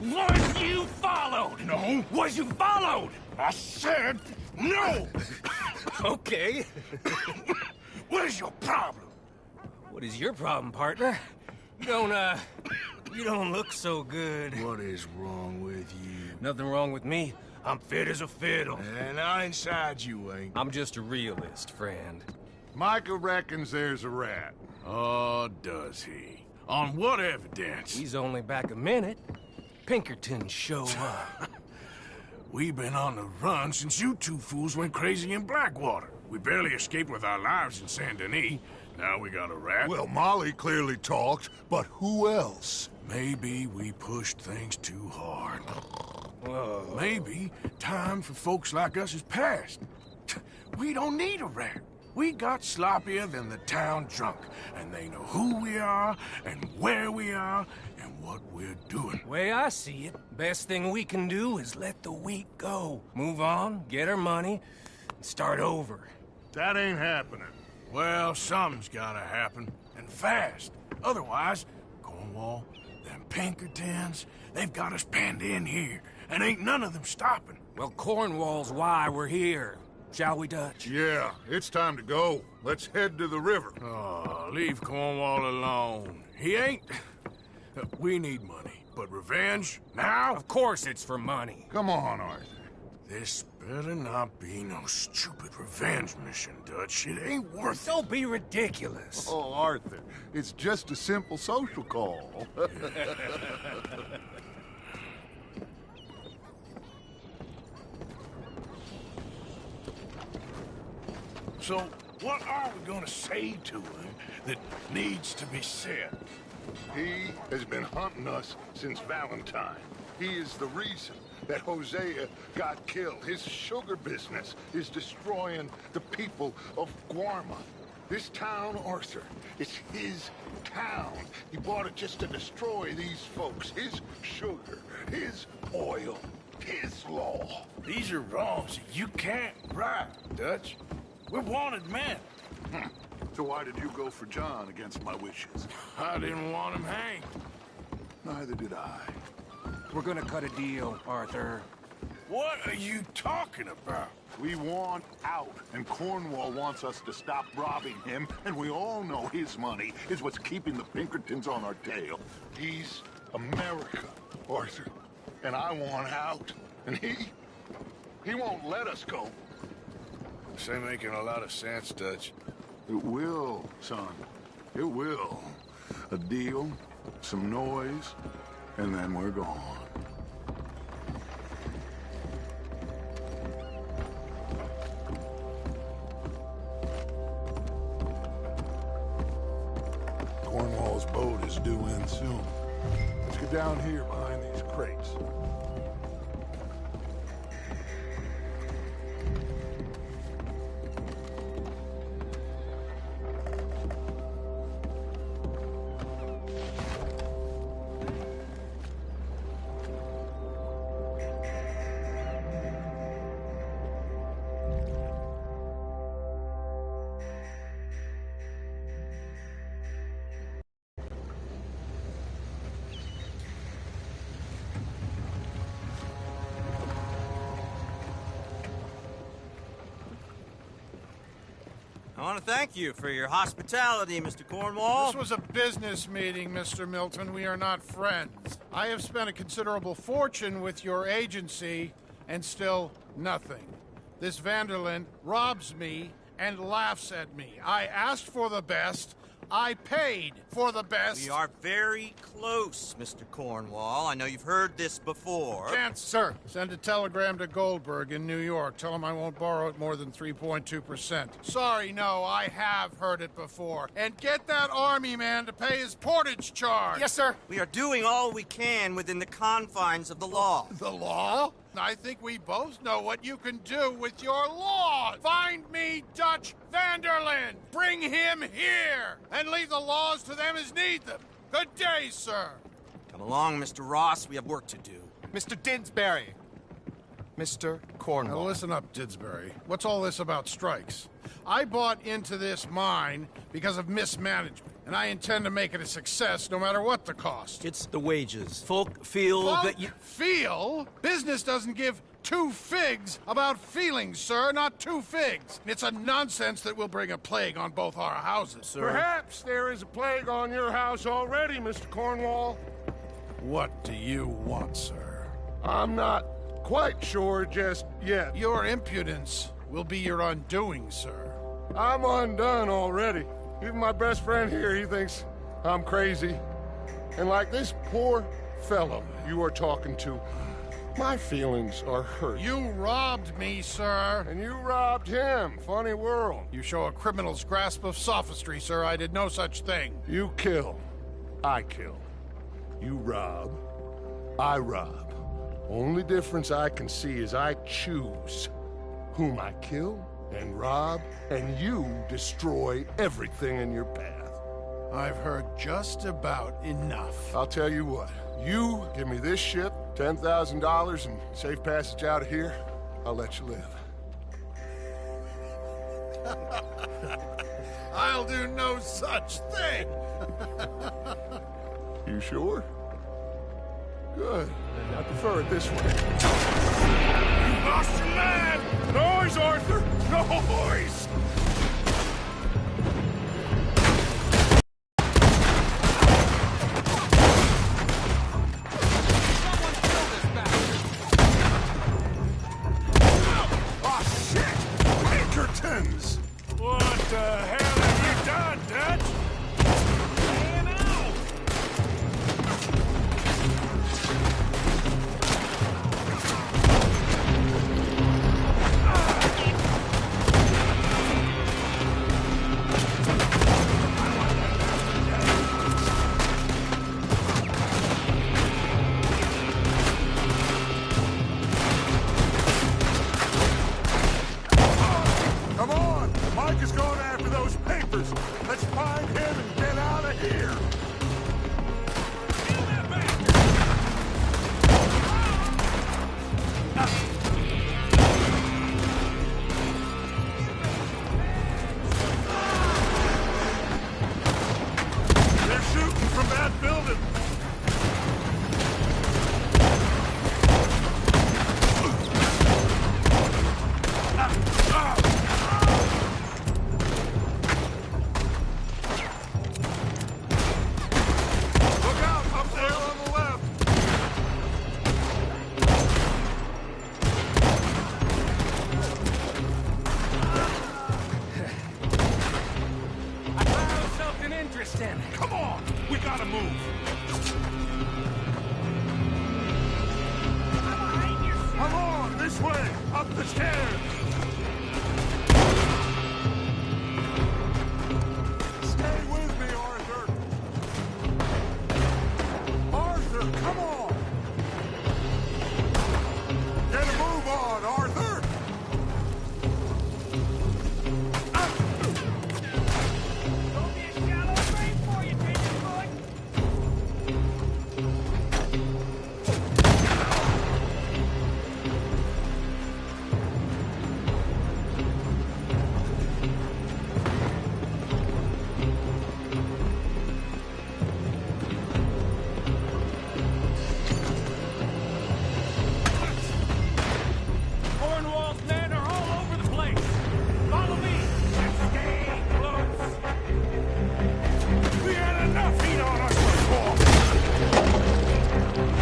Was you followed? No. Was you followed? I said no! Okay. What is your problem? What is your problem, partner? You don't look so good. What is wrong with you? Nothing wrong with me. I'm fit as a fiddle. And not inside you ain't. I'm just a realist, friend. Micah reckons there's a rat. Oh, does he? On what evidence? He's only back a minute. Pinkerton show up. We've been on the run since you two fools went crazy in Blackwater. We barely escaped with our lives in Saint Denis. Now we got a rat. Well, Molly clearly talked, but who else? Maybe we pushed things too hard. Whoa. Maybe time for folks like us is past. We don't need a rat. We got sloppier than the town drunk, and they know who we are, and where we are, and what we're doing. Way I see it, best thing we can do is let the week go. Move on, get our money, and start over. That ain't happening. Well, something's gotta happen, and fast. Otherwise, Cornwall, them Pinkertons, they've got us penned in here, and ain't none of them stopping. Well, Cornwall's why we're here. Shall we, Dutch? Yeah, it's time to go. Let's head to the river. Oh, leave Cornwall alone. He ain't... We need money, but revenge? Now? Of course it's for money. Come on, Arthur. This better not be no stupid revenge mission, Dutch. It ain't worth it. Don't be ridiculous. Oh, Arthur, it's just a simple social call. So, what are we gonna say to him that needs to be said? He has been hunting us since Valentine. He is the reason that Hosea got killed. His sugar business is destroying the people of Guarma. This town, Arthur, it's his town. He bought it just to destroy these folks. His sugar, his oil, his law. These are wrongs that you can't right, Dutch. We're wanted men. So why did you go for John against my wishes? I didn't want him hanged. Neither did I. We're gonna cut a deal, Arthur. What are you talking about? We want out, and Cornwall wants us to stop robbing him, and we all know his money is what's keeping the Pinkertons on our tail. He's America, Arthur, and I want out, and he won't let us go. This ain't making a lot of sense, Dutch. It will, son. It will. A deal, some noise, and then we're gone. Cornwall's boat is due in soon. Let's get down here behind these crates. I want to thank you for your hospitality, Mr. Cornwall. This was a business meeting, Mr. Milton. We are not friends. I have spent a considerable fortune with your agency, and still nothing. This Vanderlyn robs me and laughs at me. I asked for the best. I paid for the best. We are very close, Mr. Cornwall. I know you've heard this before. Chance, sir. Send a telegram to Goldberg in New York. Tell him I won't borrow it more than 3.2%. Sorry, no, I have heard it before. And get that army man to pay his portage charge. Yes, sir. We are doing all we can within the confines of the law. The law? I think we both know what you can do with your laws. Find me Dutch Vanderlyn. Bring him here. And leave the laws to them as need them. Good day, sir. Come along, Mr. Ross. We have work to do. Mr. Didsbury. Mr. Cornwall. Now listen up, Didsbury. What's all this about strikes? I bought into this mine because of mismanagement. and I intend to make it a success no matter what the cost. It's the wages. Folk feel that you... Feel? Business doesn't give two figs about feelings, sir, not two figs. It's a nonsense that will bring a plague on both our houses, sir. Perhaps there is a plague on your house already, Mr. Cornwall. What do you want, sir? I'm not quite sure just yet. Your impudence will be your undoing, sir. I'm undone already. Even my best friend here, he thinks I'm crazy. And like this poor fellow you are talking to, my feelings are hurt. You robbed me, sir. And you robbed him. Funny world. You show a criminal's grasp of sophistry, sir. I did no such thing. You kill. I kill. You rob. I rob. Only difference I can see is I choose whom I kill and rob, and you destroy everything in your path. I've heard just about enough. I'll tell you what. You give me this ship, $10,000, and safe passage out of here, I'll let you live. I'll do no such thing. You sure? Good. I prefer it this way. You lost your man! Noise, Arthur! Noise! What the hell have you done, Dutch? Lay him out! Come on! Mike is going after those papers. Let's find him and get out of here. They're shooting from that building. Look out, up there on the left. I found something interesting. Come on, we gotta move. Come on, this way, up the stairs. Stay with me, Arthur. Arthur, come on. Get a move on, Arthur. Don't be a shallow grave for you, Tenderfoot. Cornwall's men are all over the place. Follow me. Stay close. We had enough heat on us before.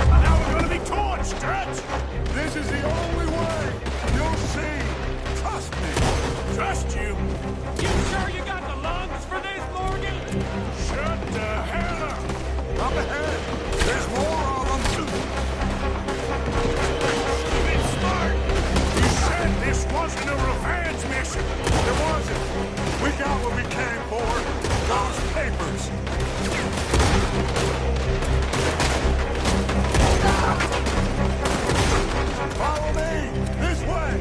Now we're gonna be torched, Dutch. This is the only way. You'll see. Trust me. Trust you. You sure you got the lungs for this, Morgan? Shut the hell up. Up ahead. There's more of them. Stupid smart. You said this wasn't a revenge mission. It wasn't. We got what we came for. Those papers. Follow me. This way.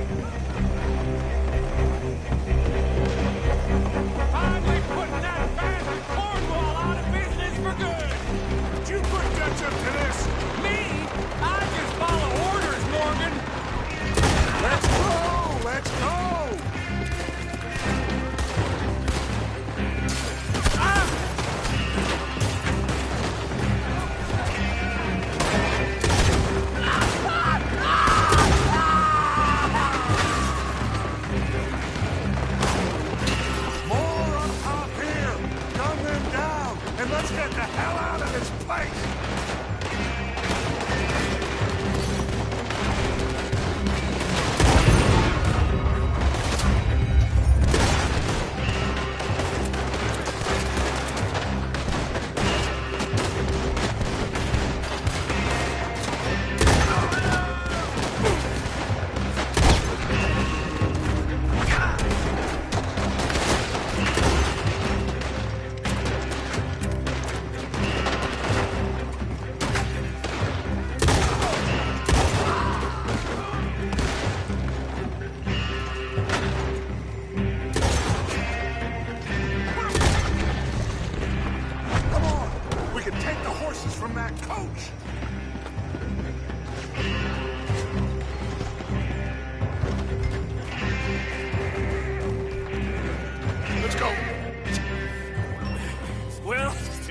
Finally putting that bastard Cornwall out of business for good. Did you put Dutch up to this? Me? I just follow orders, Morgan. Let's go. Let's go.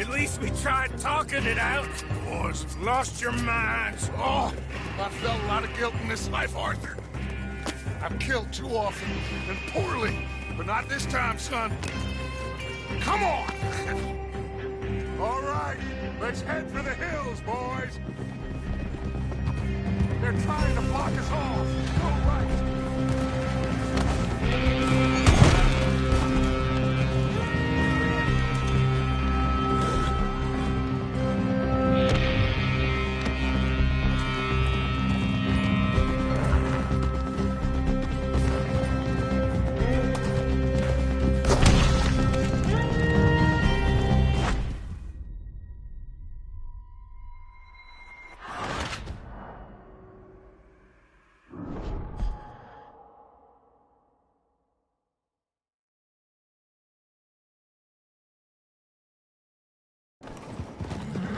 At least we tried talking it out. Boys have lost your minds. Oh, I felt a lot of guilt in this life, Arthur. I've killed too often and poorly, but not this time, son. Come on! All right, let's head for the hills, boys. They're trying to block us off. Go right.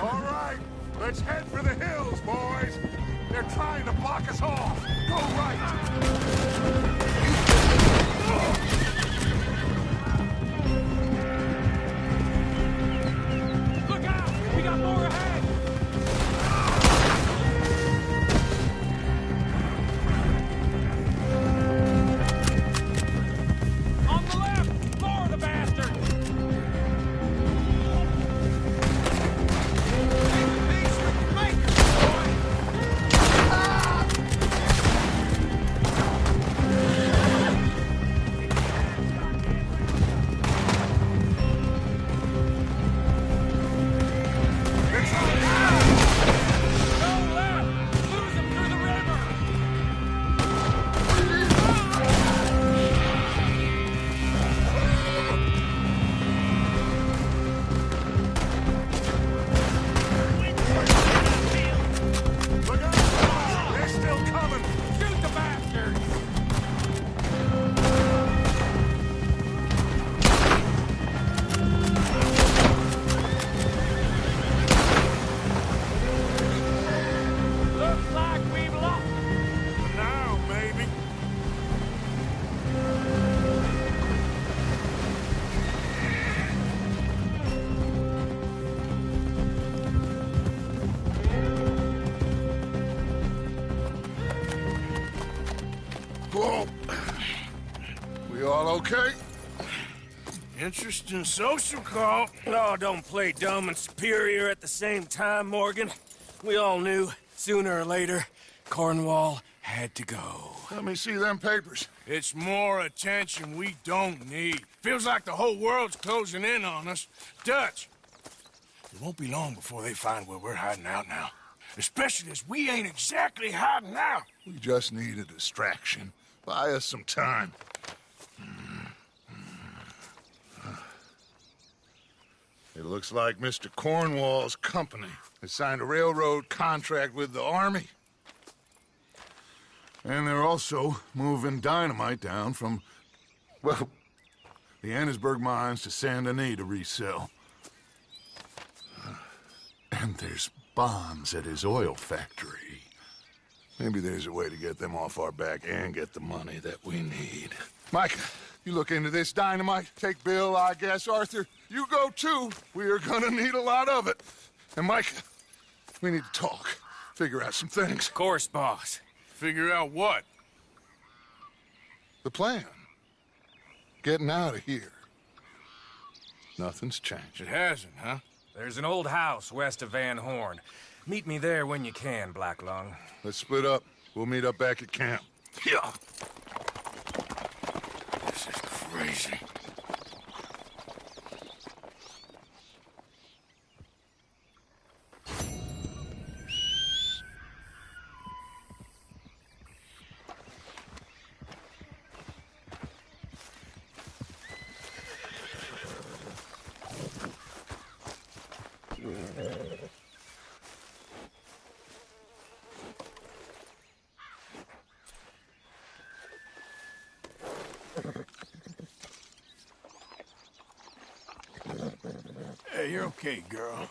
All right, let's head for the hills, boys. They're trying to block us off. Go right. Look out! We got more ahead! On the left! Lower the bastard! Whoa. We all okay? Interesting social call. Oh, don't play dumb and superior at the same time, Morgan. We all knew, sooner or later, Cornwall had to go. Let me see them papers. It's more attention we don't need. Feels like the whole world's closing in on us. Dutch, it won't be long before they find where we're hiding out now. Especially as we ain't exactly hiding out. We just need a distraction. Buy us some time. It looks like Mr. Cornwall's company has signed a railroad contract with the Army. And they're also moving dynamite down from, well, the Annesburg mines to Saint Denis to resell. And there's bombs at his oil factory. Maybe there's a way to get them off our back and get the money that we need. Mike, you look into this dynamite. Take Bill, I guess. Arthur, you go too. We are gonna need a lot of it. And Mike, we need to talk. Figure out some things. Of course, boss. Figure out what? The plan. Getting out of here. Nothing's changed. It hasn't, huh? There's an old house west of Van Horn. Meet me there when you can, Black Lung. Let's split up. We'll meet up back at camp. Yeah. This is crazy. Hey, you're okay, girl.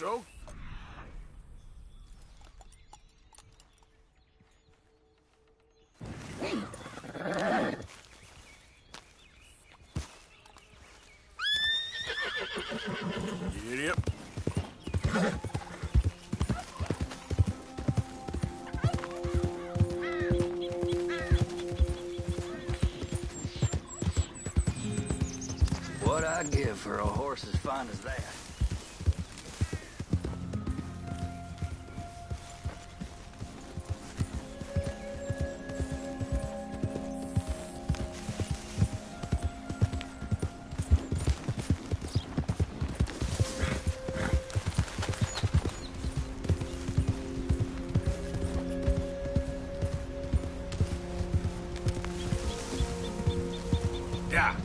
so. Giddy up. What I'd give for a horse as fine as that. Yeah.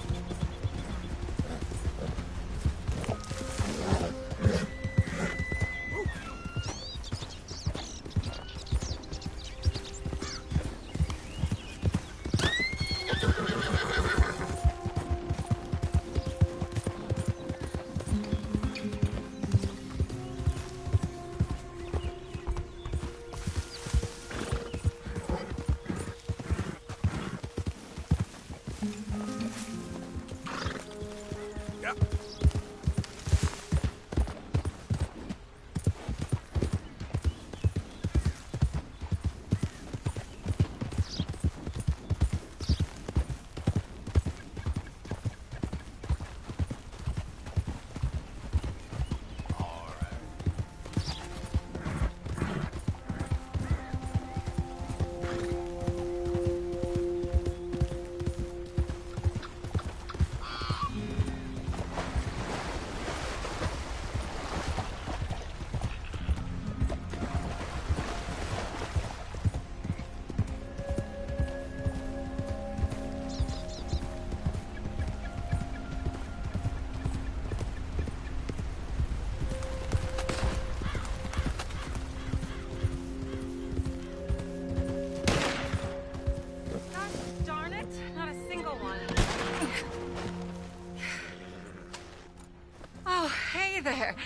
There.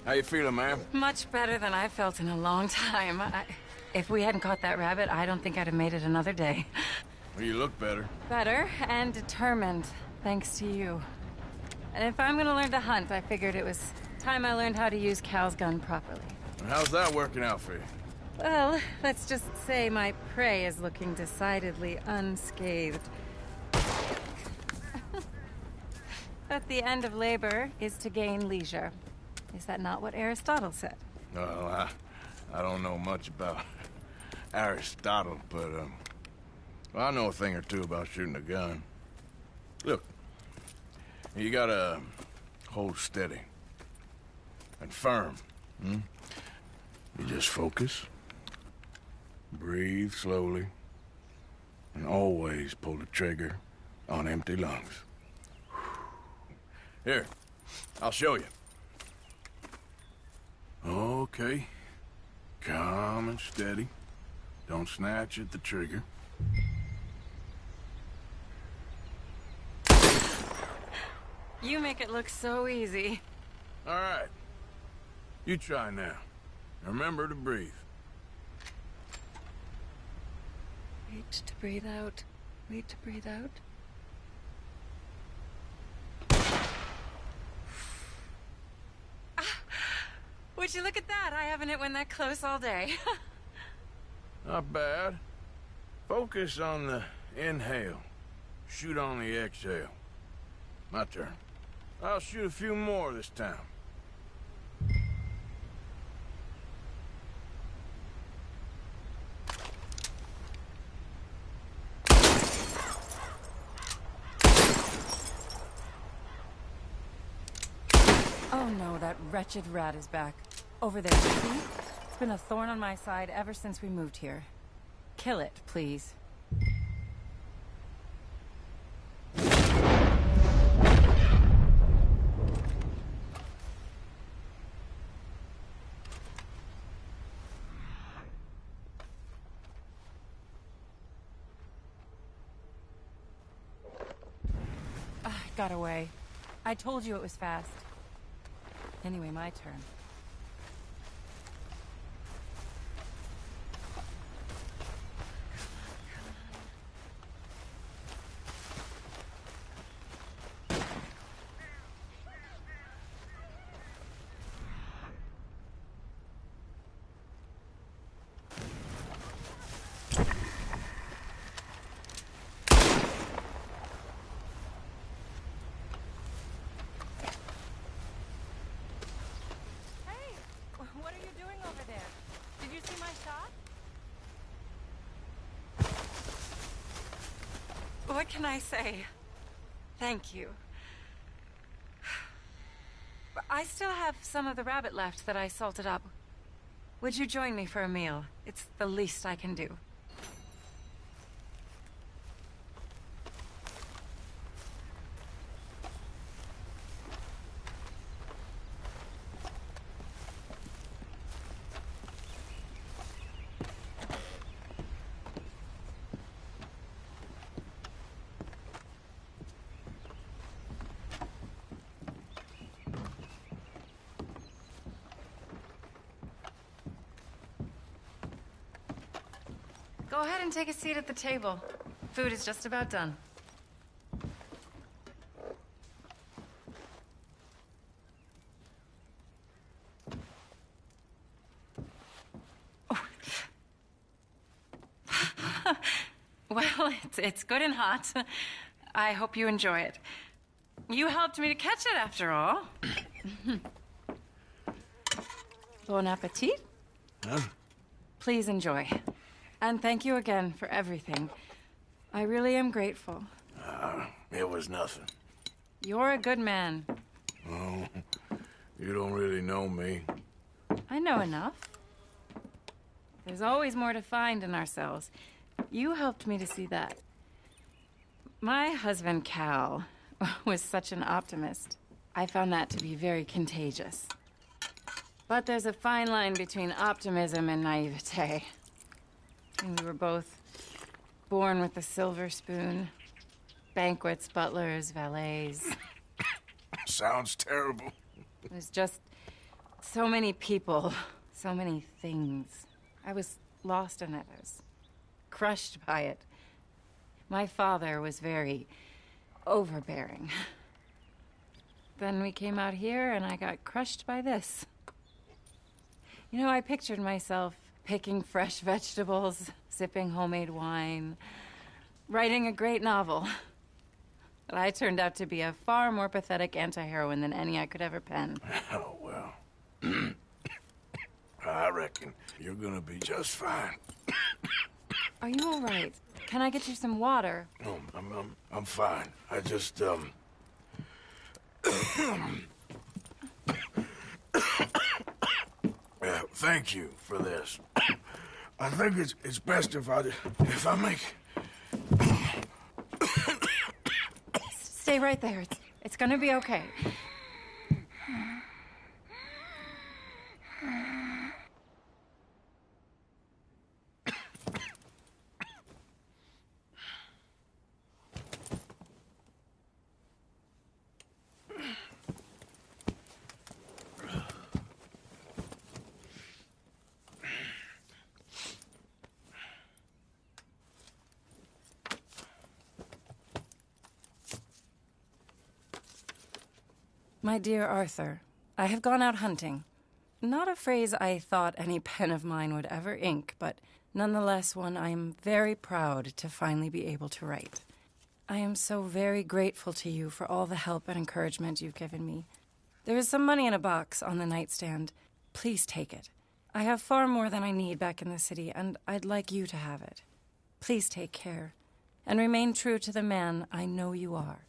How you feeling, ma'am? Much better than I felt in a long time. If we hadn't caught that rabbit, I don't think I'd have made it another day. Well, you look better. Better and determined, thanks to you. And if I'm gonna learn to hunt, I figured it was time I learned how to use Cal's gun properly. And how's that working out for you? Well, let's just say my prey is looking decidedly unscathed. But the end of labor is to gain leisure. Is that not what Aristotle said? Well, I don't know much about Aristotle, but, well, I know a thing or two about shooting a gun. Look, you gotta hold steady and firm, hmm? You just focus, breathe slowly, and always pull the trigger on empty lungs. Here, I'll show you. Okay. Calm and steady. Don't snatch at the trigger. You make it look so easy. All right. You try now. Remember to breathe. Wait to breathe out. Wait to breathe out. Would you look at that? I haven't hit one that close all day. Not bad. Focus on the inhale. Shoot on the exhale. My turn. I'll shoot a few more this time. Oh no, that wretched rat is back. Over there, see? It's been a thorn on my side ever since we moved here. Kill it, please. It got away. I told you it was fast. Anyway, my turn. What can I say? Thank you. I still have some of the rabbit left that I salted up. Would you join me for a meal? It's the least I can do. Go ahead and take a seat at the table. Food is just about done. Oh. Well, it's good and hot. I hope you enjoy it. You helped me to catch it, after all. Bon appetit. Huh? Please enjoy. And thank you again for everything. I really am grateful. It was nothing. You're a good man. Oh, you don't really know me. I know enough. There's always more to find in ourselves. You helped me to see that. My husband, Cal, was such an optimist. I found that to be very contagious. But there's a fine line between optimism and naivete. And we were both born with a silver spoon. Banquets, butlers, valets. Sounds terrible. There's just so many people, so many things. I was lost in it. I was crushed by it. My father was very overbearing. Then we came out here and I got crushed by this. You know, I pictured myself picking fresh vegetables, sipping homemade wine, writing a great novel. But I turned out to be a far more pathetic anti-heroine than any I could ever pen. Oh, well. I reckon you're gonna be just fine. Are you all right? Can I get you some water? No, I'm fine. I just, thank you for this. I think it's best if I make... Stay right there. It's gonna be okay. My dear Arthur, I have gone out hunting. Not a phrase I thought any pen of mine would ever ink, but nonetheless one I am very proud to finally be able to write. I am so very grateful to you for all the help and encouragement you've given me. There is some money in a box on the nightstand. Please take it. I have far more than I need back in the city, and I'd like you to have it. Please take care, and remain true to the man I know you are.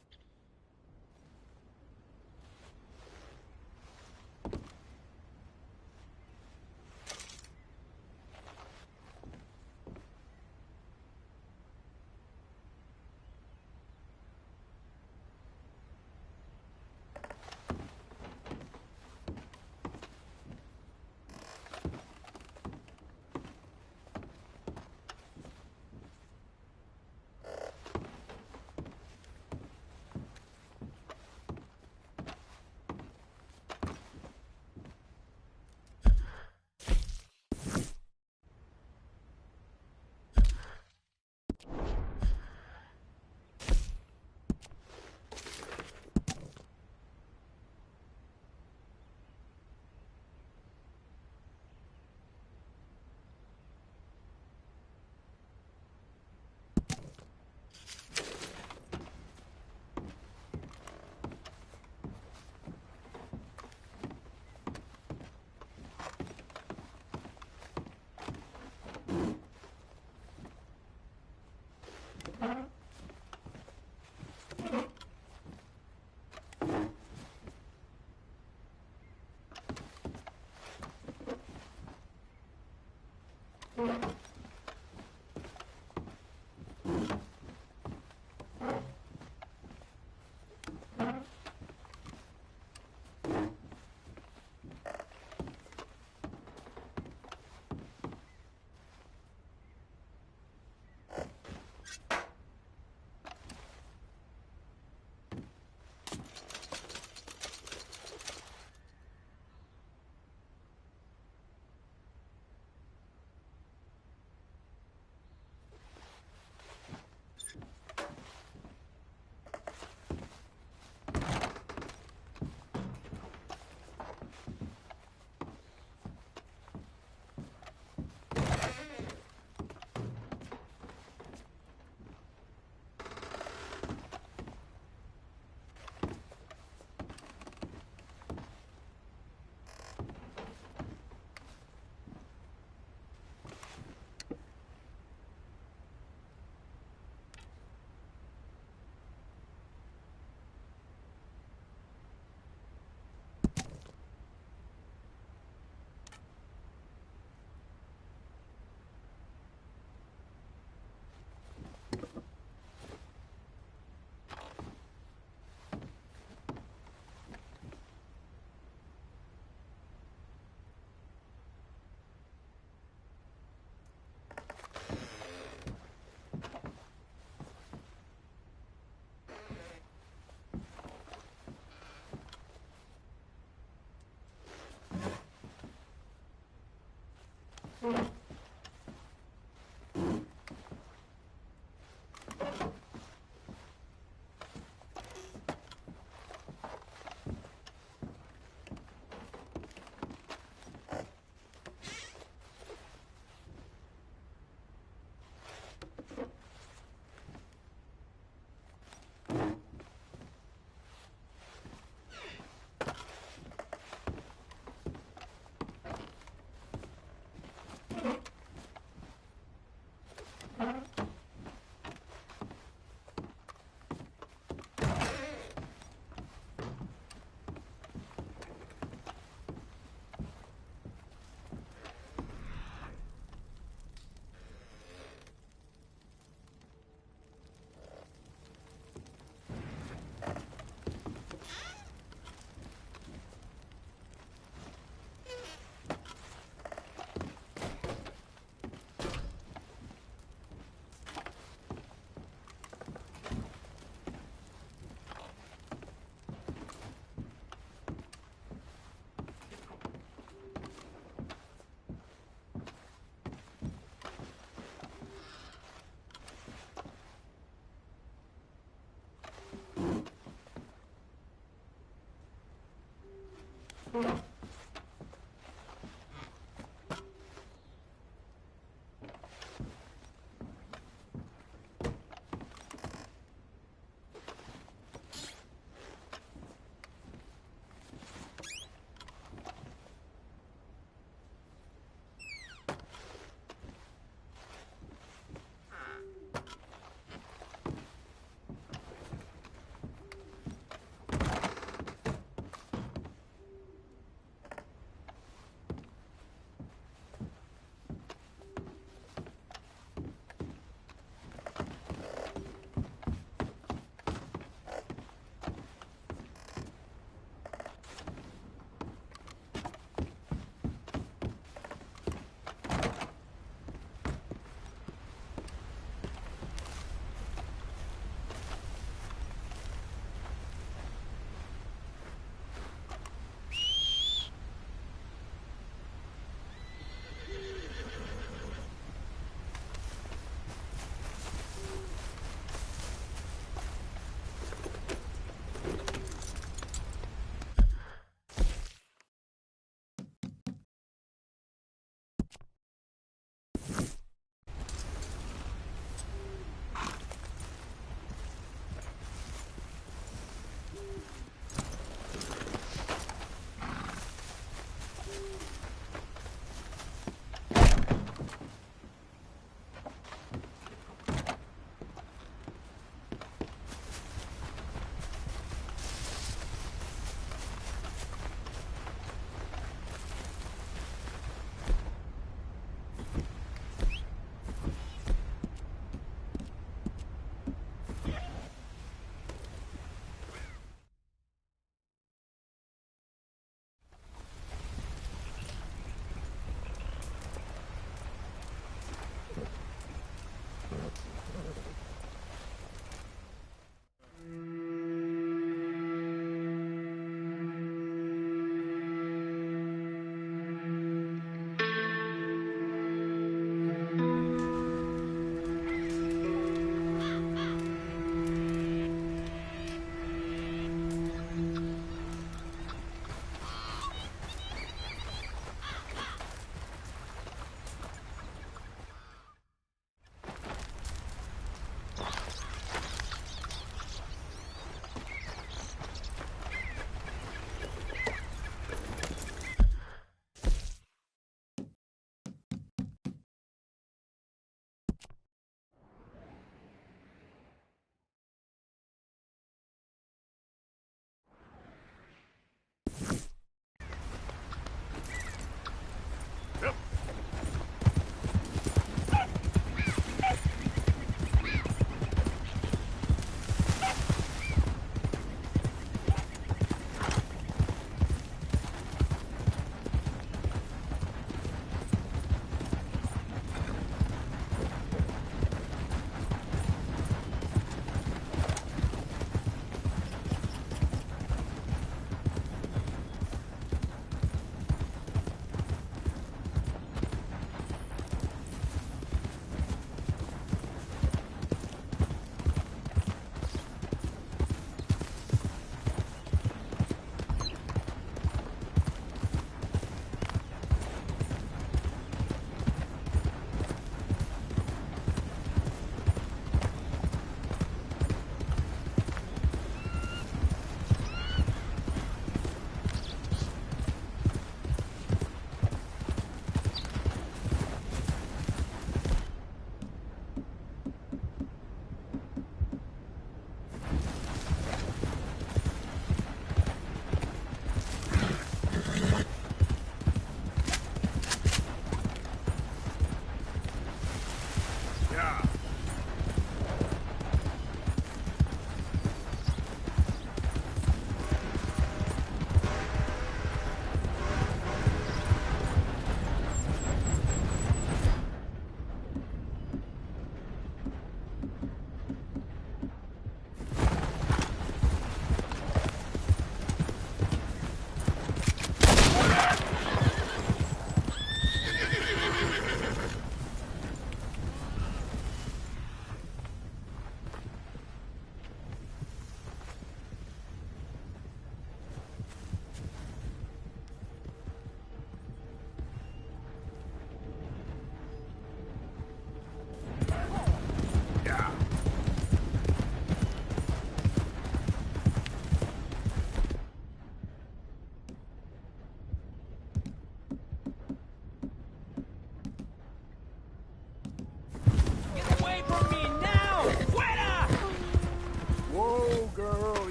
girl.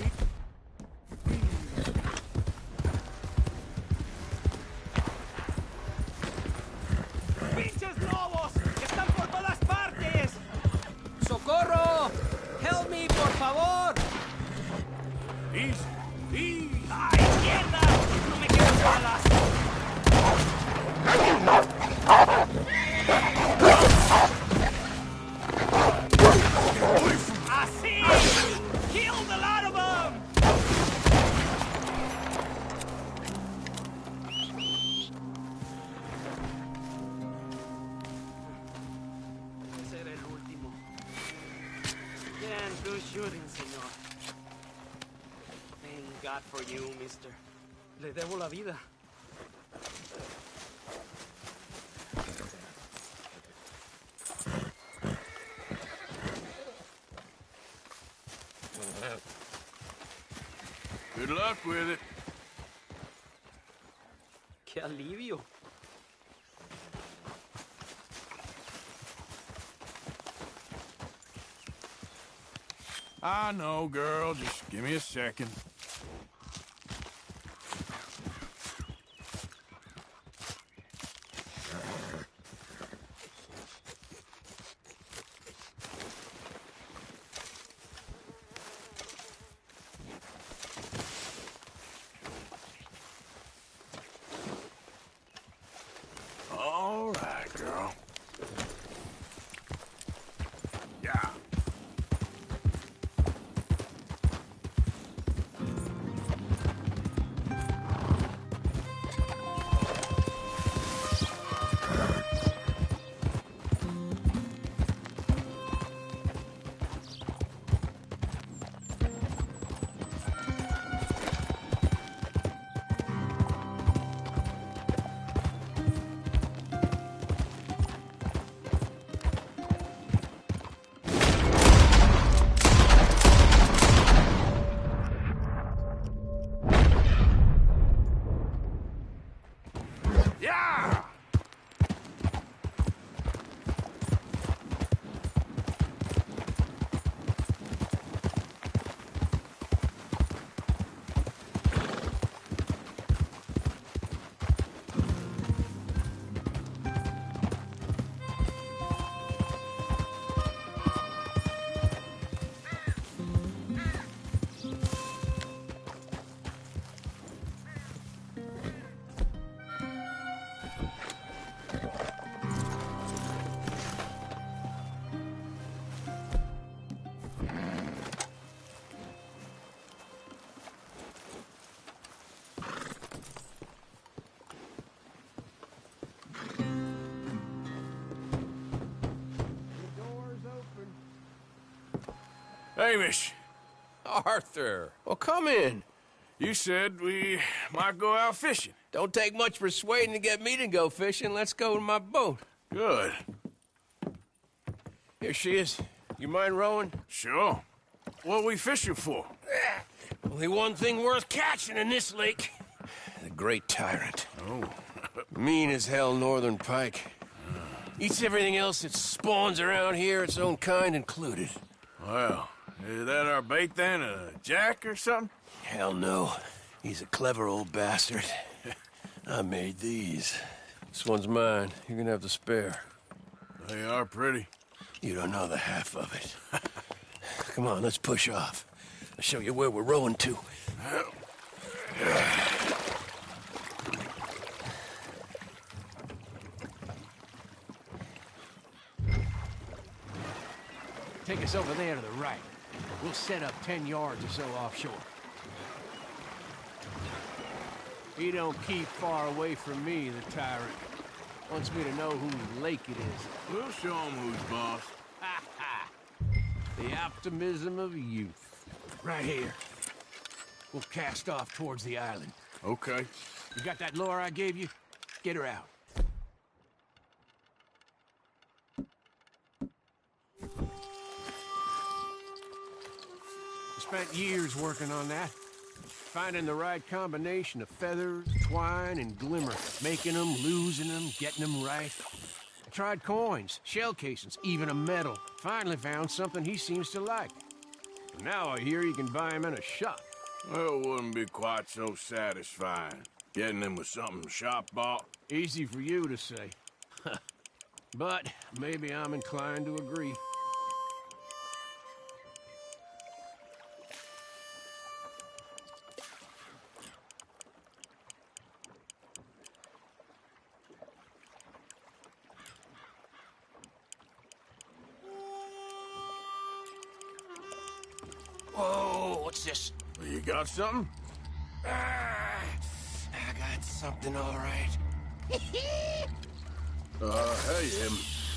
¡Pinches lobos! ¡Están por todas partes! ¡Socorro! ¡Help me, por favor! Easy. Easy. ¡Ay, mierda! ¡No me quedo balas! ¡Así! ¡Killed a lot of them! Ese era el último. Damn good shooting, señor. Thank God for you, mister. Le debo la vida. Good luck with it. ¡Qué alivio! I know, girl. Just give me a second. All right, girl. Yeah. Yeah! Hamish, Arthur, well, come in. you said we might go out fishing. Don't take much persuading to get me to go fishing. Let's go to my boat. Good. Here she is. You mind rowing? Sure. What we fishing for? Only one thing worth catching in this lake. The Great Tyrant. Oh. Mean as hell northern pike. Eats everything else that spawns around here, its own kind included. Well, is that our bait then? A jack or something? Hell no. He's a clever old bastard. I made these. This one's mine. You're gonna have to spare. They are pretty. You don't know the half of it. Come on, let's push off. I'll show you where we're rowing to. Take us over there to the right. We'll set up 10 yards or so offshore. He don't keep far away from me, the tyrant. Wants me to know whose lake it is. We'll show him who's boss. Ha ha! The optimism of youth. Right here. We'll cast off towards the island. Okay. You got that lure I gave you? Get her out. Spent years working on that. Finding the right combination of feathers, twine, and glimmer. Making them, losing them, getting them right. I tried coins, shell casings, even a medal. Finally found something he seems to like. Now I hear you can buy him in a shop. Well, it wouldn't be quite so satisfying. Getting him with something shop bought. Easy for you to say. But maybe I'm inclined to agree. Whoa, what's this? You got something? I got something, all right. Hey,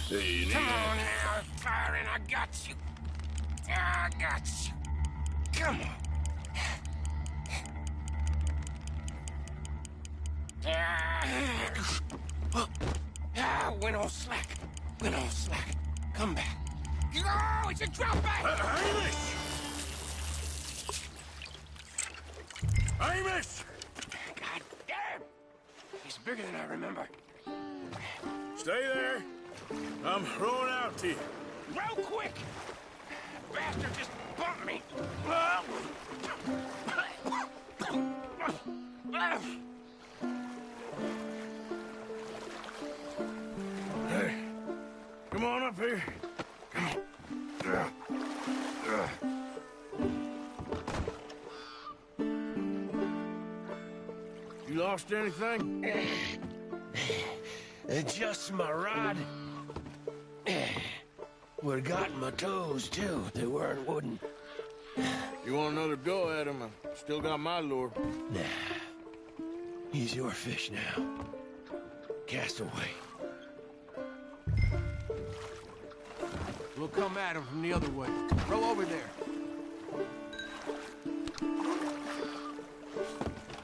hey, you need Come on now, Tyrant, I got you. I got you. Come on. Went all slack. Went all slack. Come back. Oh, it's a drop back! Hamish! Hamish! God damn! He's bigger than I remember. Stay there. I'm throwing out to you. Real quick! Bastard just bumped me. Hey, come on up here. You lost anything? Just my rod. Would've gotten my toes, too. They weren't wooden. You want another go at him? I still got my lure. Nah. He's your fish now. Cast away. We'll come at him from the other way. Row over there.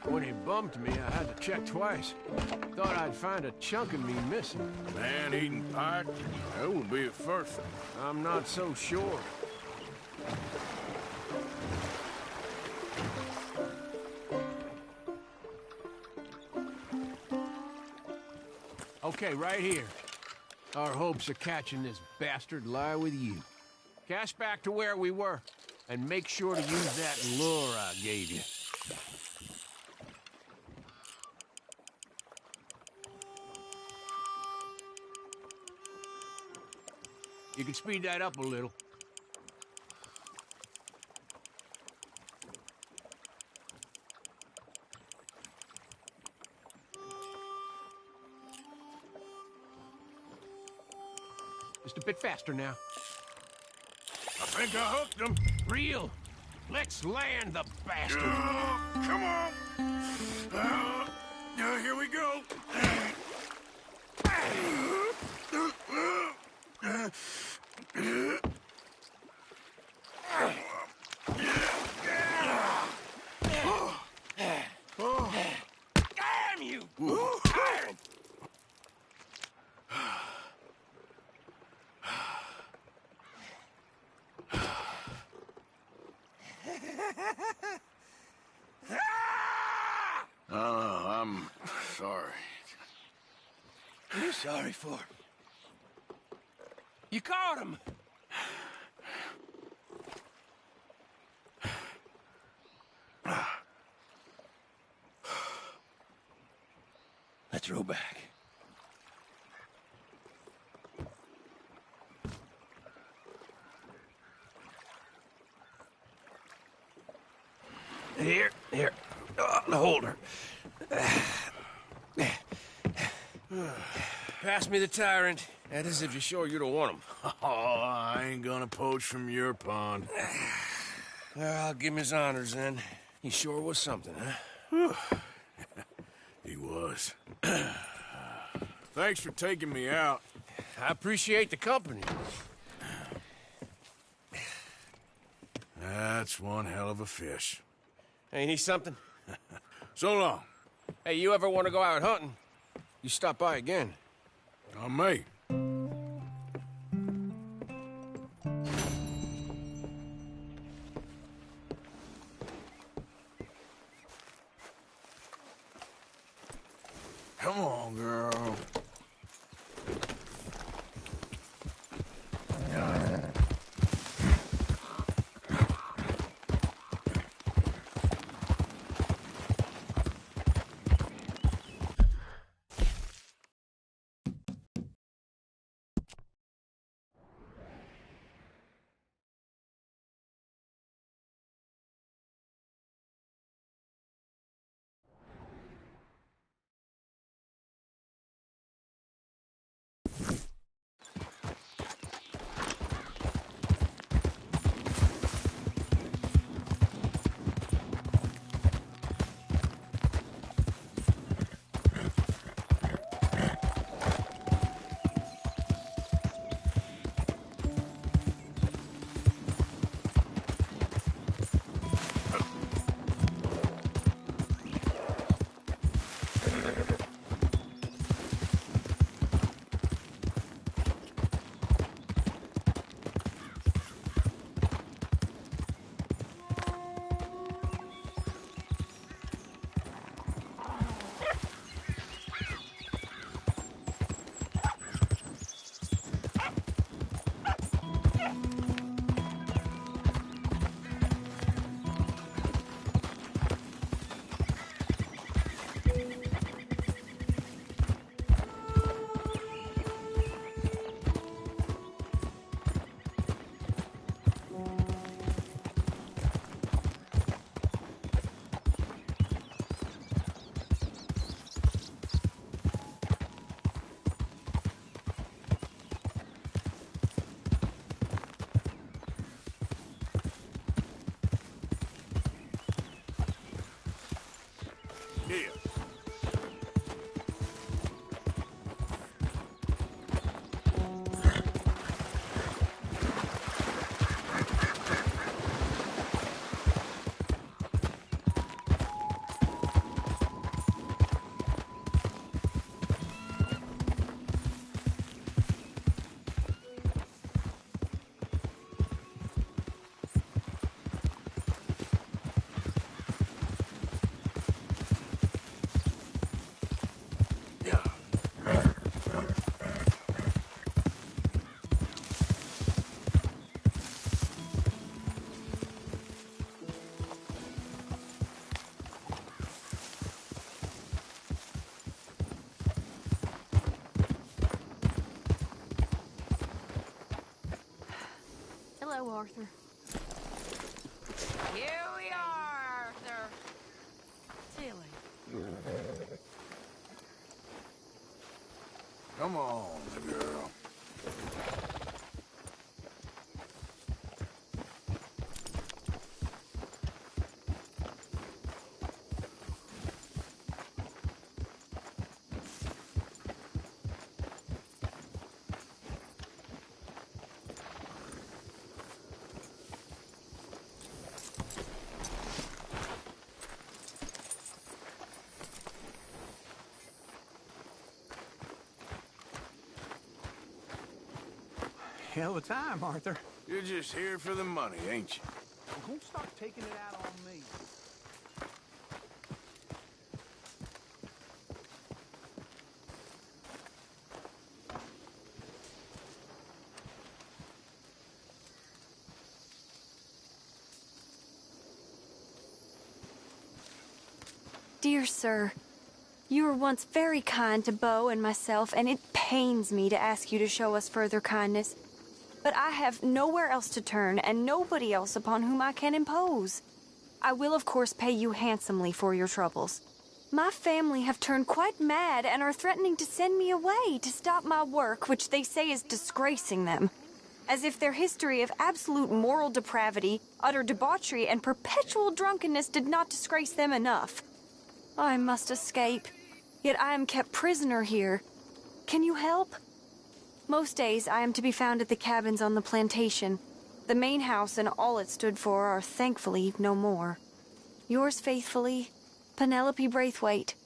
When he bumped me, I had to check twice. Thought I'd find a chunk of me missing. Man-eating pike? That would be a first. I'm not so sure. Okay, right here. Our hopes of catching this bastard lie with you. Cast back to where we were, and make sure to use that lure I gave you. You can speed that up a little. Just a bit faster now. I think I hooked him. Reel. Let's land the bastard. Come on. Here we go. Damn you! Tyrant! I'm sorry. What are you sorry for? You caught him! Let's row back. Here. The holder. Pass me the tyrant. That is if you're sure you don't want him. Oh, I ain't gonna poach from your pond. Well, I'll give him his honors then. He sure was something, huh? He was. Thanks for taking me out. I appreciate the company. That's one hell of a fish. Ain't he something? So long. Hey, you ever want to go out hunting? You stop by again. I may. Come on, girl. go, Arthur. Here we are, Arthur. Tilly. Come on, girl. Hell of a time, Arthur. You're just here for the money, ain't you? Don't start taking it out on me. Dear sir, you were once very kind to Beau and myself, and it pains me to ask you to show us further kindness. But I have nowhere else to turn, and nobody else upon whom I can impose. I will, of course, pay you handsomely for your troubles. My family have turned quite mad and are threatening to send me away to stop my work, which they say is disgracing them. As if their history of absolute moral depravity, utter debauchery, and perpetual drunkenness did not disgrace them enough. I must escape, yet I am kept prisoner here. Can you help? Most days I am to be found at the cabins on the plantation. The main house and all it stood for are thankfully no more. Yours faithfully, Penelope Braithwaite.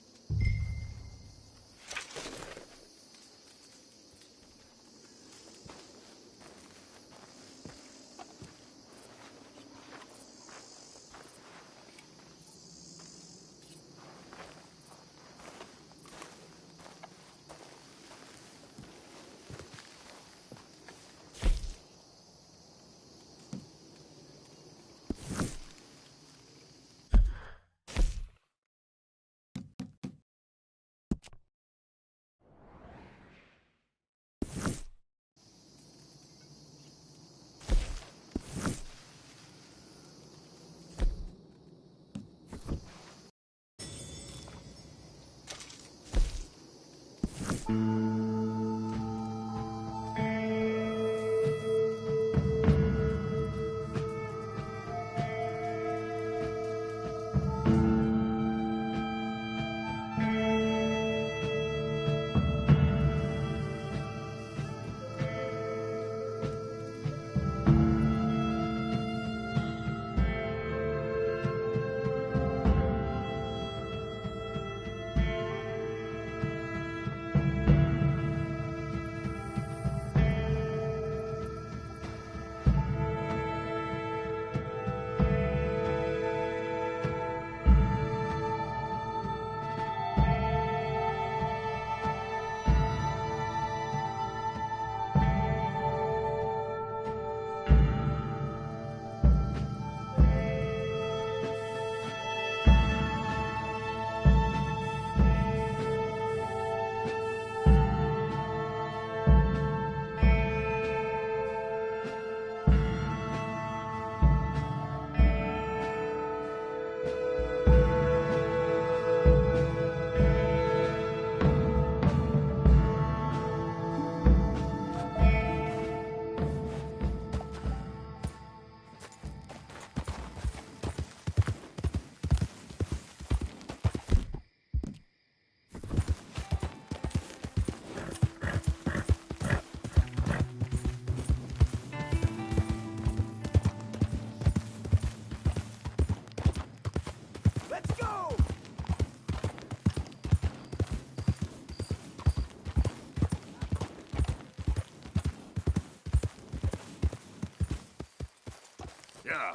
Yeah.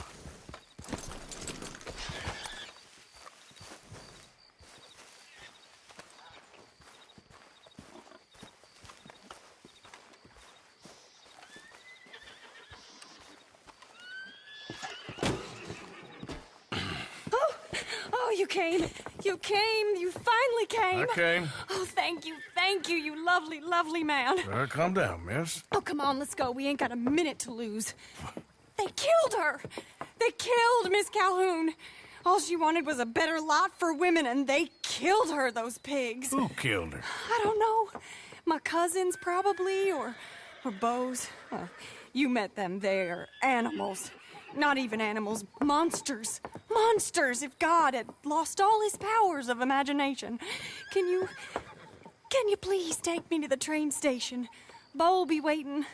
Oh, you came. You came. You finally came. I came. Oh, thank you, you lovely, lovely man. Calm down, miss. Oh, come on, let's go. We ain't got a minute to lose. They killed her! They killed Miss Calhoun! All she wanted was a better lot for women, and they killed her, those pigs. Who killed her? I don't know. My cousins, probably, or Beau's. Well, you met them. They're animals. Not even animals. Monsters. Monsters, if God had lost all his powers of imagination. Can you please take me to the train station? Beau'll be waiting.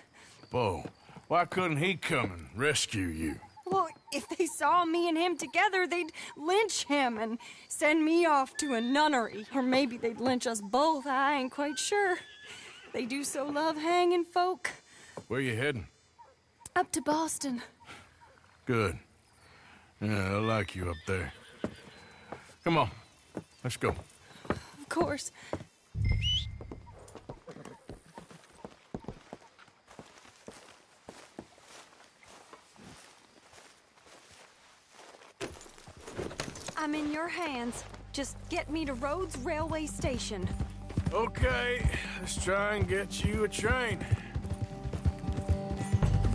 Beau, why couldn't he come and rescue you? Well, if they saw me and him together, they'd lynch him and send me off to a nunnery. Or maybe they'd lynch us both, I ain't quite sure. They do so love hanging folk. Where you heading? Up to Boston. Good. Yeah, I like you up there. Come on, let's go. Of course. I'm in your hands. Just get me to Rhodes Railway Station. Okay, let's try and get you a train.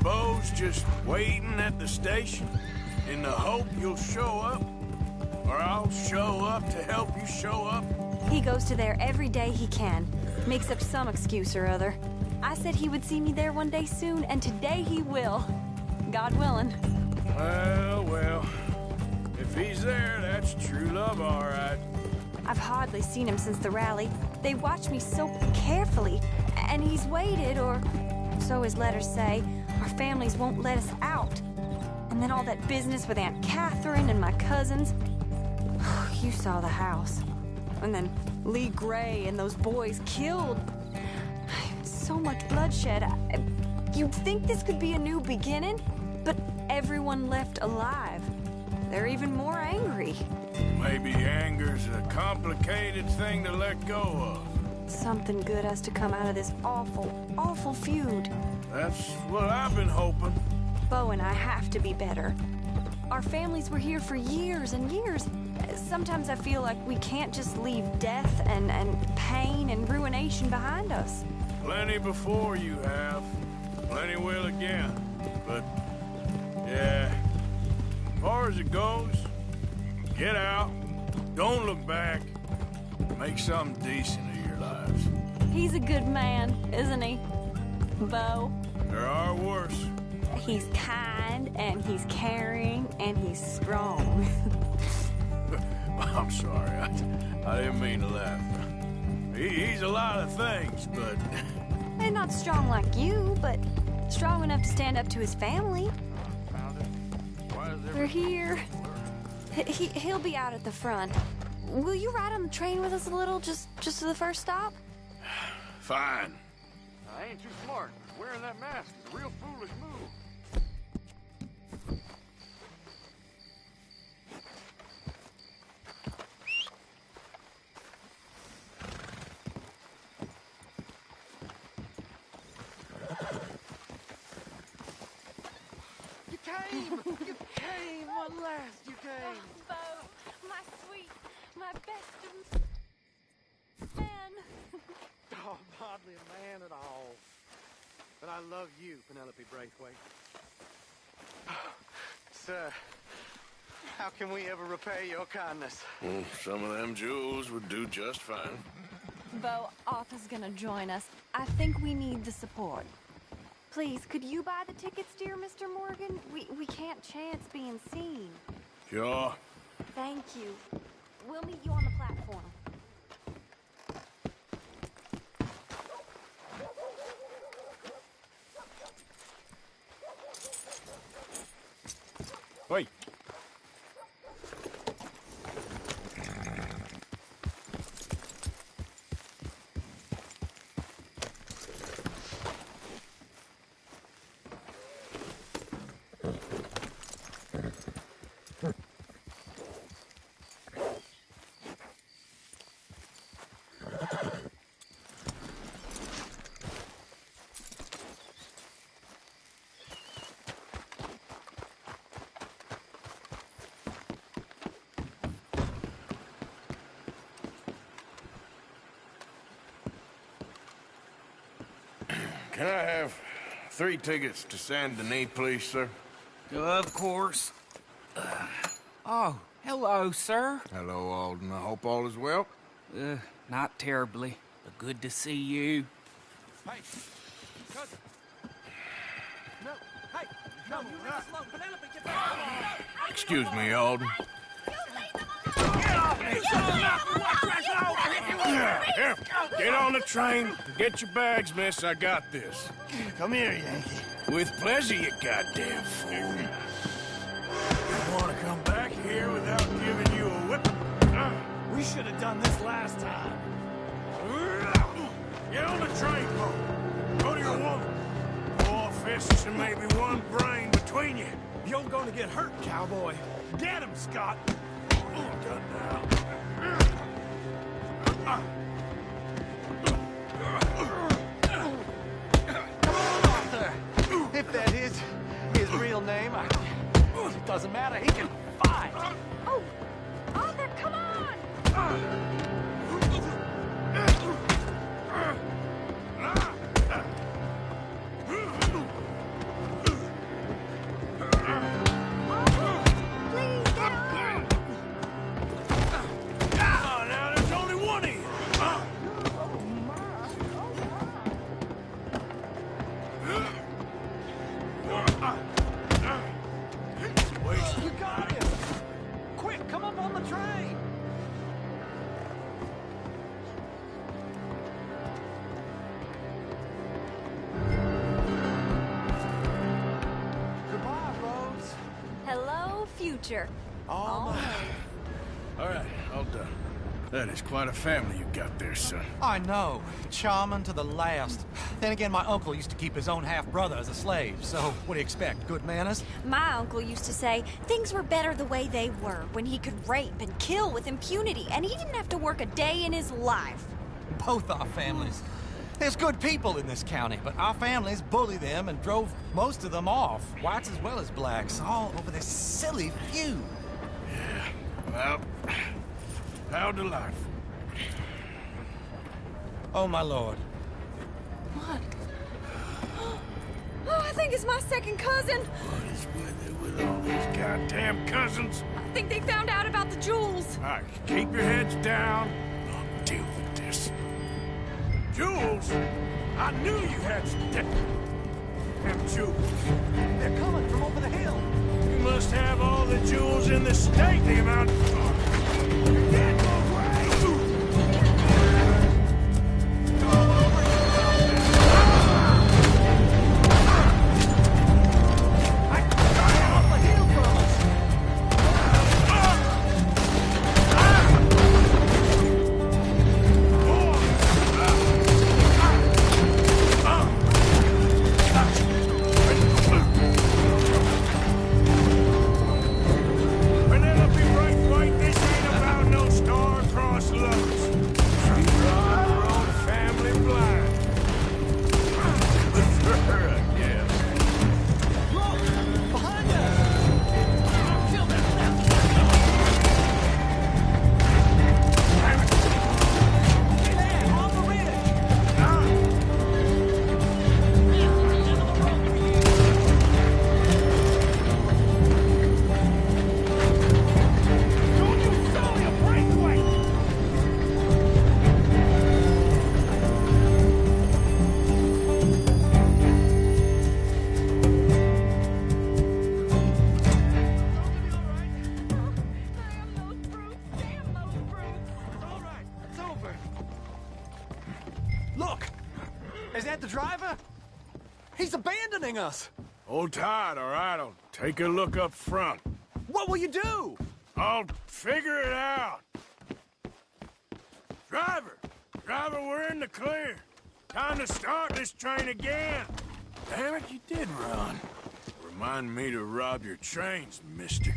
Beau's just waiting at the station in the hope you'll show up, or I'll show up to help you show up. He goes to there every day he can. Makes up some excuse or other. I said he would see me there one day soon, and today he will. God willing. Well. If he's there, that's true love, all right. I've hardly seen him since the rally. They watch me so carefully, and he's waited, or so his letters say. Our families won't let us out. And then all that business with Aunt Catherine and my cousins. You saw the house. And then Lee Gray and those boys killed. So much bloodshed. You'd think this could be a new beginning, but everyone left alive. They're even more angry. Maybe anger's a complicated thing to let go of. Something good has to come out of this awful, awful feud. That's what I've been hoping. Beau and I have to be better. Our families were here for years and years. Sometimes I feel like we can't just leave death and pain and ruination behind us. Plenty before you have. Plenty will again. But, yeah... As far as it goes, get out, don't look back, make something decent of your lives. He's a good man, isn't he, Beau? There are worse. He's kind, and he's caring, and he's strong. I'm sorry, I didn't mean to laugh. He's a lot of things, but... And not strong like you, but strong enough to stand up to his family. We're here. He'll be out at the front. Will you ride on the train with us a little, just to the first stop? Fine. I ain't too smart. Wearing that mask is a real foolish move. You came! At last you came! Oh, Beau, my sweet, my best of man. Oh, I'm hardly a man at all. But I love you, Penelope Braithwaite. Sir, how can we ever repay your kindness? Some of them jewels would do just fine. Beau, Arthur's gonna join us. I think we need the support. Please, could you buy the tickets, dear Mr. Morgan? We can't chance being seen. Sure. Thank you. We'll meet you on the platform. Wait. Can I have 3 tickets to Saint Denis, please, sir? Of course. Oh, hello, sir. Hello, Alden. I hope all is well. Not terribly, but good to see you. Hey, cousin. No, hey, no, you leave us alone. Penelope, get back. Excuse me, Alden. Here, get on the train. Get your bags, miss. I got this. Come here, Yankee. With pleasure, you goddamn fool. You want to come back here without giving you a whip? We should have done this last time. Get on the train, Bo. Go to your woman. 4 fists and maybe 1 brain between you. You're gonna get hurt, cowboy. Get him, Scott. Done now. Come on, Arthur. If that is his real name, it doesn't matter. He can fight. Oh, Arthur, come on! Please, get on! Oh, now there's only one of you. You got him. Quick, come up on the train. Goodbye, Rose. Hello, future. Almost. All right, all done. That is quite a family you got there, son. I know. Charming to the last. Then again, my uncle used to keep his own half-brother as a slave, so what do you expect? Good manners? My uncle used to say things were better the way they were, when he could rape and kill with impunity, and he didn't have to work a day in his life. Both our families. There's good people in this county, but our families bullied them and drove most of them off, whites as well as blacks, all over this silly feud. Well, how delightful. Oh, my lord. What? Oh, I think it's my second cousin. What is with it with all these goddamn cousins? I think they found out about the jewels. All right, keep your heads down. I'll deal with this. Jewels? I knew you had some damn jewels. They're coming from over the hill. You must have all the jewels in the state, the amount... Get away! Look! Is that the driver? He's abandoning us! Hold tight, all right? I'll take a look up front. What will you do? I'll figure it out. Driver! Driver, we're in the clear. Time to start this train again. Damn it, you did run. Remind me to rob your trains, mister.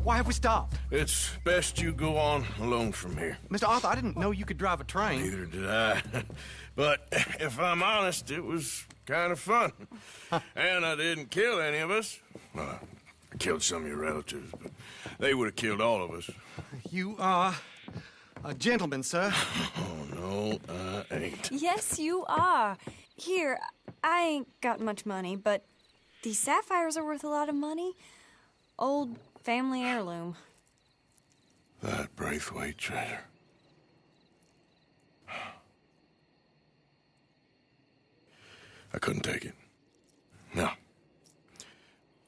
Why have we stopped? It's best you go on alone from here. Mr. Arthur, I didn't know you could drive a train. Neither did I. But if I'm honest, it was kind of fun. And I didn't kill any of us. Well, I killed some of your relatives, but they would have killed all of us. You are a gentleman, sir. Oh, no, I ain't. Yes, you are. Here, I ain't got much money, but these sapphires are worth a lot of money. Old family heirloom. That Braithwaite treasure. I couldn't take it. No.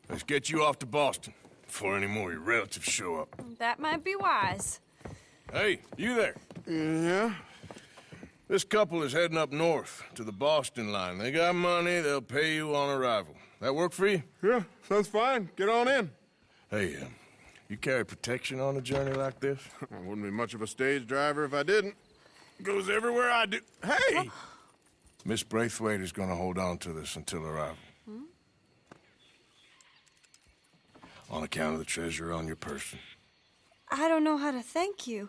Let's get you off to Boston before any more of your relatives show up. That might be wise. Hey, you there? Yeah? This couple is heading up north to the Boston line. They got money, they'll pay you on arrival. That work for you? Yeah, sounds fine. Get on in. Hey, you carry protection on a journey like this? I wouldn't be much of a stage driver if I didn't. Goes everywhere I do. Hey! Miss Braithwaite is going to hold on to this until arrival. On account of the treasure on your person. I don't know how to thank you.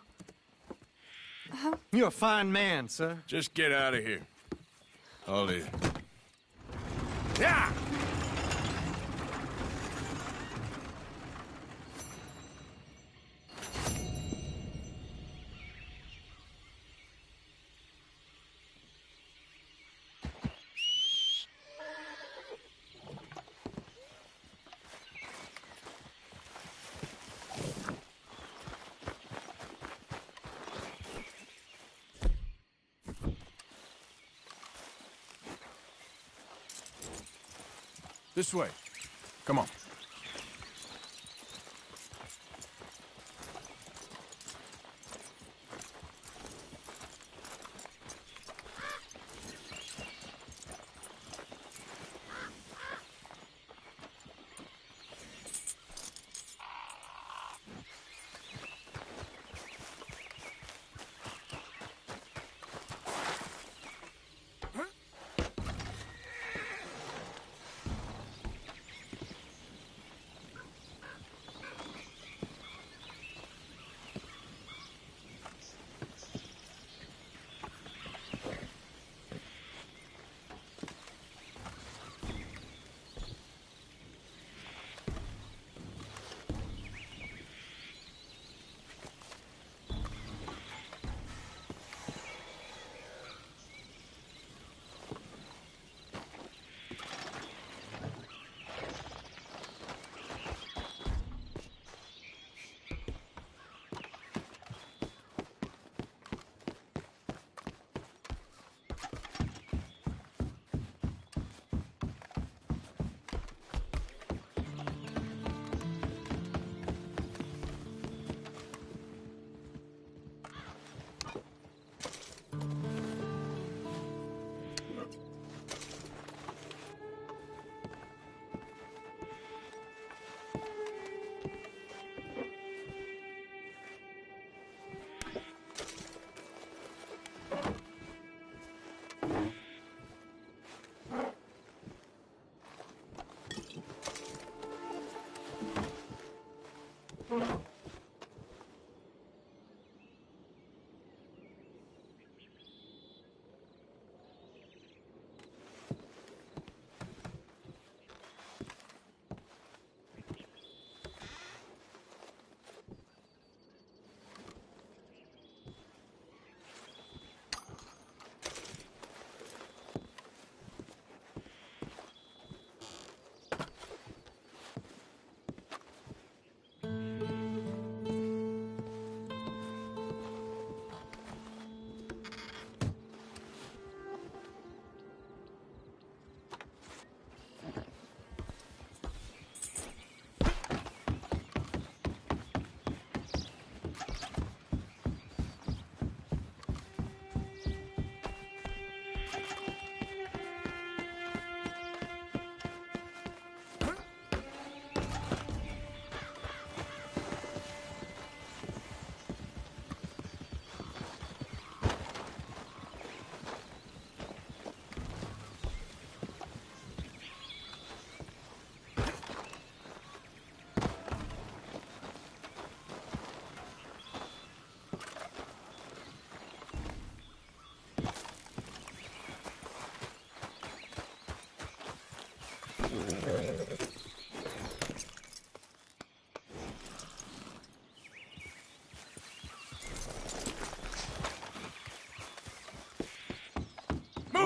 You're a fine man, sir. Just get out of here. I'll leave. Yeah! This way. Come on.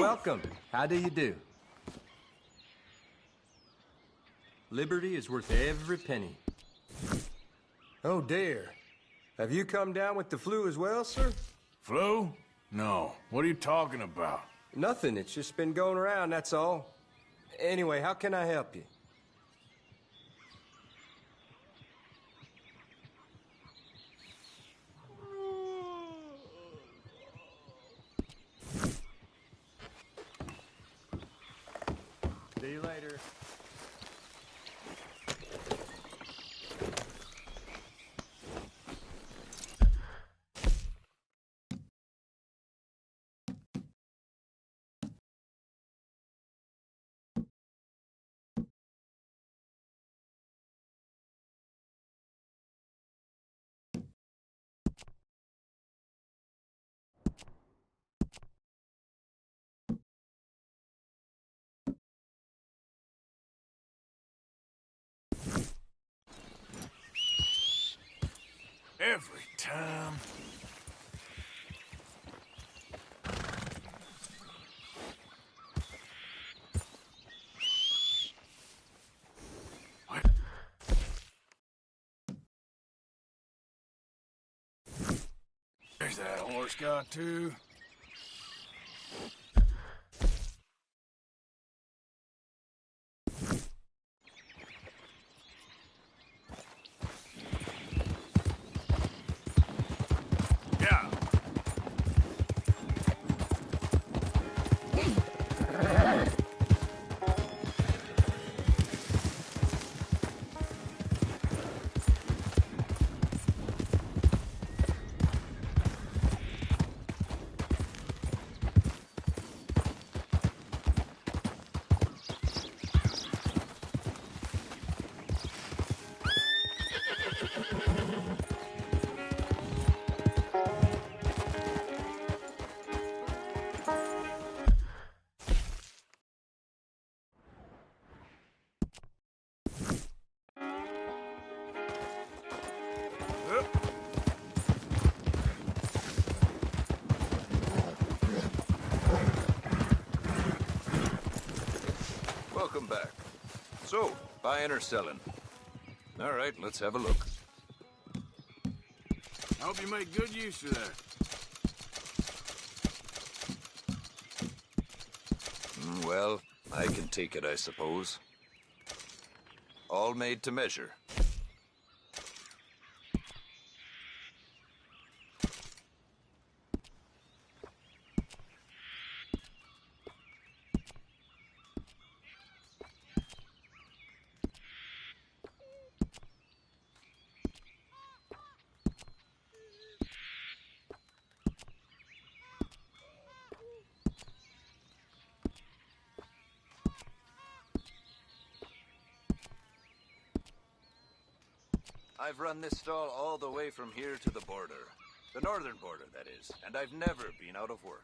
welcome. How do you do? Liberty is worth every penny. Oh, dear. Have you come down with the flu as well, sir? Flu? No. What are you talking about? Nothing. It's just been going around, that's all. Anyway, how can I help you? See you later. Every time. What? There's that horse got too. Yeah. Welcome back. So, buying or selling? All right, let's have a look. I hope you make good use of that. Well, I can take it, I suppose. All made to measure. I've run this stall all the way from here to the border. The northern border, that is. And I've never been out of work.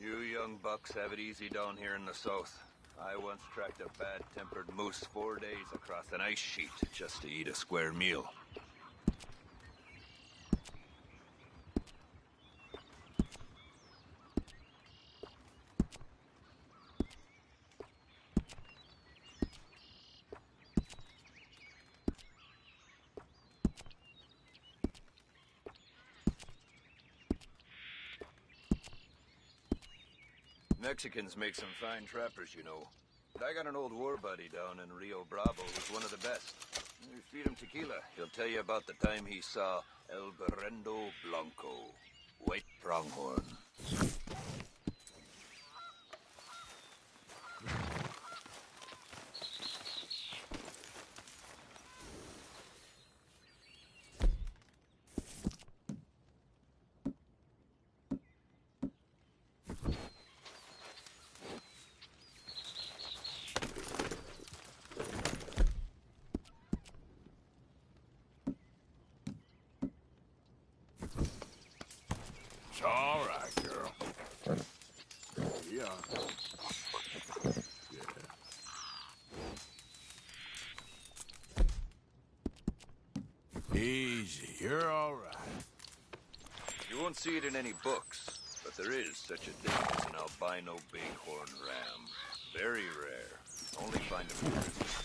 You young bucks have it easy down here in the south. I once tracked a bad-tempered moose 4 days across an ice sheet just to eat a square meal. Mexicans make some fine trappers, you know. But I got an old war buddy down in Rio Bravo who's one of the best. You feed him tequila, he'll tell you about the time he saw El Berrendo Blanco, white pronghorn. all right, girl. Yeah. Easy, you're all right. You won't see it in any books, but there is such a thing as an albino bighorn ram. Very rare. Only find them in rivers.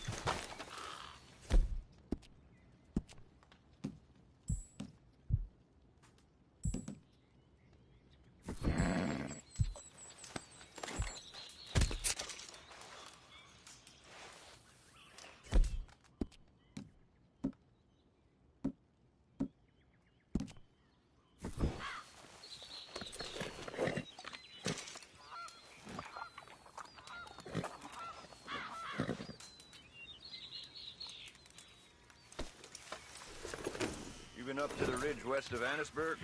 Been up to the ridge west of Annisburg?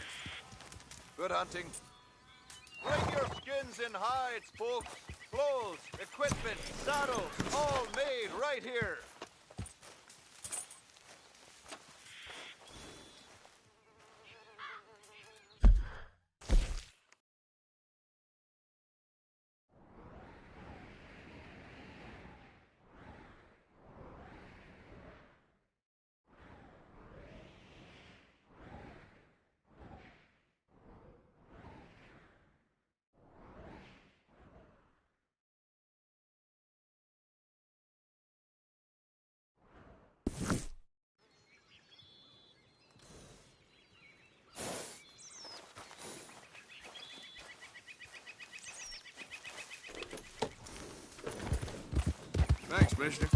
Good hunting. Bring your skins and hides, folks. Clothes, equipment, saddles, all made right here. Thanks, mister.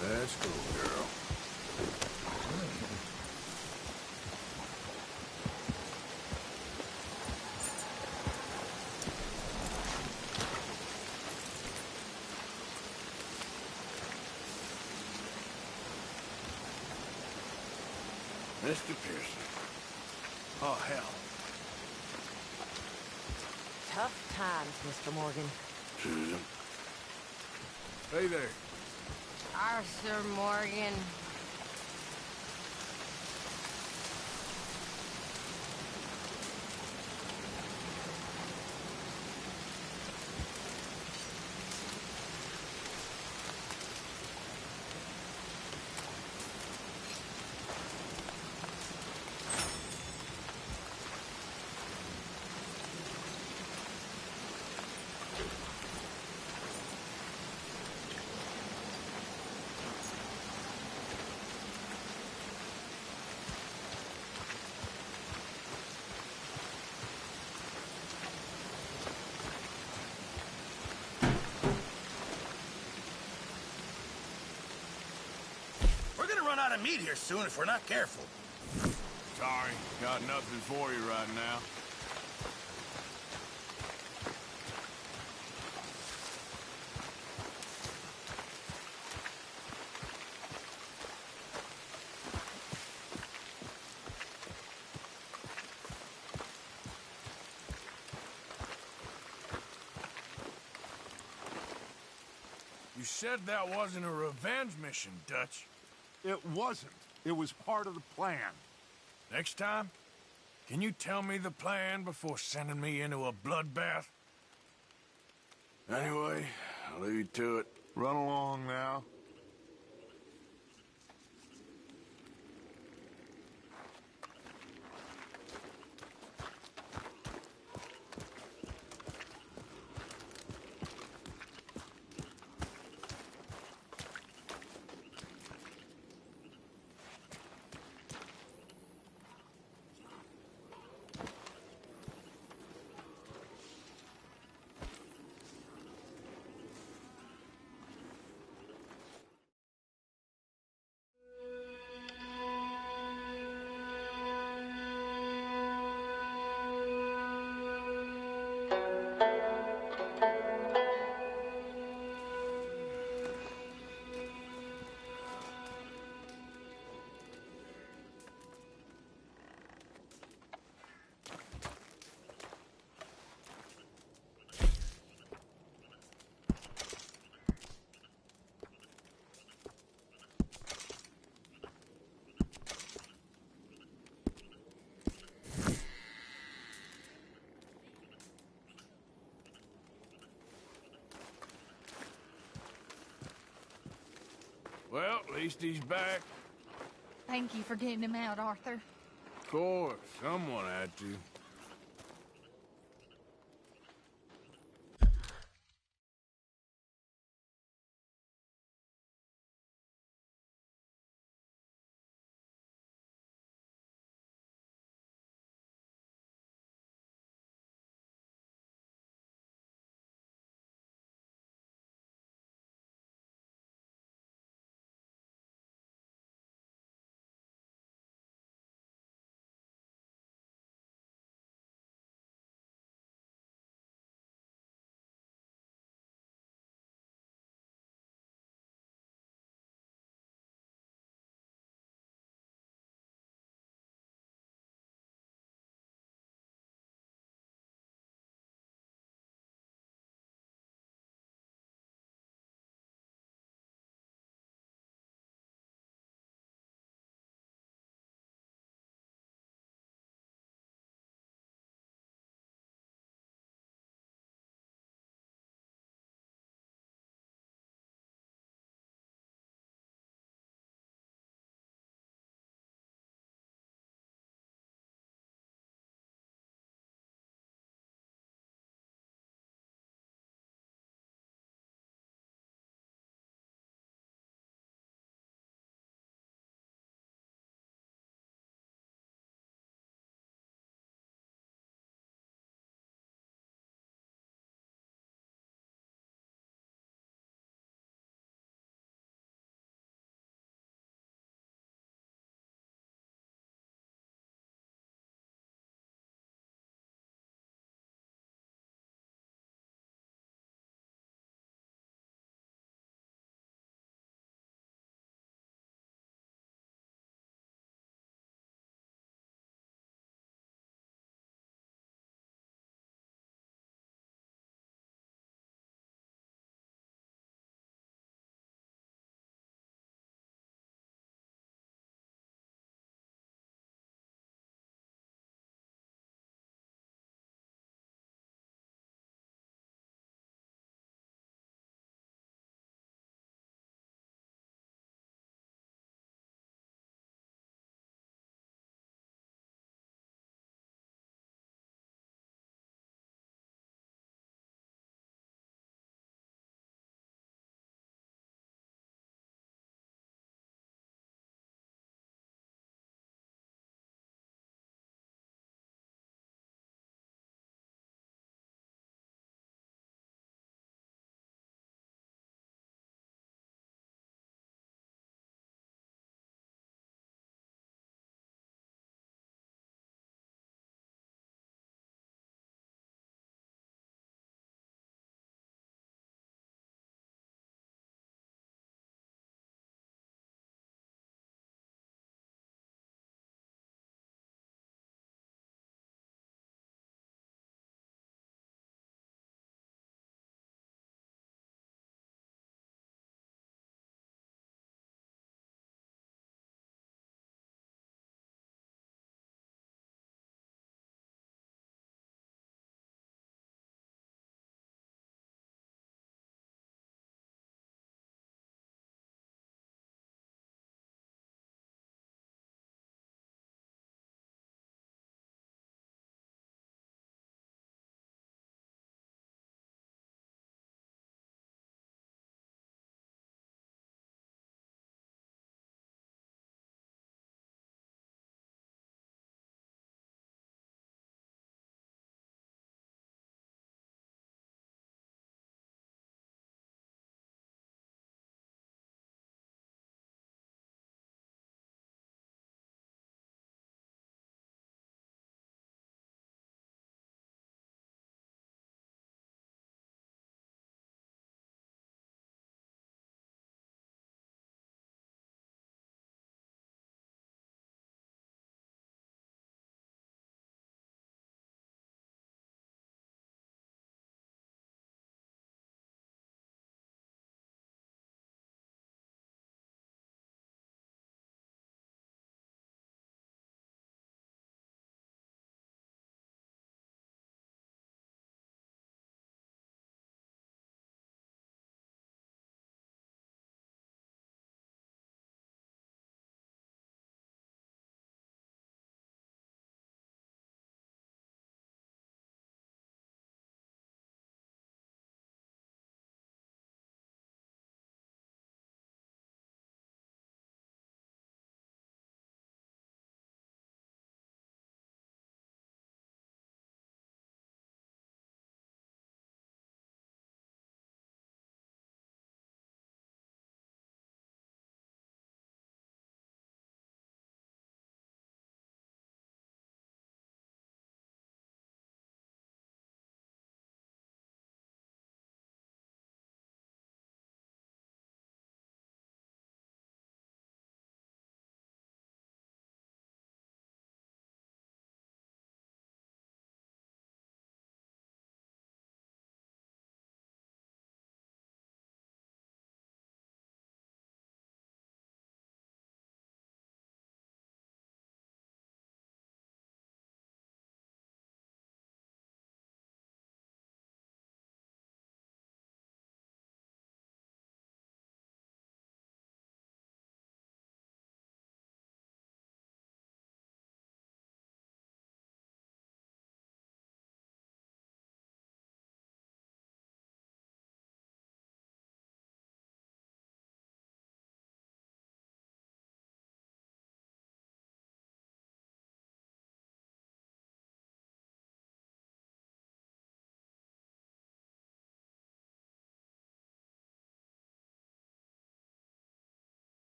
Let's go, girl. Mr. Pearson. Oh, hell. Tough times, Mr. Morgan. Susan. Hey there. Arthur Morgan. run out of meat here soon if we're not careful. Sorry, got nothing for you right now. You said that wasn't a revenge mission, Dutch. It wasn't. It was part of the plan. Next time, can you tell me the plan before sending me into a bloodbath? Anyway, I'll leave you to it. Run along now. Well, at least he's back. Thank you for getting him out, Arthur. Of course, someone had to.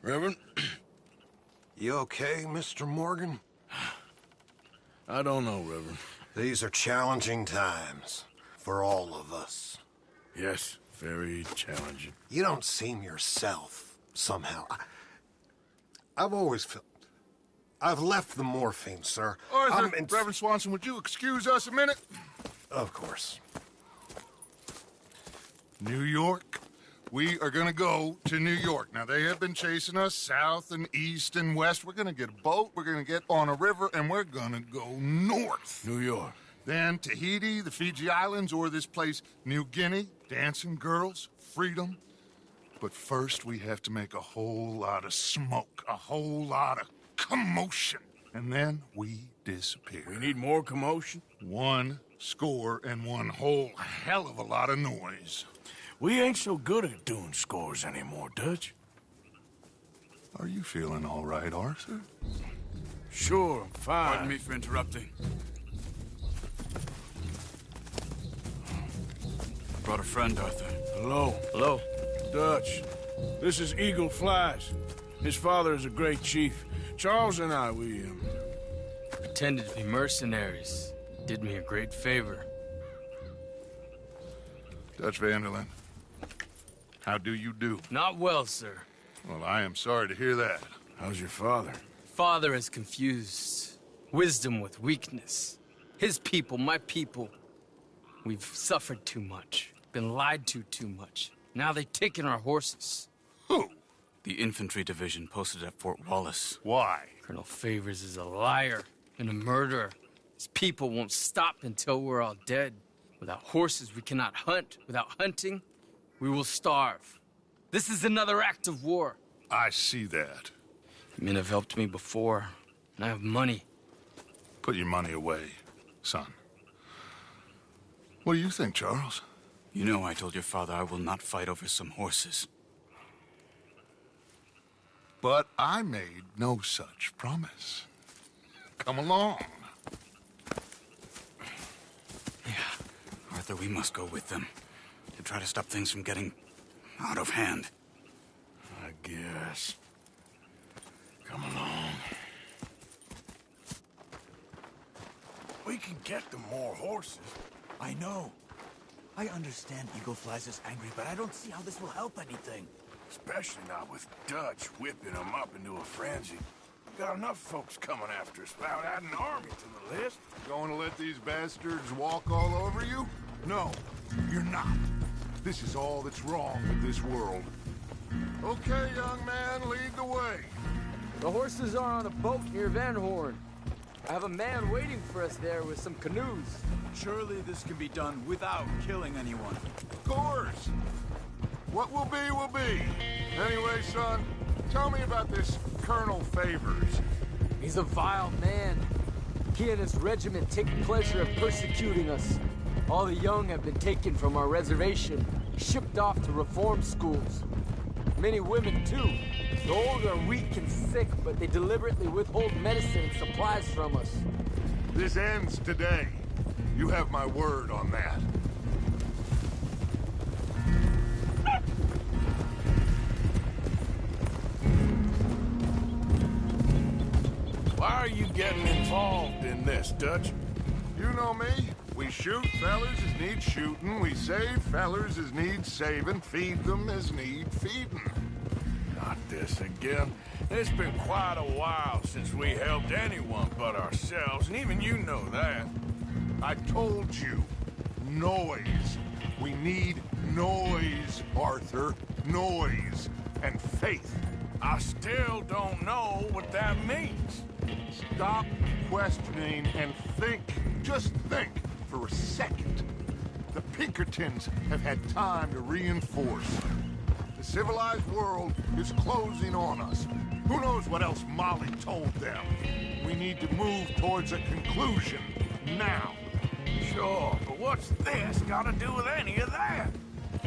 Reverend? You okay, Mr. Morgan? I don't know, Reverend. These are challenging times for all of us. Yes, very challenging. You don't seem yourself, somehow. I've always felt... I've left the morphine, sir. Arthur, Reverend Swanson, would you excuse us a minute? Of course. New York. We are gonna go to New York. Now, they have been chasing us south and east and west. We're gonna get a boat, we're gonna get on a river, and we're gonna go north. New York. Then Tahiti, the Fiji Islands, or this place, New Guinea, dancing girls, freedom. But first, we have to make a whole lot of smoke, a whole lot of commotion. And then we disappear. We need more commotion? 1 score and 1 whole hell of a lot of noise. We ain't so good at doing scores anymore, Dutch. Are you feeling all right, Arthur? Sure, I'm fine. Pardon me for interrupting. Brought a friend, Arthur. Hello. Hello. Dutch. This is Eagle Flies. His father is a great chief. Charles and I, we pretended to be mercenaries. Did me a great favor. Dutch Vanderlyn, how do you do? Not well, sir. Well, I am sorry to hear that. How's your father? Father has confused wisdom with weakness. His people, my people, we've suffered too much. Been lied to too much. Now they've taken our horses. Who? The infantry division posted at Fort Wallace. Why? Colonel Favors is a liar and a murderer. His people won't stop until we're all dead. Without horses, we cannot hunt. Without hunting, we will starve. This is another act of war. I see that. You men have helped me before, and I have money. Put your money away, son. What do you think, Charles? You know I told your father I will not fight over some horses. But I made no such promise. Come along. Arthur, we must go with them to try to stop things from getting out of hand. I guess. Come along. We can get them more horses. I know. I understand Eagle Flies is angry, but I don't see how this will help anything. Especially not with Dutch whipping them up into a frenzy. Got enough folks coming after us without adding an army to the list. Going to let these bastards walk all over you? No, you're not. This is all that's wrong with this world. Okay, young man, lead the way. The horses are on a boat near Van Horn. I have a man waiting for us there with some canoes. Surely this can be done without killing anyone. Of course. What will be, will be. Anyway, son, tell me about this Colonel Favors. He's a vile man. He and his regiment take pleasure in persecuting us. All the young have been taken from our reservation, shipped off to reform schools. Many women, too. The old are weak and sick, but they deliberately withhold medicine and supplies from us. This ends today. You have my word on that. Why are you getting involved in this, Dutch? You know me. We shoot fellers as need shooting. We save fellers as need saving. Feed them as need feeding. Not this again. It's been quite a while since we helped anyone but ourselves, and even you know that. I told you. Noise. We need noise, Arthur. Noise. And faith. I still don't know what that means. Stop questioning and think. Just think for a second. The Pinkertons have had time to reinforce. The civilized world is closing on us. Who knows what else Molly told them? We need to move towards a conclusion now. Sure, but what's this got to do with any of that?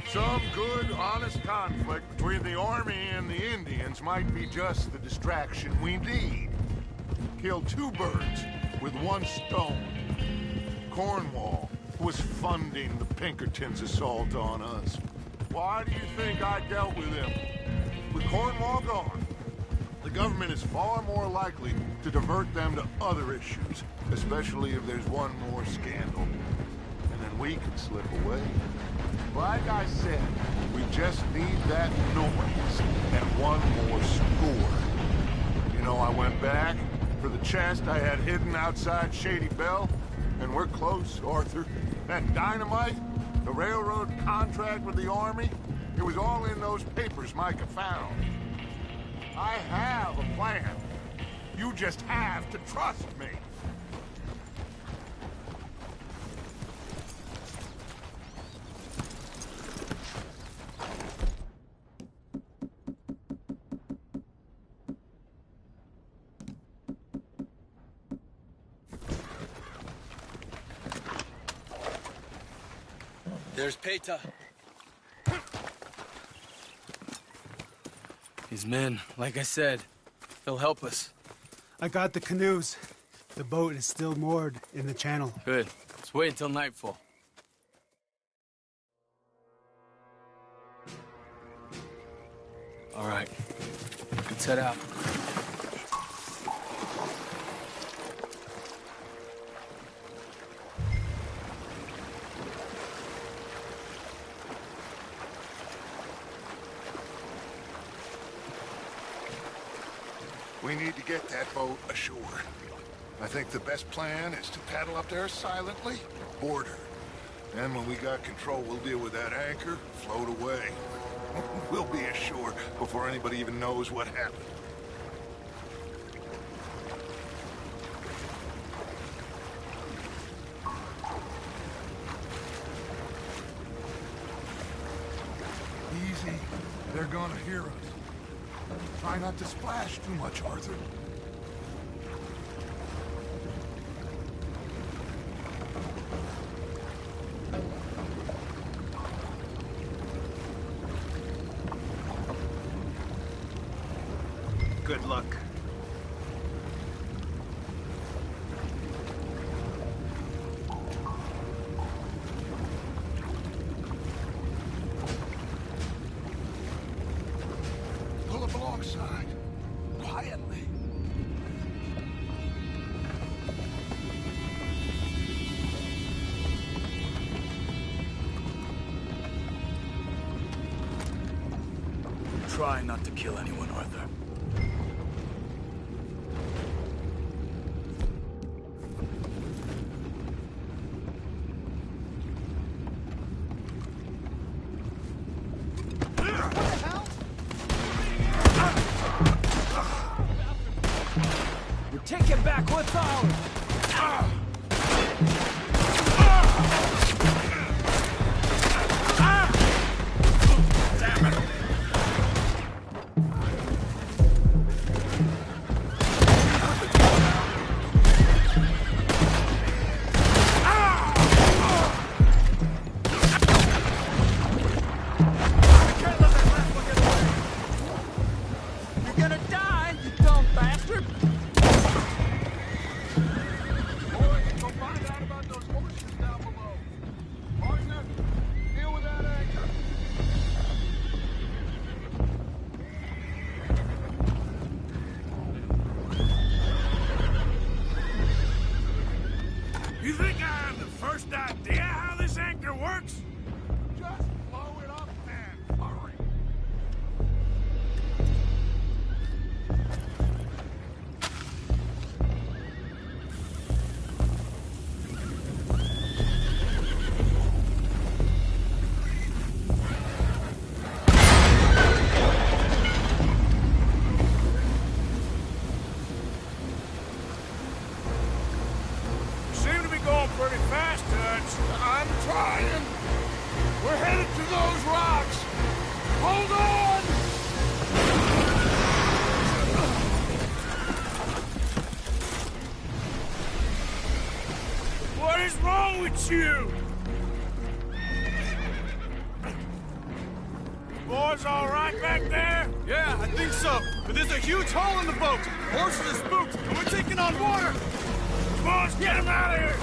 Some good, honest conflict between the army and the Indians might be just the distraction we need. Kill 2 birds with 1 stone. Cornwall was funding the Pinkertons' assault on us. Why do you think I dealt with him? With Cornwall gone, the government is far more likely to divert them to other issues, especially if there's one more scandal. And then we can slip away. Like I said, we just need that noise and one more score. You know, I went back for the chest I had hidden outside Shady Bell, and we're close, Arthur. That dynamite, the railroad contract with the Army, it was all in those papers Micah found. I have a plan. You just have to trust me. There's Peta. His men, like I said, they'll help us. I got the canoes. The boat is still moored in the channel. Good. Let's wait until nightfall. All right. Let's head out. We need to get that boat ashore. I think the best plan is to paddle up there silently, board her. Then when we got control, we'll deal with that anchor, float away. We'll be ashore before anybody even knows what happened. Easy. They're gonna hear us. Try not to splash too much, Arthur. Good luck. Pull up alongside. Quietly. Try not to kill anyone, Arthur. We're taking back what's ours! You think I have the first idea how this anchor works? Just blow it up and hurry. Seem to be going pretty fast, Dutch. I'm trying. We're headed to those rocks. Hold on! What is wrong with you? Boys all right back there? Yeah, I think so. But there's a huge hole in the boat. Horses are spooked, and we're taking on water. Come on, let's get him out of here!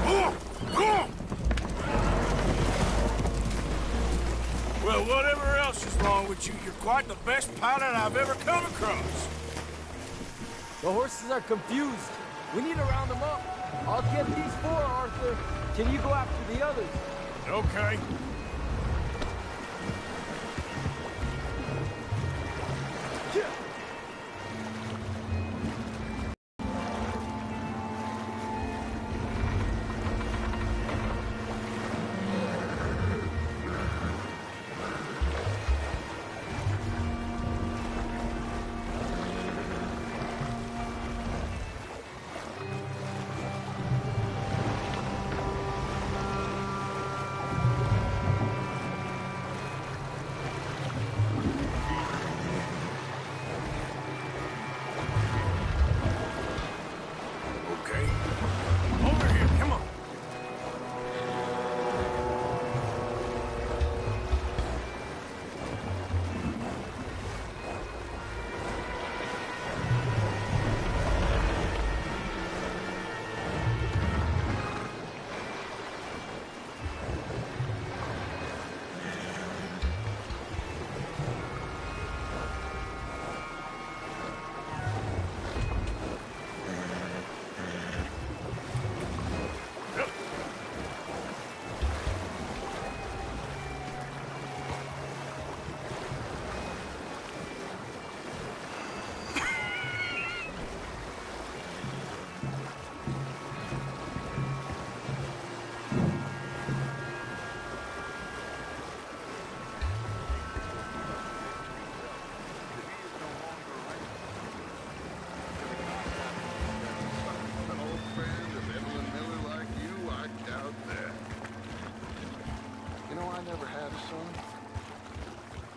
Come on! Well, whatever else is wrong with you, you're quite the best pilot I've ever come across. The horses are confused. We need to round them up. I'll get these 4, Arthur. Can you go after the others? Okay.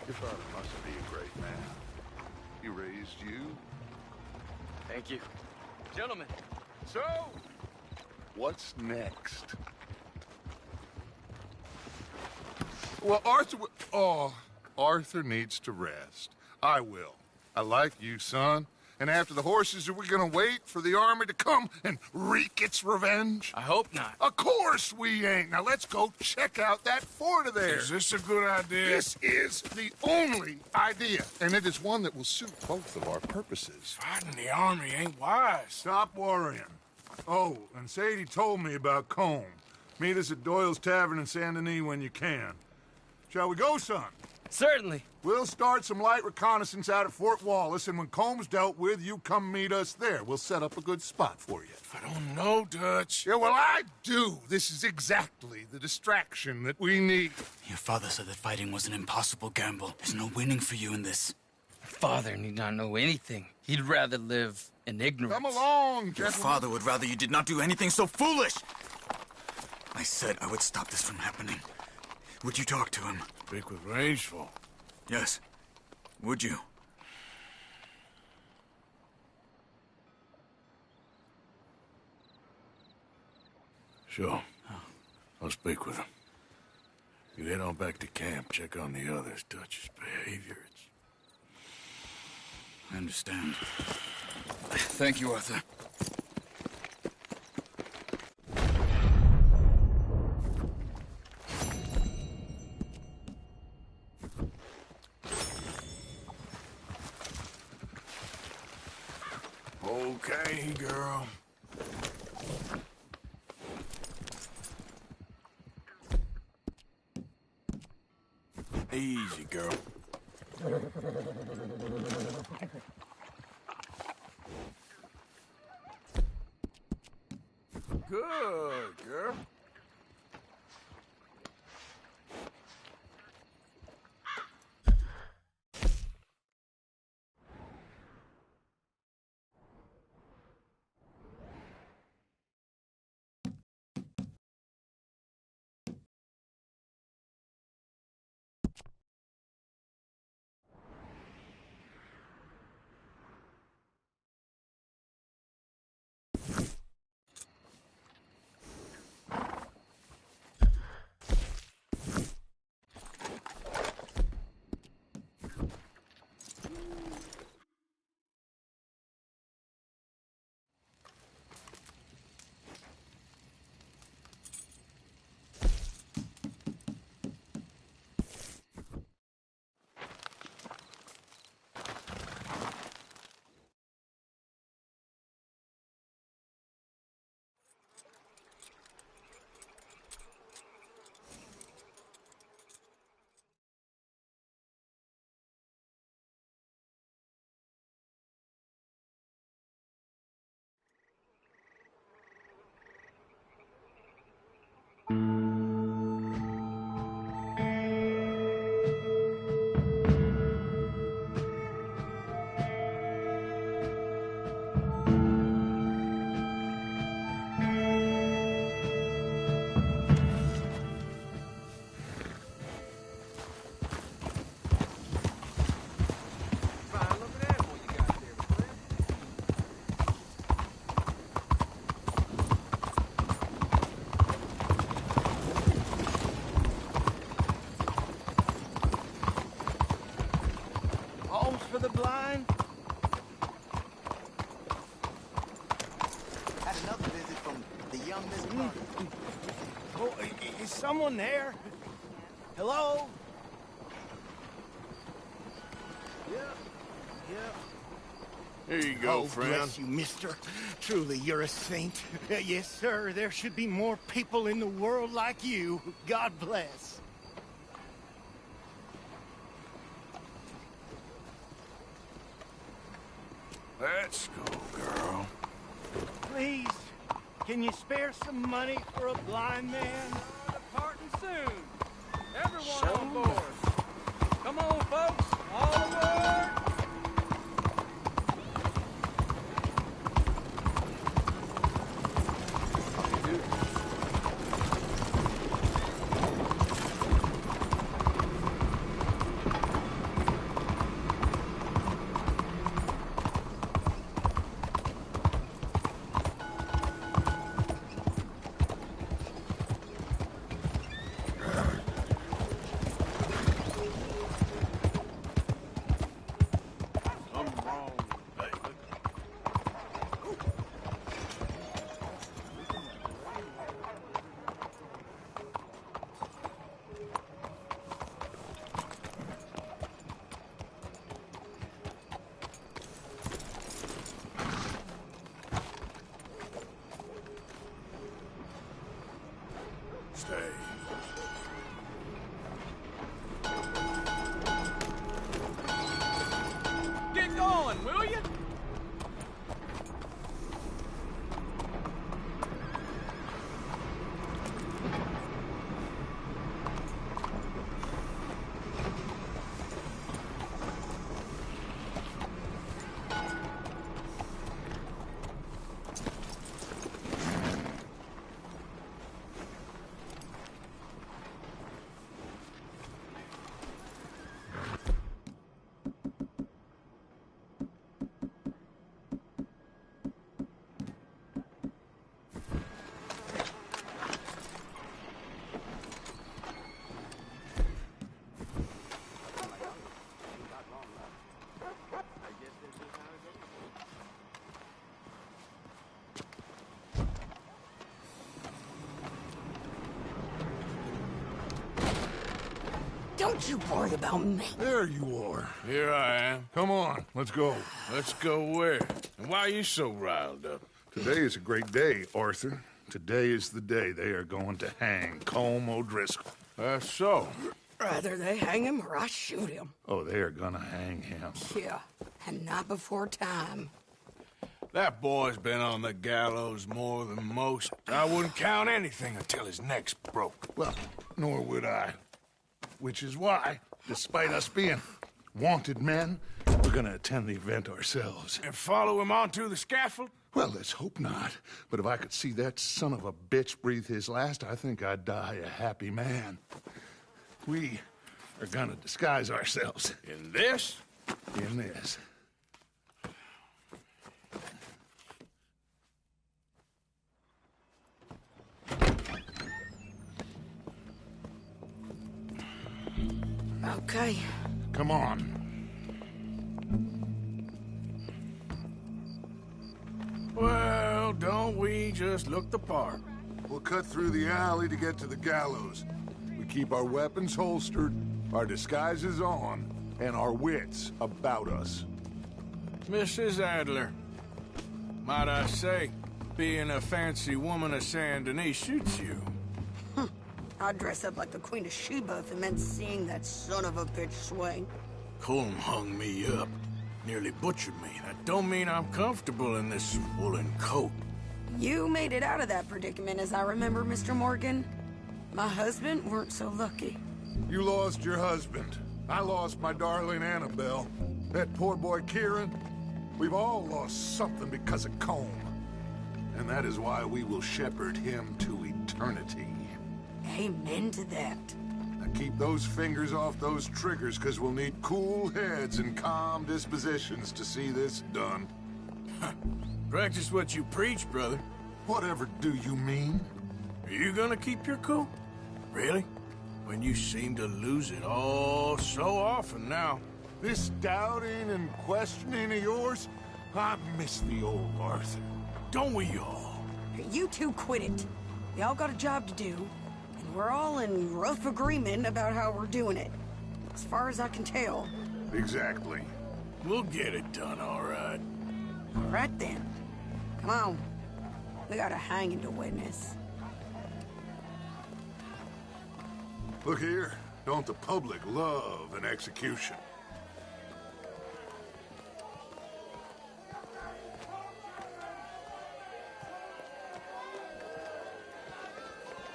Your father must be a great man. He raised you. Thank you. Gentlemen. So, what's next? Well, Arthur needs to rest. I will. I like you, son. And after the horses, are we gonna wait for the army to come and wreak its revenge? I hope not. Of course we ain't. Now let's go check out that fort of theirs. Is this a good idea? This is the only idea, and it is one that will suit both of our purposes. Fighting the army ain't wise. Stop worrying. Oh, and Sadie told me about Combe. Meet us at Doyle's Tavern in Saint Denis when you can. Shall we go, son? Certainly. We'll start some light reconnaissance out at Fort Wallace, and when Combs dealt with, you come meet us there. We'll set up a good spot for you. I don't know, Dutch. Yeah, well, I do. This is exactly the distraction that we need. Your father said that fighting was an impossible gamble. There's no winning for you in this. Father need not know anything. He'd rather live in ignorance. Come along, gentlemen. Your father would rather you did not do anything so foolish. I said I would stop this from happening. Would you talk to him? Speak with Rangeful. Yes. Would you? Sure. I'll speak with him. You head on back to camp, check on the others. Dutch's behavior, I understand. Thank you, Arthur. Okay, girl. Easy, girl. Good, girl. blind? Had another visit from the young Miss Carter. Oh, is someone there? Hello? Here you go, Oh, friend. bless you, mister. Truly, you're a saint. Yes, sir. There should be more people in the world like you. God bless. Let's go, girl. Please, can you spare some money for a blind man? Departing soon. Everyone on board. Come on, folks. All aboard. Stay. Get going, will you? Don't you worry about me. There you are. Here I am. Come on, let's go. Let's go where? And why are you so riled up? Today is a great day, Arthur. Today is the day they are going to hang Colm O'Driscoll. That's so. Rather they hang him or I shoot him. Oh, they are gonna hang him. Yeah, and not before time. That boy's been on the gallows more than most. I wouldn't count anything until his neck's broke. Well, nor would I. Which is why, despite us being wanted men, we're gonna attend the event ourselves. And follow him onto the scaffold? Well, let's hope not. But if I could see that son of a bitch breathe his last, I think I'd die a happy man. We are gonna disguise ourselves. In this? In this. Okay. Come on. Well, don't we just look the part? We'll cut through the alley to get to the gallows. We keep our weapons holstered, our disguises on, and our wits about us. Mrs. Adler, might I say, being a fancy woman of Saint Denis suits you. I'd dress up like the Queen of Sheba if it meant seeing that son of a bitch swing. Colm hung me up, nearly butchered me. That don't mean I'm comfortable in this woolen coat. You made it out of that predicament, as I remember, Mr. Morgan. My husband weren't so lucky. You lost your husband. I lost my darling Annabelle. That poor boy Kieran. We've all lost something because of Colm. And that is why we will shepherd him to eternity. Amen to that. Now keep those fingers off those triggers, because we'll need cool heads and calm dispositions to see this done. Practice what you preach, brother. Whatever do you mean? Are you gonna keep your cool? Really? When you seem to lose it all so often now. This doubting and questioning of yours, I miss the old Arthur. Don't we all? You two quit it. We all got a job to do, and we're all in rough agreement about how we're doing it. As far as I can tell. Exactly. We'll get it done, all right. All right, then. Come on. We got a hanging to witness. Look here. Don't the public love an execution?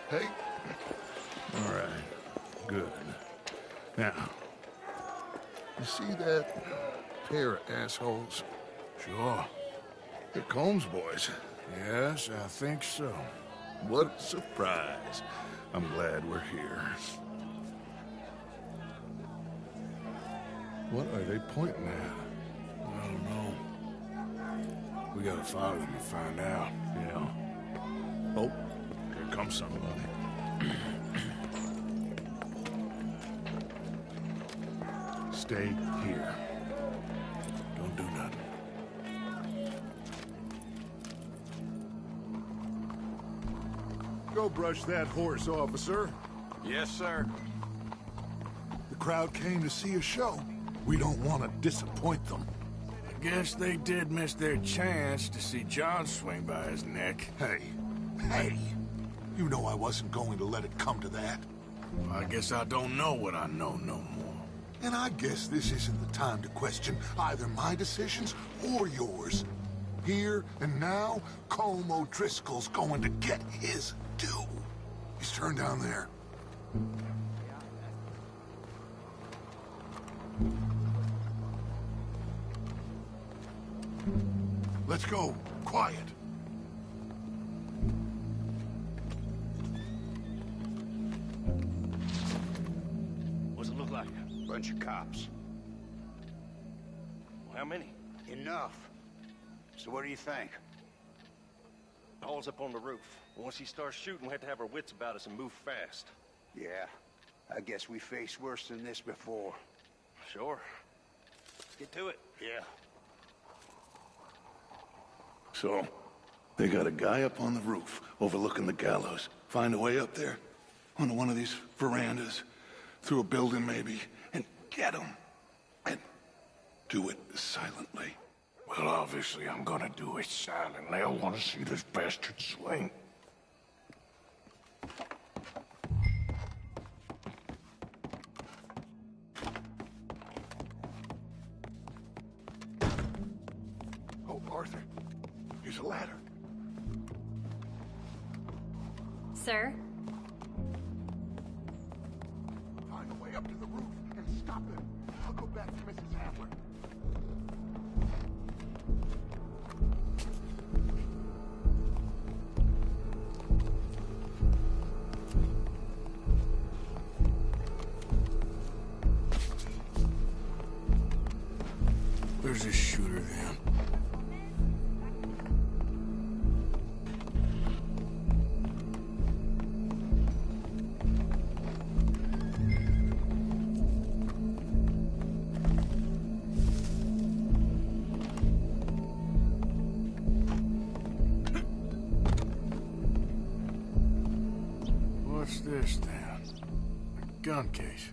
Hey. All right. Good. Now, you see that pair of assholes? Sure. They're Combs boys. Yes, I think so. What a surprise. I'm glad we're here. What are they pointing at? I don't know. We gotta follow them and find out. Yeah. Oh, here comes somebody. Stay here. Don't do nothing. Go brush that horse, officer. Yes, sir. The crowd came to see a show. We don't want to disappoint them. I guess they did miss their chance to see John swing by his neck. Hey, you know I wasn't going to let it come to that. Well, I guess I don't know what I know no more. And I guess this isn't the time to question either my decisions or yours. Here and now, Colm O'Driscoll's going to get his due. He's turned down there. Let's go. Quiet. What's it look like? Bunch of cops. Well, how many? Enough. So what do you think? Paul's up on the roof. Once he starts shooting, we have to have our wits about us and move fast. Yeah. I guess we faced worse than this before. Sure. Let's get to it. Yeah. So, they got a guy up on the roof overlooking the gallows. Find a way up there, onto one of these verandas, through a building maybe, and get him. And do it silently. Well, obviously I'm gonna do it silently. I want to see this bastard swing. Oh, Arthur. Here's a ladder. Sir? Find a way up to the roof and stop him. I'll go back to Mrs. Adler. Where's this shooter then? What's this then? A gun case.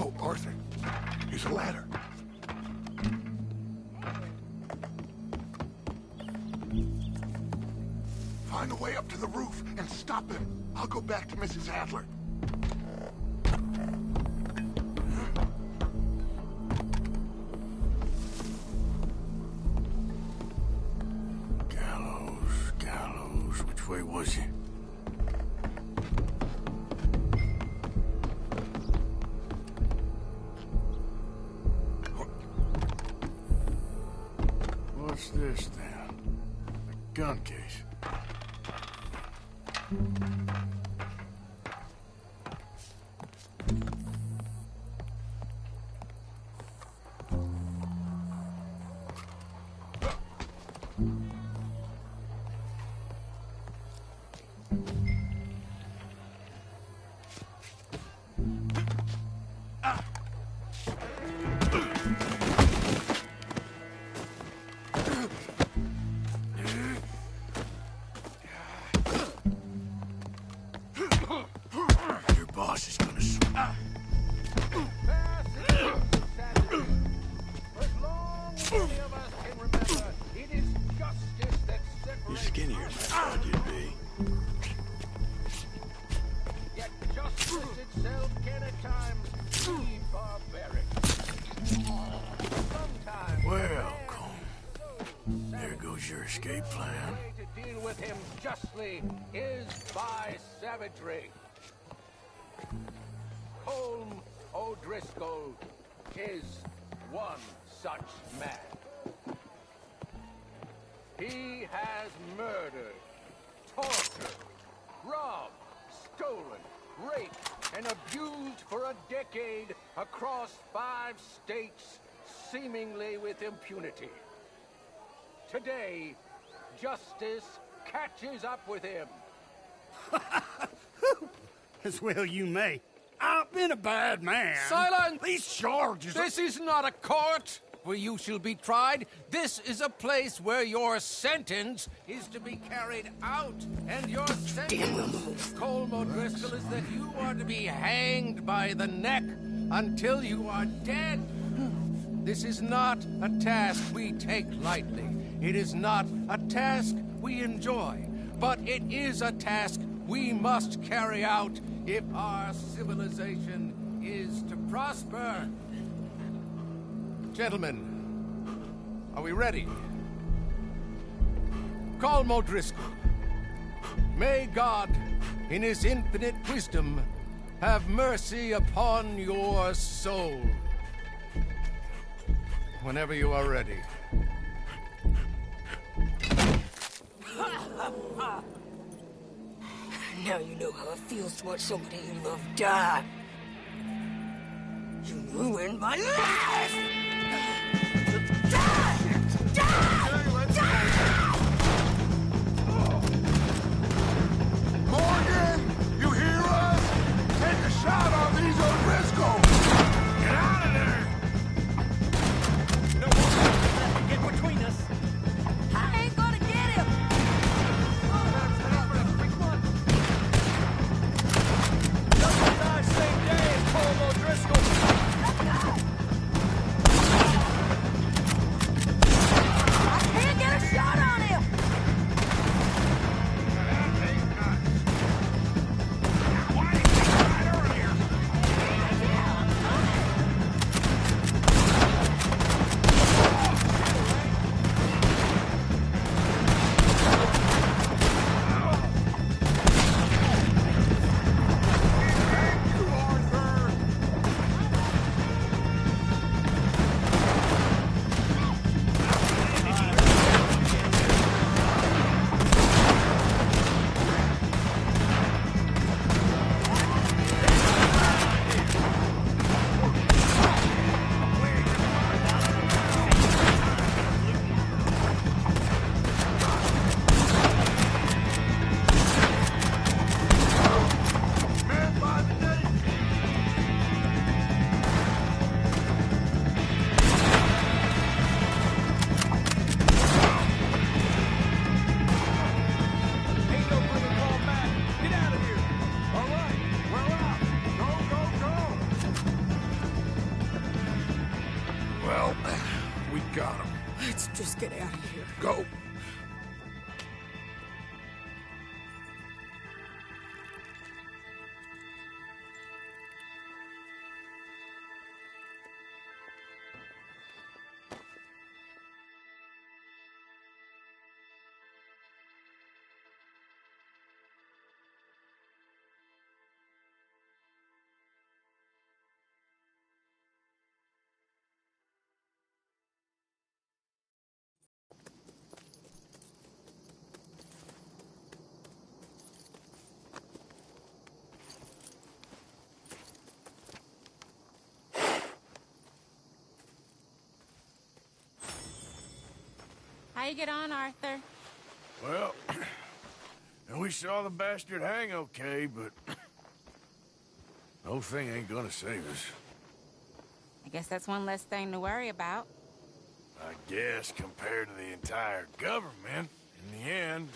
Oh, Arthur. Here's a ladder. Find a way up to the roof and stop him. I'll go back to Mrs. Adler. was he? What's this, then? A gun case. Your boss is gonna You're skinnier than I thought you'd be. Yet justice itself can at times be barbaric. Sometimes Well, Colm, there goes your escape plan. to deal with him justly is by savagery. Colm O'Driscoll is one such man. He has murdered, tortured, robbed, stolen, raped, and abused for a decade across 5 states, seemingly with impunity. Today, justice catches up with him. As well you may. I've been a bad man. Silence! These charges... This is not a court where you shall be tried. This is a place where your sentence is to be carried out. And your sentence, Colm O'Driscoll, is that you are to be hanged by the neck until you are dead. This is not a task we take lightly. It is not a task we enjoy. But it is a task we must carry out if our civilization is to prosper. Gentlemen, are we ready? Colm O'Driscoll, may God, in his infinite wisdom, have mercy upon your soul. Whenever you are ready. Now you know how it feels to watch somebody you love die. You ruined my life! Morgan, you hear us? Take a shot on these O'Driscoll! Get out of there! No one get between us. I ain't gonna get him! Same day as Colm O'Driscoll. Can't get a shot on him! Well, we got him. Let's just get out of here. Go. How you get on, Arthur? Well, and we saw the bastard hang okay, but the whole thing ain't gonna save us. I guess that's one less thing to worry about. I guess compared to the entire government, in the end,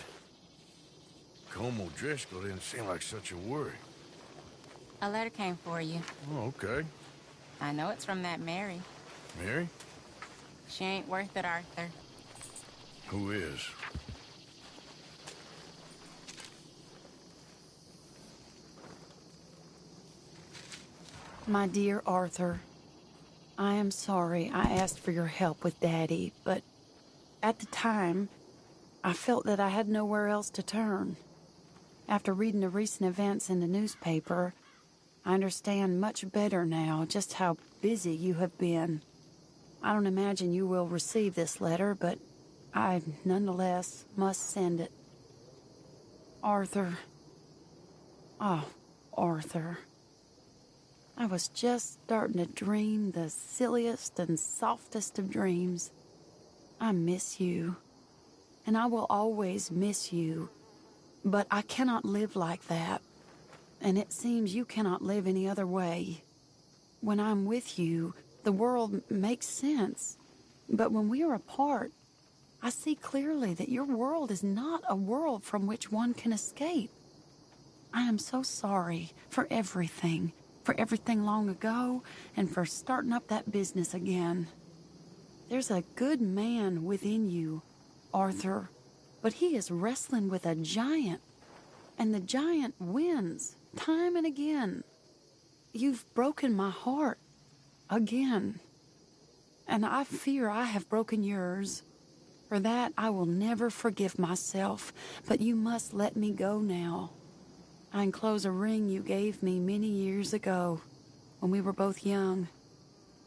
Colm O'Driscoll didn't seem like such a worry. A letter came for you. Oh, okay. I know it's from that Mary. Mary? She ain't worth it, Arthur. Who is? My dear Arthur, I am sorry I asked for your help with Daddy, but at the time, I felt that I had nowhere else to turn. After reading the recent events in the newspaper, I understand much better now just how busy you have been. I don't imagine you will receive this letter, but I nonetheless must send it. Arthur. Oh, Arthur. I was just starting to dream the silliest and softest of dreams. I miss you, and I will always miss you, but I cannot live like that, and it seems you cannot live any other way. When I'm with you, the world makes sense, but when we are apart, I see clearly that your world is not a world from which one can escape. I am so sorry for everything long ago, and for starting up that business again. There's a good man within you, Arthur, but he is wrestling with a giant, and the giant wins time and again. You've broken my heart again, and I fear I have broken yours. For that, I will never forgive myself, but you must let me go now. I enclose a ring you gave me many years ago, when we were both young.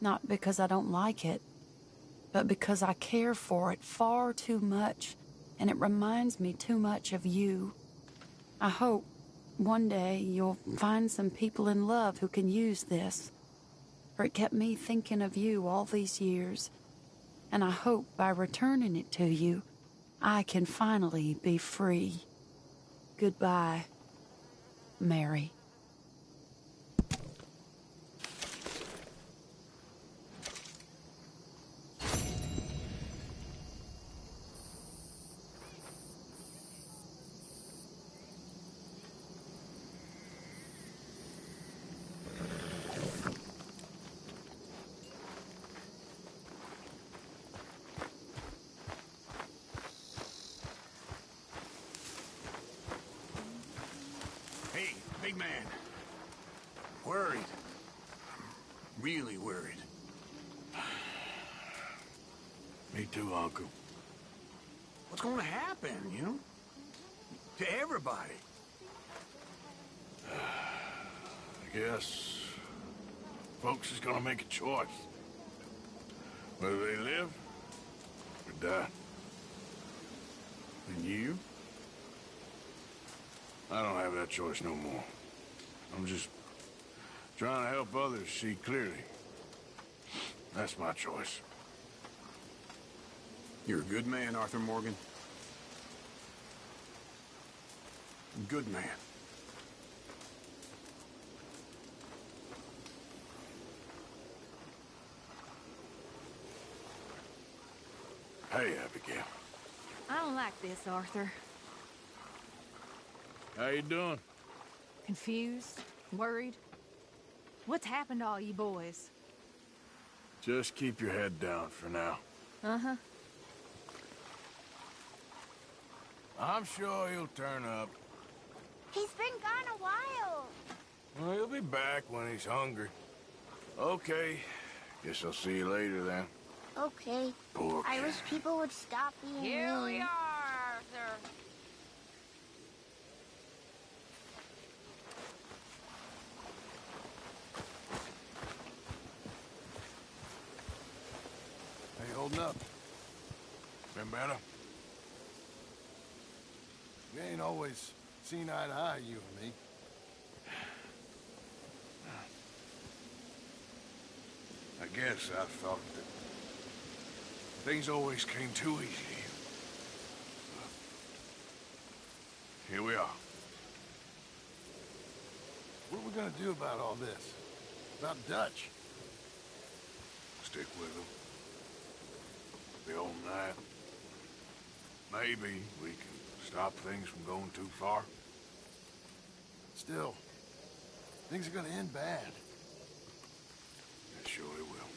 Not because I don't like it, but because I care for it far too much, and it reminds me too much of you. I hope one day you'll find some people in love who can use this, for it kept me thinking of you all these years, and I hope by returning it to you, I can finally be free. Goodbye, Mary. Hey, big man. Worried. Really worried. Me too, Uncle. What's going to happen, you know? To everybody. I guess folks is gonna make a choice. Whether they live or die. And you? I don't have that choice no more. I'm just trying to help others see clearly. That's my choice. You're a good man, Arthur Morgan. Good man. Hey, Abigail. I don't like this, Arthur. How you doing? Confused? Worried? What's happened to all you boys? Just keep your head down for now. Uh-huh. I'm sure he'll turn up. He's been gone a while. Well, he'll be back when he's hungry. Okay. Guess I'll see you later then. Okay. Poor I kid. wish people would stop being Here we mean. are, Arthur. How you holding up? Been better? We ain't always seen eye to eye, you and me. I guess I thought that things always came too easy. here we are. What are we gonna do about all this? About Dutch? Stick with him. The old night. Maybe we can stop things from going too far. Still, things are gonna end bad. It surely will.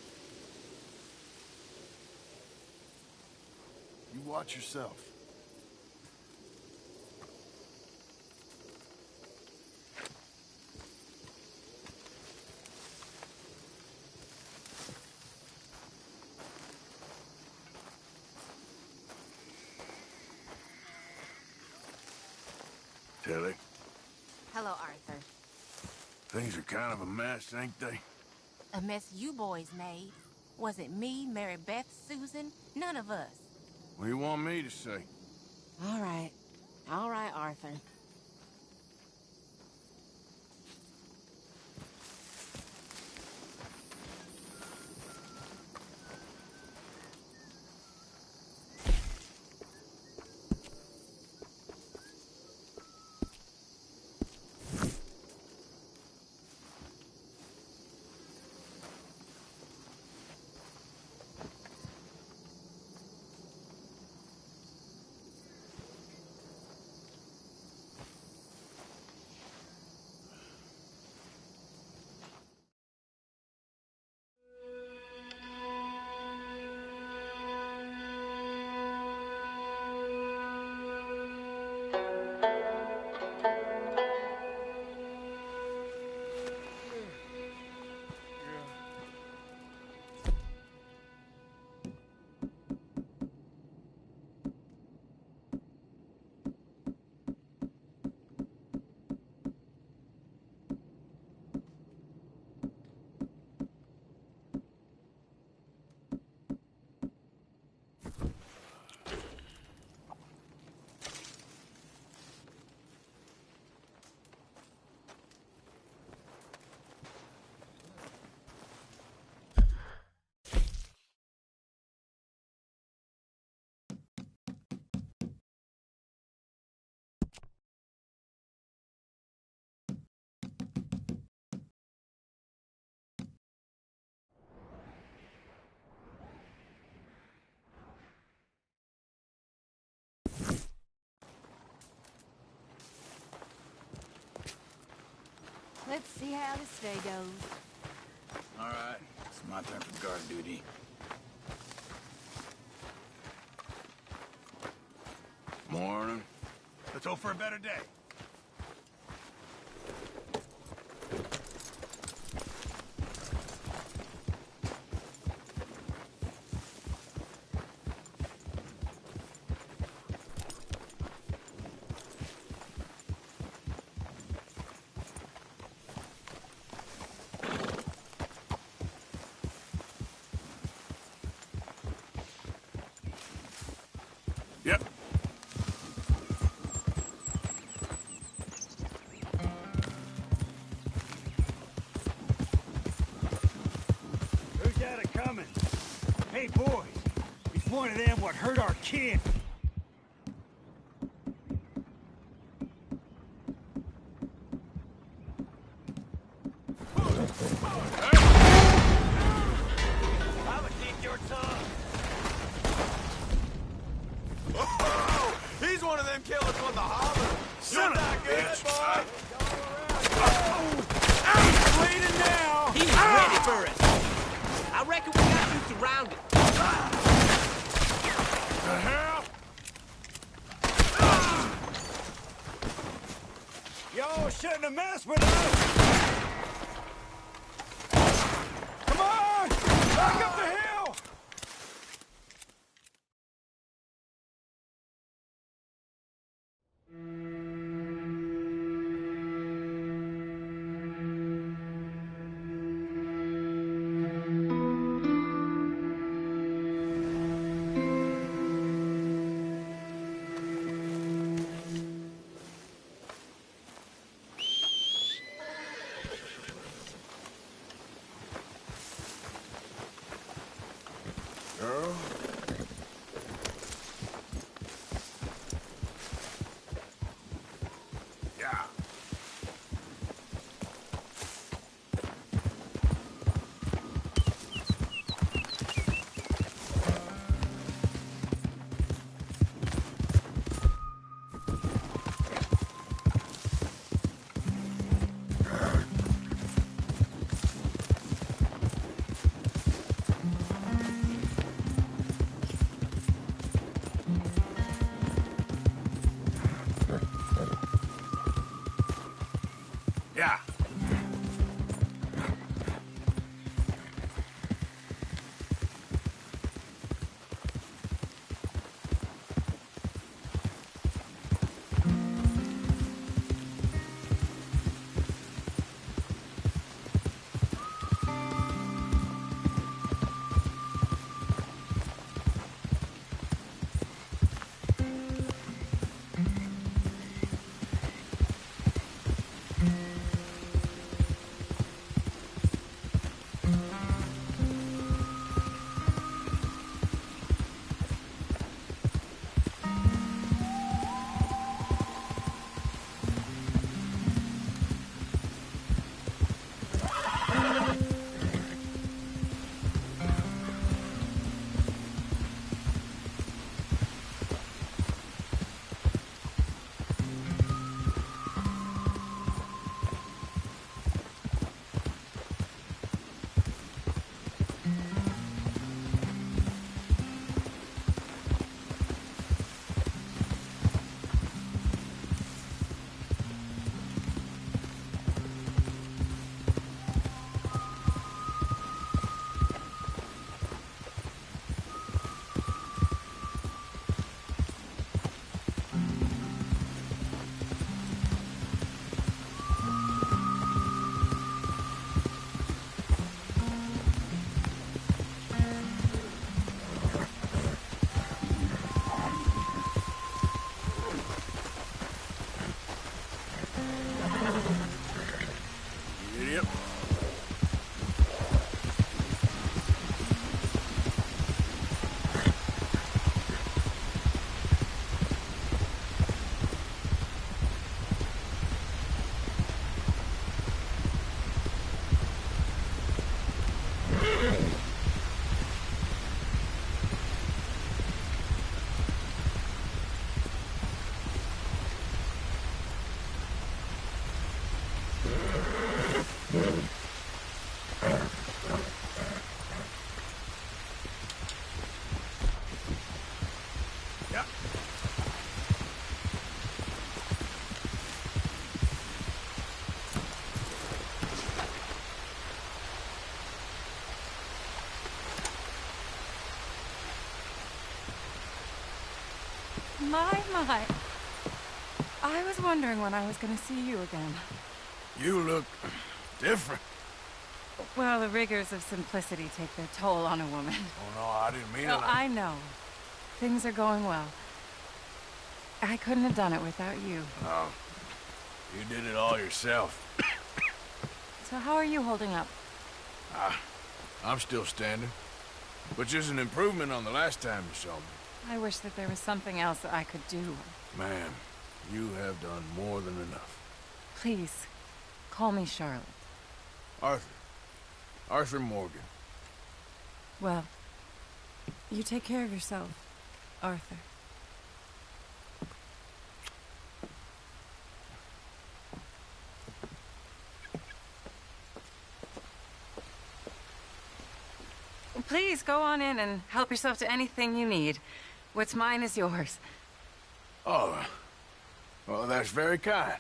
You watch yourself. Tilly, Hello, Arthur. things are kind of a mess, ain't they? A mess you boys made. Wasn't me, Mary Beth, Susan, none of us. What do you want me to say? All right. All right, Arthur. Let's see how this day goes. All right, it's my turn for guard duty. Morning. Let's hope for a better day. Yep. Who's that a-coming? Hey, boys. It's one of them what hurt our kid. I'ma keep your tongue. Oh, he's one of them killers with the holler. Son of a good, bitch. boy. He's bleeding now. He's ready for us. I reckon we got you surrounded. The hell? Y'all shouldn't have messed with us. Come on! Back up the hill! My. I was wondering when I was gonna see you again. You look different. Well, the rigors of simplicity take their toll on a woman. Oh, no, I didn't mean it. I know. Things are going well. I couldn't have done it without you. Oh, you did it all yourself. So how are you holding up? I'm still standing, which is an improvement on the last time you saw me. I wish that there was something else that I could do. Ma'am, you have done more than enough. Please, call me Charlotte. Arthur. Arthur Morgan. Well, you take care of yourself, Arthur. Please go on in and help yourself to anything you need. What's mine is yours. Oh, well, that's very kind.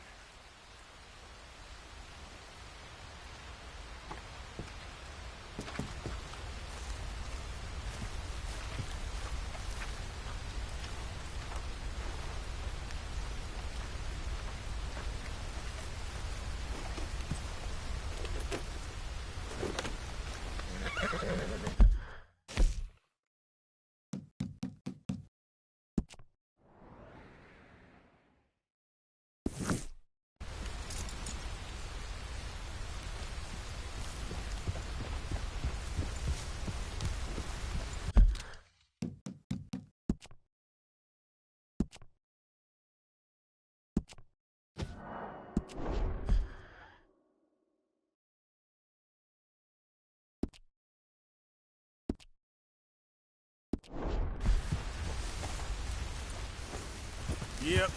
Yep.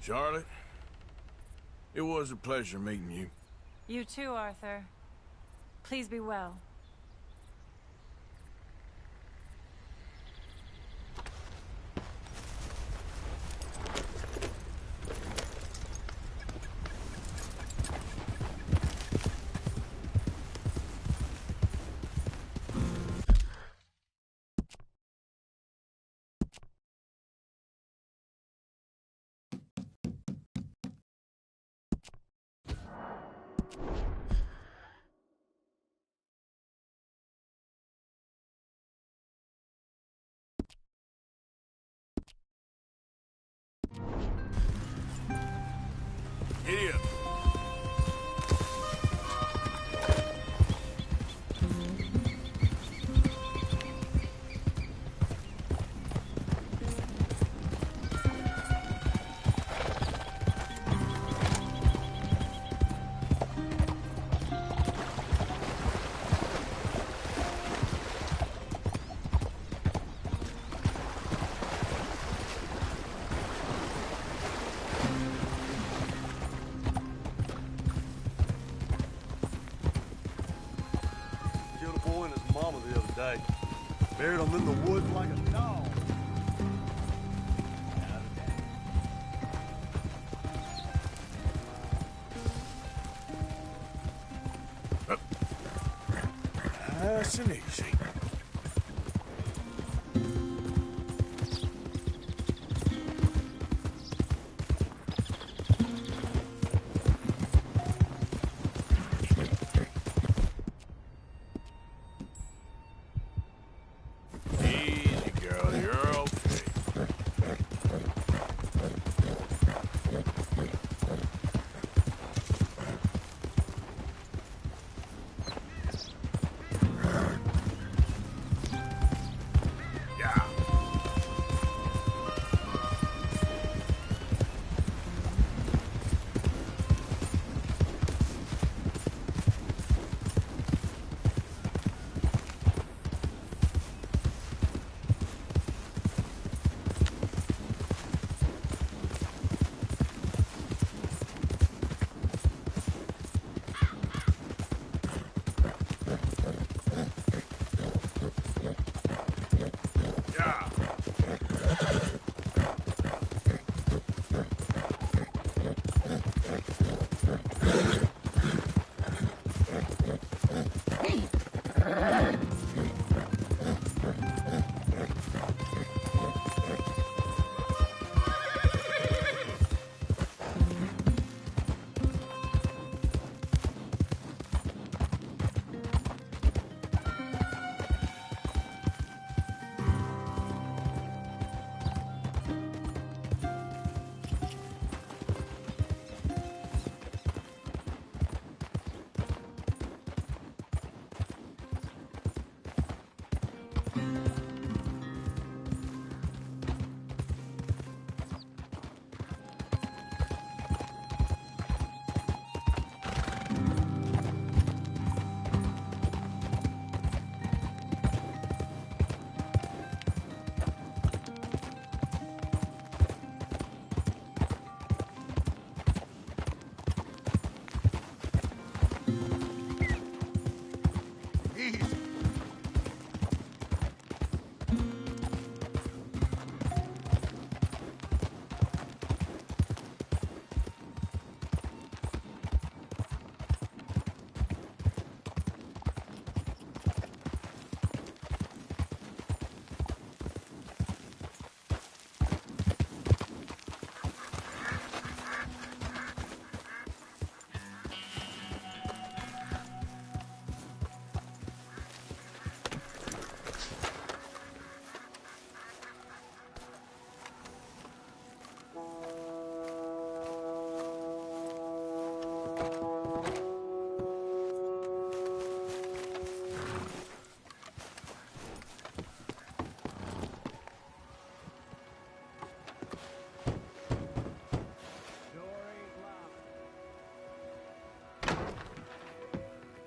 Charlotte, it was a pleasure meeting you. You too, Arthur. Please be well. Giddy up. Buried him in the woods like a dog. Nice and easy.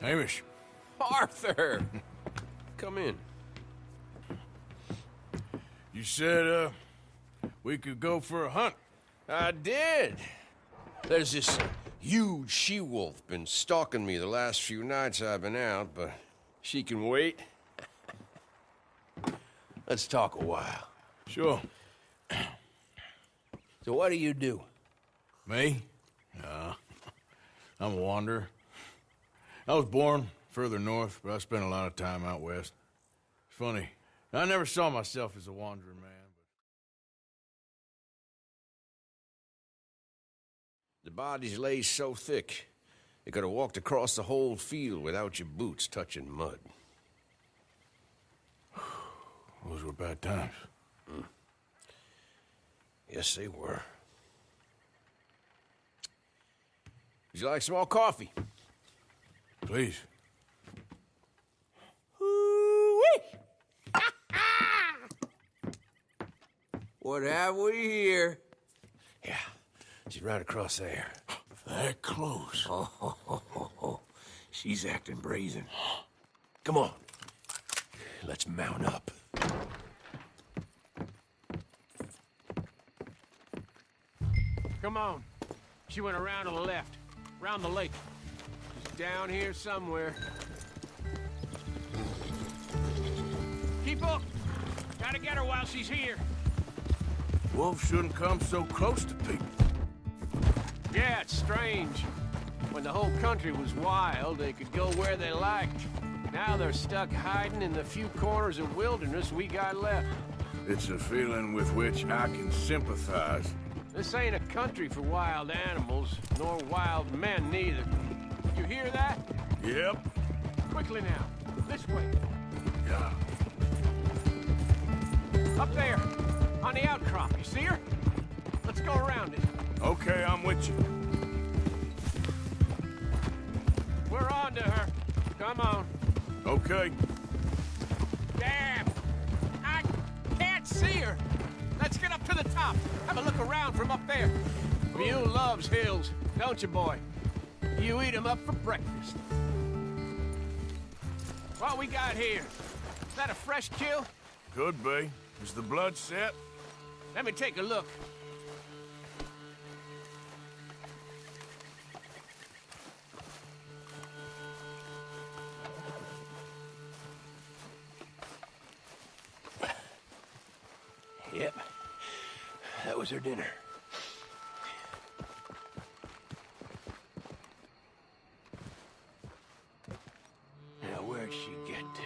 Hamish. Arthur! Come in. You said, we could go for a hunt. I did. There's this huge she-wolf been stalking me the last few nights I've been out, but she can wait. Let's talk a while. Sure. So what do you do? Me? I'm a wanderer. I was born further north, but I spent a lot of time out west. It's funny. I never saw myself as a wanderer, man. The bodies lay so thick, you could have walked across the whole field without your boots touching mud. Those were bad times. Yes, they were. Would you like some more coffee? Please. What have we here? Yeah, she's right across there. That close. Oh, she's acting brazen. Come on. Let's mount up. Come on. She went around to the left. Round the lake. She's down here somewhere. Keep up! Gotta get her while she's here. Wolves shouldn't come so close to people. Yeah, it's strange. When the whole country was wild, they could go where they liked. Now they're stuck hiding in the few corners of wilderness we got left. It's a feeling with which I can sympathize. This ain't a country for wild animals, nor wild men neither. You hear that? Yep. Quickly now. This way. Yeah. Up there. On the outcrop. You see her? Let's go around it. Okay, I'm with you. We're on to her. Come on. Okay. Damn! I can't see her! Let's get up to the top. Have a look around from up there. Mule loves hills, don't you, boy? You eat 'em up for breakfast. What we got here? Is that a fresh kill? Could be. Is the blood set? Let me take a look. Yep. That was her dinner. Now, where'd she get to?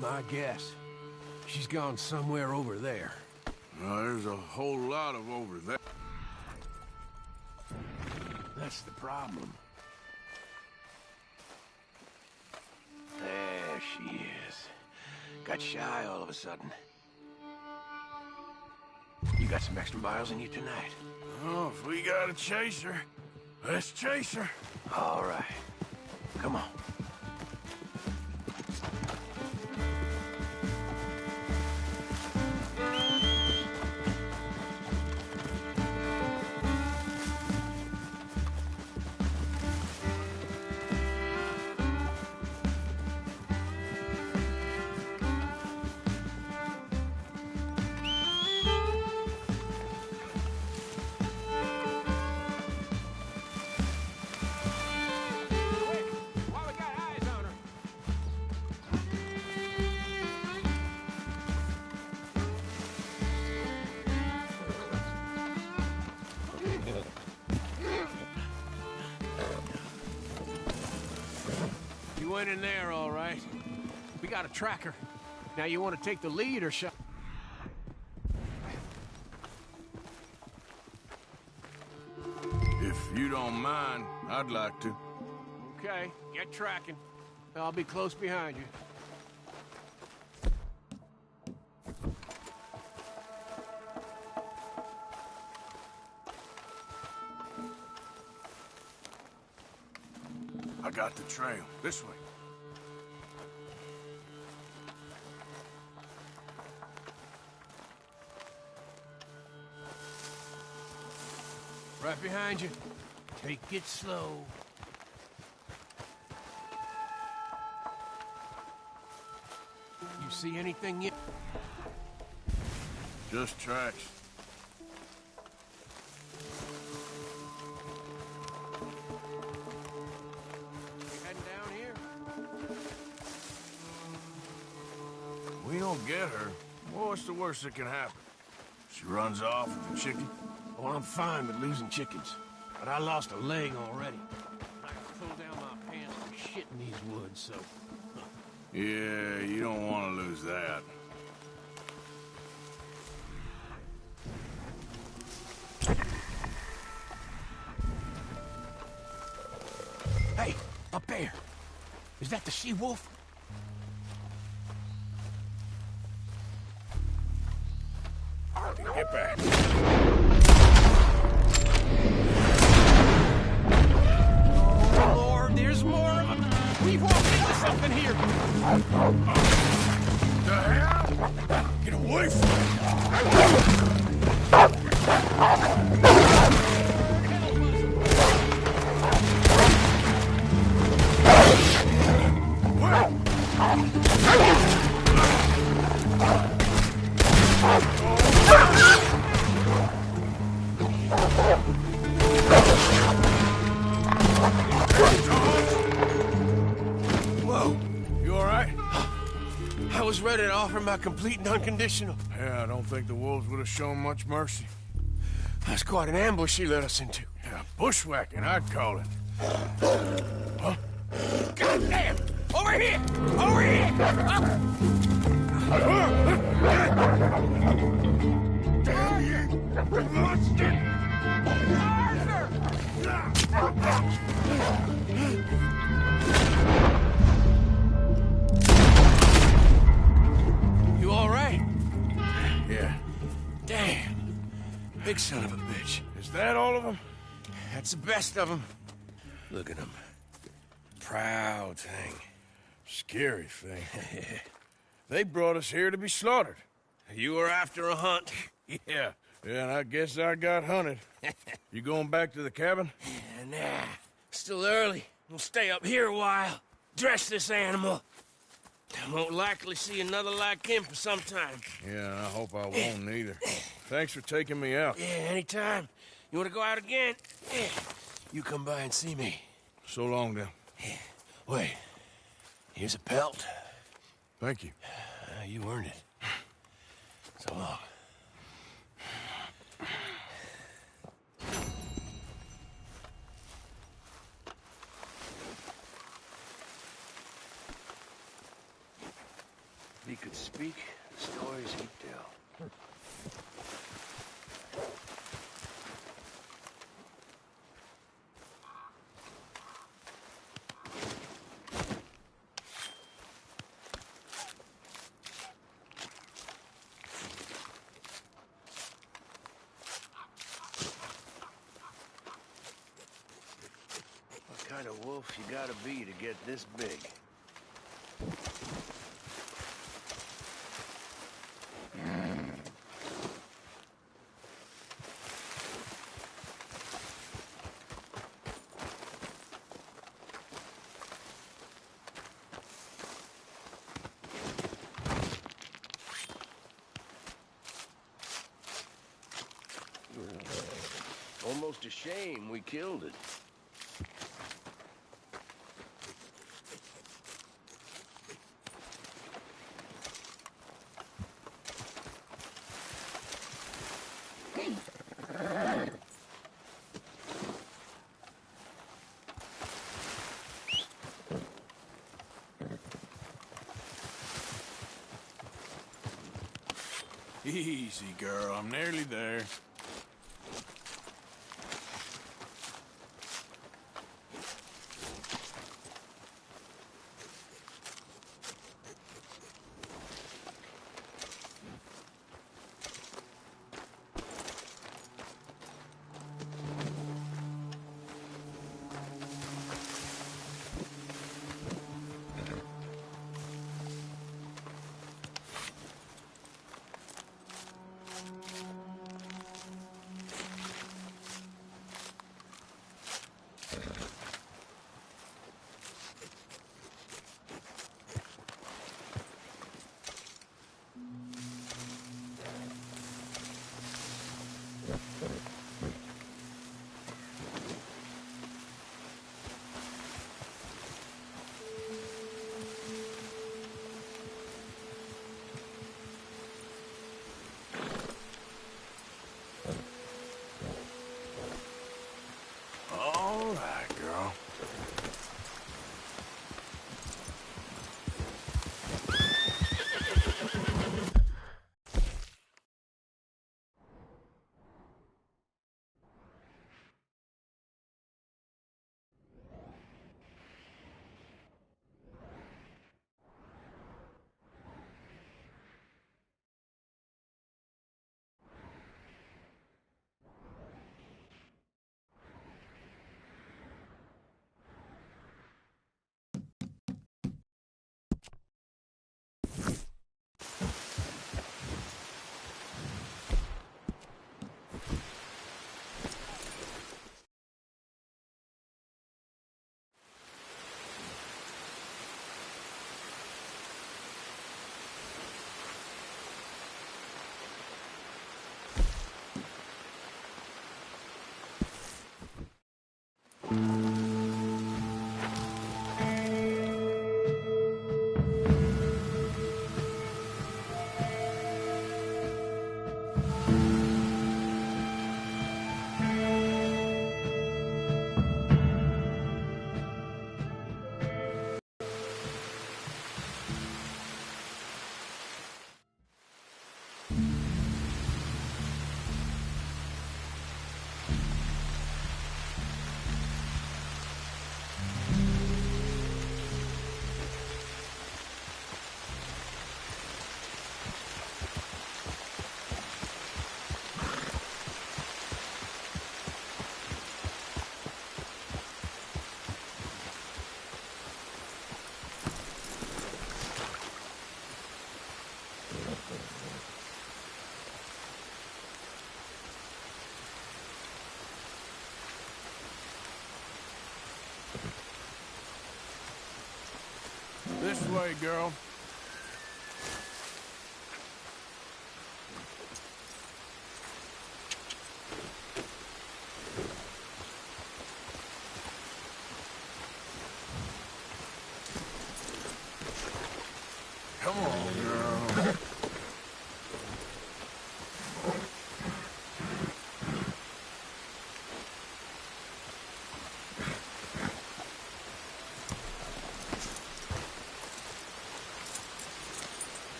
My guess. She's gone somewhere over there. There's a whole lot of over there. That's the problem. There she is. Got shy all of a sudden. You got some extra miles in you tonight. Oh, if we gotta chase her, let's chase her. All right. Come on. You went in there, all right. We got a tracker. Now you want to take the lead or shall... If you don't mind, I'd like to. Okay, get tracking. I'll be close behind you. got the trail. This way. Right behind you. Take it slow. You see anything yet? Just tracks. Heading down here? We don't get her. Well, what's the worst that can happen? She runs off with the chicken? Well, I'm fine with losing chickens, but I lost a leg already. I can pull down my pants for shit in these woods, so... Yeah, you don't want to lose that. Hey, up there. Is that the she-wolf? Get back. Oh, Lord, there's more of them. We've walked into something here. The hell? Get away from me. Whoa. You all right? I was ready to offer my complete and unconditional. Yeah, I don't think the wolves would have shown much mercy. That's quite an ambush she led us into. Yeah, bushwhacking, I'd call it. Huh? God damn! Over here! Over here! Damn you! Monster! You all right? Yeah. Damn. Big son of a bitch. Is that all of them? That's the best of them. Look at them. Proud thing. Scary thing. They brought us here to be slaughtered. You were after a hunt. Yeah. Yeah, and I guess I got hunted. You going back to the cabin? Nah. Still early. We'll stay up here a while. Dress this animal. I won't likely see another like him for some time. Yeah, I hope I won't either. Thanks for taking me out. Yeah, anytime. You want to go out again? You come by and see me. So long, then. Wait. Here's a pelt. Thank you. You earned it. So long. If he could speak, the stories he'd tell. What kind of wolf you gotta be to get this big? Almost a shame we killed it. Easy, girl. I'm nearly there. This way, girl. Come on, girl.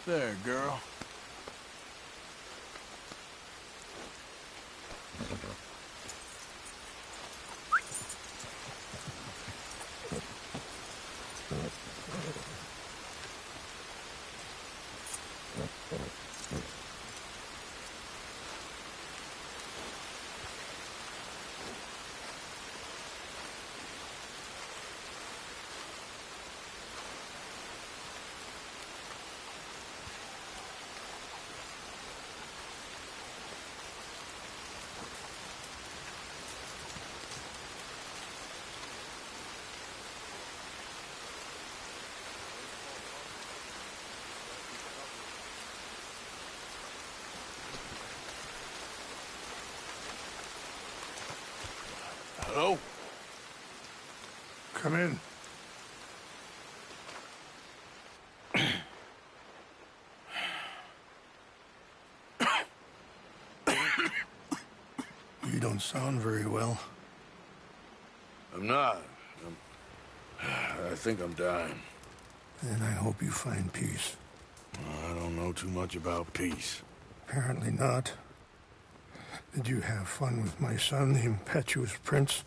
There, girl. Hello? Come in. You don't sound very well. I'm not. I think I'm dying. Then I hope you find peace. I don't know too much about peace. Apparently not. Did you have fun with my son, the impetuous prince?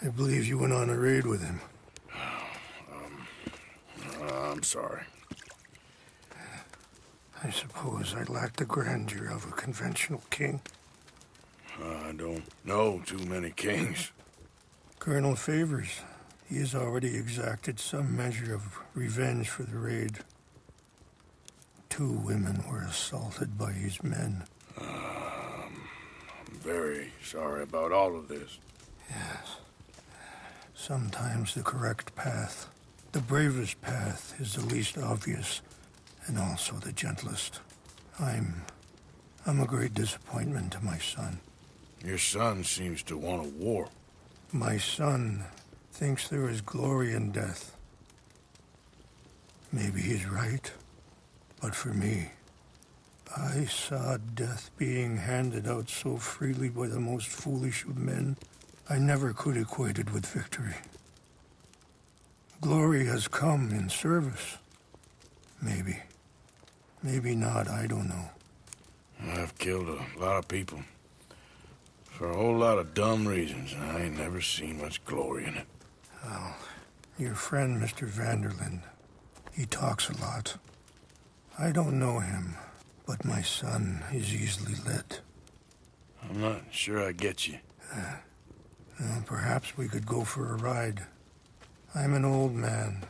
I believe you went on a raid with him. I'm sorry. I suppose I lacked the grandeur of a conventional king. I don't know too many kings. Colonel Favors, he has already exacted some measure of revenge for the raid. 2 women were assaulted by his men. I'm very sorry about all of this. Yes. Sometimes the correct path, the bravest path, is the least obvious and also the gentlest. I'm a great disappointment to my son. Your son seems to want a war. My son thinks there is glory in death. Maybe he's right, but for me, I saw death being handed out so freely by the most foolish of men, I never could equate it with victory. Glory has come in service. Maybe. Maybe not, I don't know. I've killed a lot of people. For a whole lot of dumb reasons, and I ain't never seen much glory in it. Well, your friend, Mr. Vanderlyn, he talks a lot. I don't know him, but my son is easily led. I'm not sure I get you. Well, perhaps we could go for a ride. I'm an old man.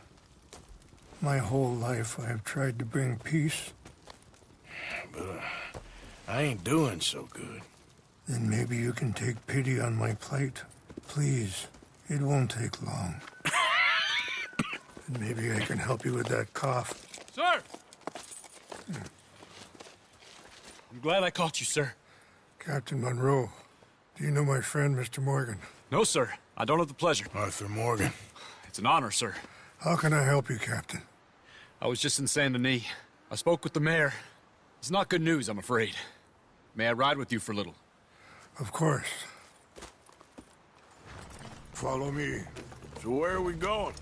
My whole life I have tried to bring peace. But I ain't doing so good. Then maybe you can take pity on my plight. Please, it won't take long. And maybe I can help you with that cough. Sir! I'm glad I caught you, sir. Captain Monroe, do you know my friend, Mr. Morgan? No, sir. I don't have the pleasure. Arthur Morgan. It's an honor, sir. How can I help you, Captain? I was just in Saint Denis. I spoke with the mayor. It's not good news, I'm afraid. May I ride with you for a little? Of course. Follow me. So where are we going?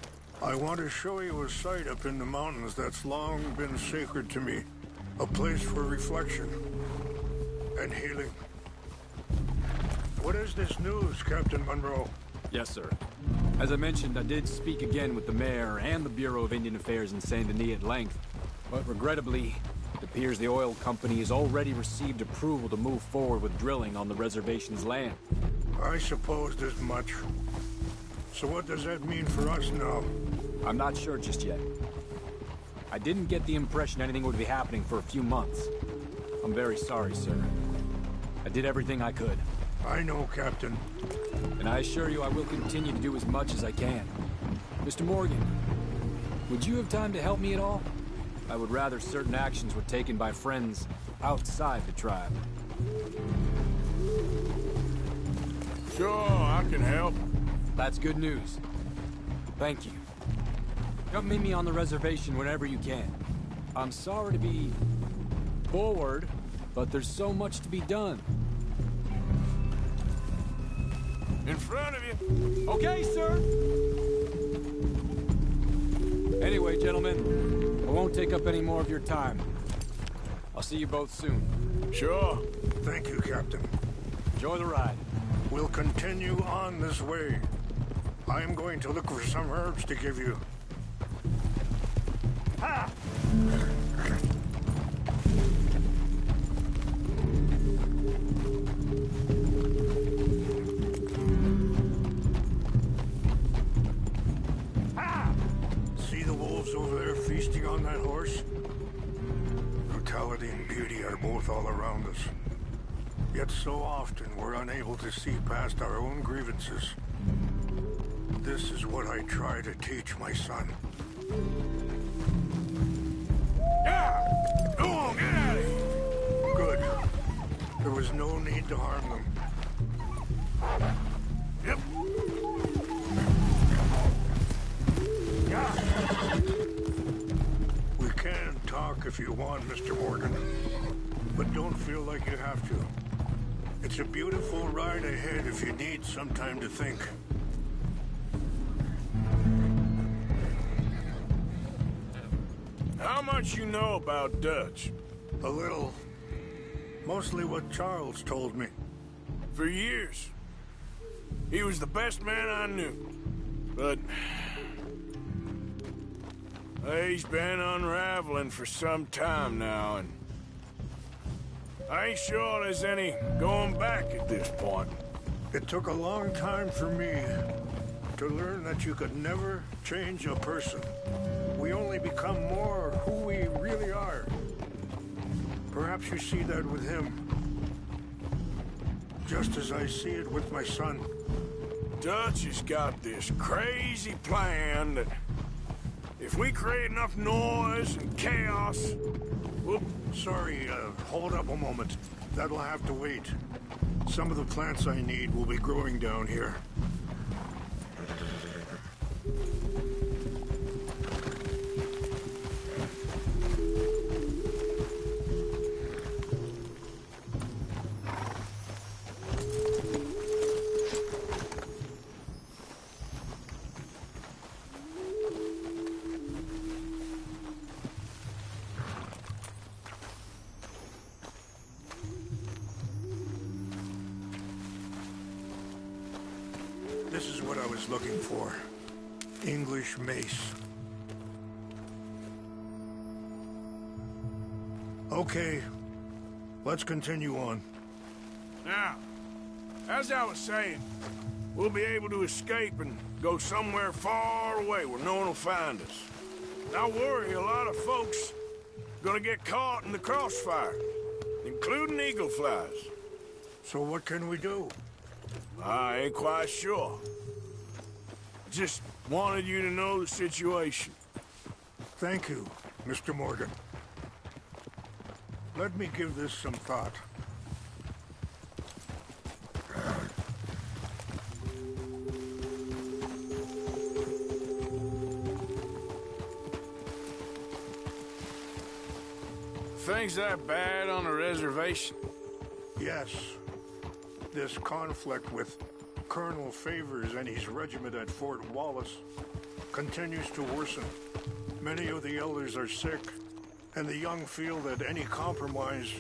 I want to show you a site up in the mountains that's long been sacred to me. A place for reflection and healing. What is this news, Captain Monroe? Yes, sir. As I mentioned, I did speak again with the mayor and the Bureau of Indian Affairs in Saint Denis at length. But regrettably, it appears the oil company has already received approval to move forward with drilling on the reservation's land. I supposed as much. So what does that mean for us now? I'm not sure just yet. I didn't get the impression anything would be happening for a few months. I'm very sorry, sir. I did everything I could. I know, Captain. And I assure you I will continue to do as much as I can. Mr. Morgan, would you have time to help me at all? I would rather certain actions were taken by friends outside the tribe. Sure, I can help. That's good news. Thank you. Come meet me on the reservation whenever you can. I'm sorry to be forward, but there's so much to be done. In front of you. Okay, sir. Anyway, gentlemen, I won't take up any more of your time. I'll see you both soon. Sure. Thank you, Captain. Enjoy the ride. We'll continue on this way. I am going to look for some herbs to give you. Ha! See the wolves over there feasting on that horse? Brutality and beauty are both all around us. Yet so often we're unable to see past our own grievances. This is what I try to teach my son. Yeah! Go on, get out of here! Good. There was no need to harm them. Yep. Yeah. We can talk if you want, Mr. Morgan. But don't feel like you have to. It's a beautiful ride ahead if you need some time to think. How much you know about Dutch? A little. Mostly what Charles told me. For years. He was the best man I knew. But he's been unraveling for some time now, and I ain't sure there's any going back at this point. It took a long time for me to learn that you could never change a person. We only become more who we really are. Perhaps you see that with him. Just as I see it with my son. Dutch has got this crazy plan that if we create enough noise and chaos, we'll... Sorry, hold up a moment. That'll have to wait. Some of the plants I need will be growing down here. This is what I was looking for. English mace. Okay, let's continue on. Now, as I was saying, we'll be able to escape and go somewhere far away where no one will find us. I worry a lot of folks gonna get caught in the crossfire, including eagle flies. So what can we do? I ain't quite sure. Just wanted you to know the situation. Thank you, Mr. Morgan. Let me give this some thought. Things that bad on the reservation? Yes. This conflict with Colonel Favors and his regiment at Fort Wallace continues to worsen. Many of the elders are sick, and the young feel that any compromise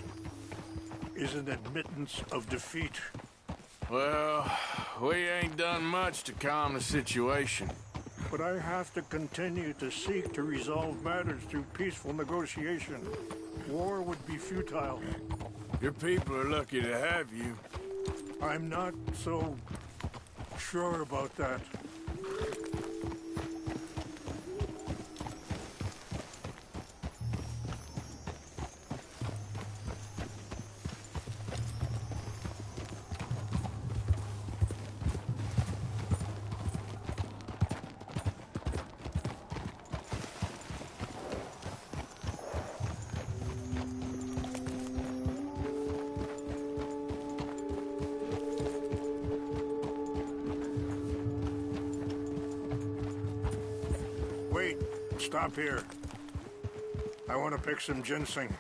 is an admittance of defeat. Well, we ain't done much to calm the situation. But I have to continue to seek to resolve matters through peaceful negotiation. War would be futile. Your people are lucky to have you. I'm not so sure about that. Wait, stop here. I want to pick some ginseng.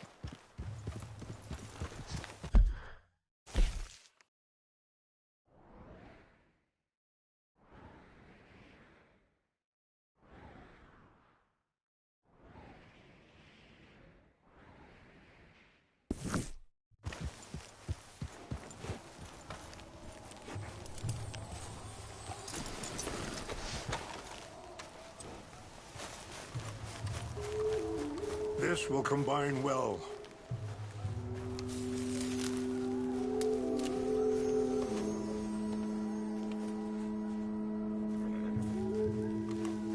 This will combine well.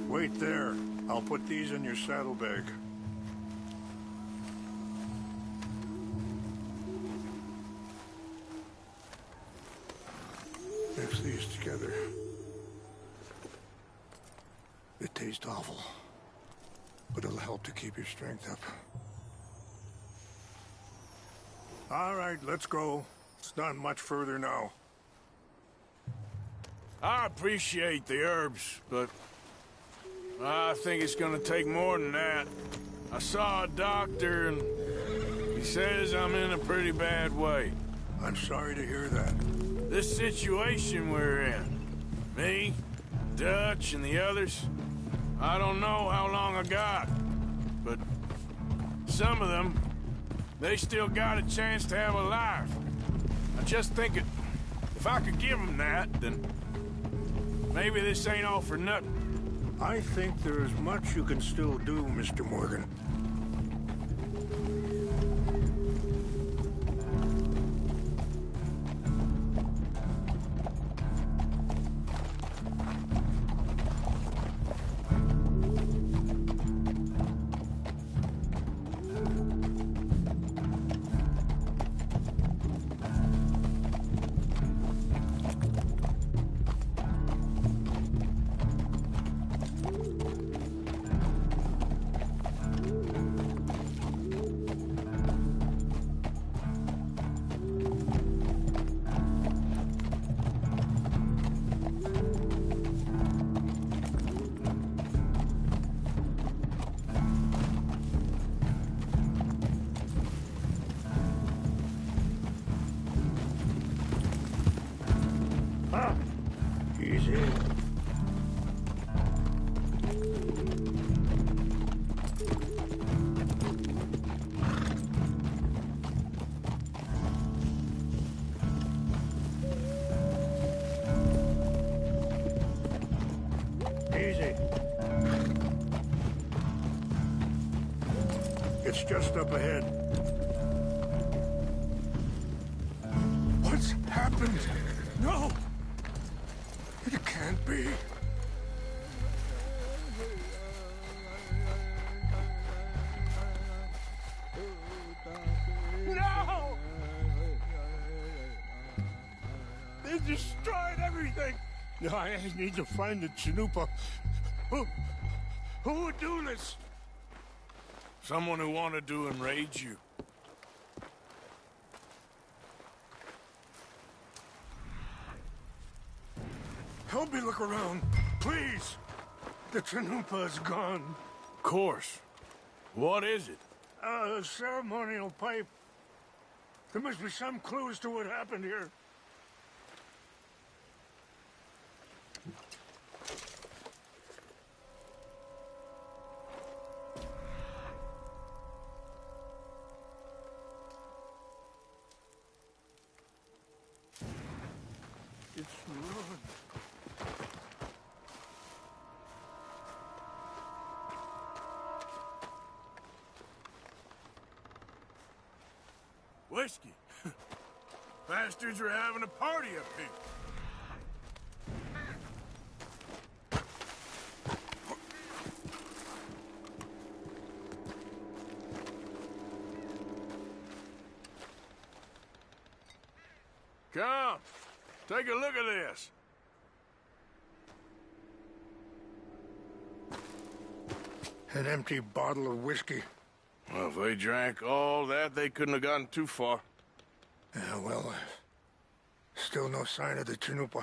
Wait there. I'll put these in your saddlebag. Mix these together. It tastes awful, but it'll help to keep your strength up. All right, let's go. It's not much further now. I appreciate the herbs, but I think it's gonna take more than that. I saw a doctor, and he says I'm in a pretty bad way. I'm sorry to hear that. This situation we're in, me, Dutch, and the others, I don't know how long I got, but some of them, they still got a chance to have a life. I just think if I could give them that, then maybe this ain't all for nothing. I think there's much you can still do, Mr. Morgan. Easy. Easy. It's just up ahead. What's happened? No! It can't be. No! They destroyed everything! No, I need to find the Chanupa. Who would do this? Someone who wanted to enrage you. Help me look around, please. The Chanupa is gone. Of course. What is it? A ceremonial pipe. There must be some clue as to what happened here. It's ruined. Whiskey. Bastards are having a party up here. Come, take a look at this. An empty bottle of whiskey. Well, if they drank all that, they couldn't have gotten too far. Yeah, well, still no sign of the Chanupa.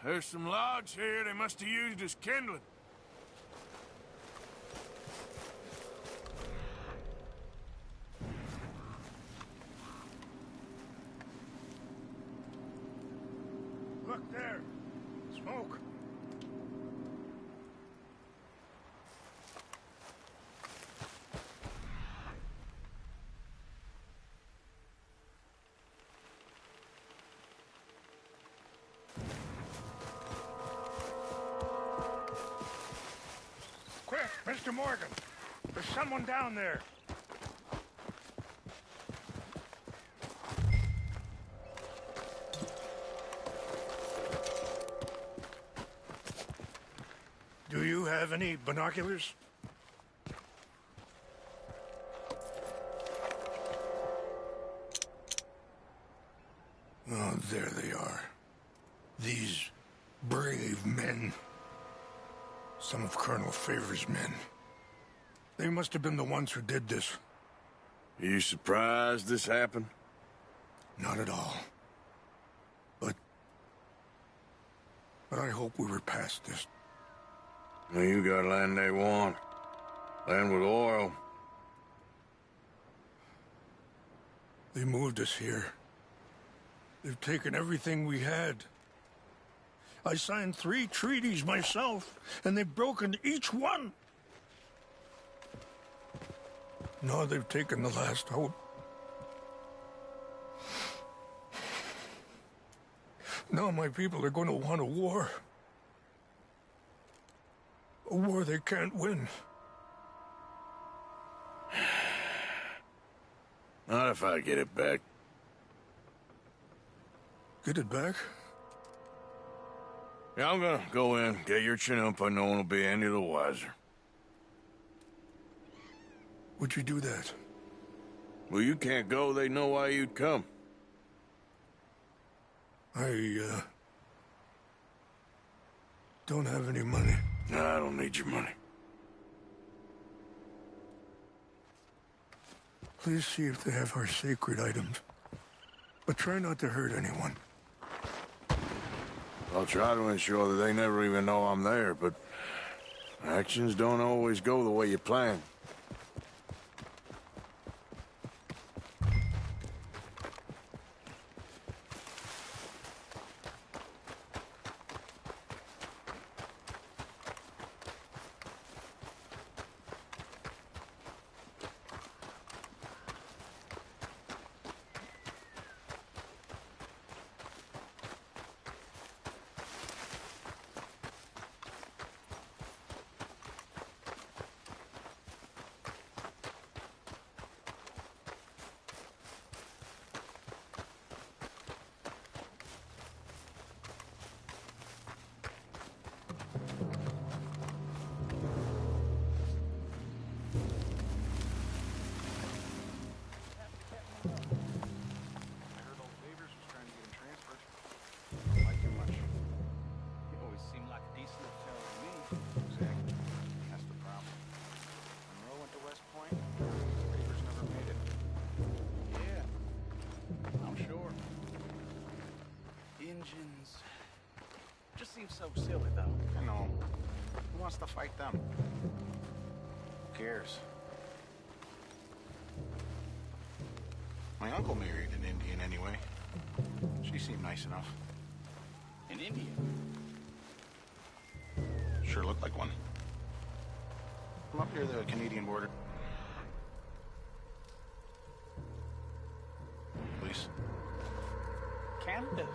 There's some logs here they must have used as kindling. Look there. Smoke. Quick, Mr. Morgan. There's someone down there. Do you have any binoculars? Oh, there they are. These brave men. Some of Colonel Favor's men. They must have been the ones who did this. Are you surprised this happened? Not at all. But I hope we were past this. Well, you got land they want. Land with oil. They moved us here. They've taken everything we had. I signed 3 treaties myself, and they've broken each one. Now they've taken the last hope. Now my people are going to want a war. A war they can't win. Not if I get it back. Get it back? Yeah, I'm gonna go in, get your Chanupa, no one will be any the wiser. Would you do that? Well, you can't go, they know why you'd come. I, don't have any money. No, I don't need your money. Please see if they have our sacred items. But try not to hurt anyone. I'll try to ensure that they never even know I'm there, but actions don't always go the way you plan. Engines. Just seems so silly, though. I know. Who wants to fight them? Who cares? My uncle married an Indian anyway. She seemed nice enough. An Indian? Sure looked like one. I'm up near the Canadian border. Please. Canada.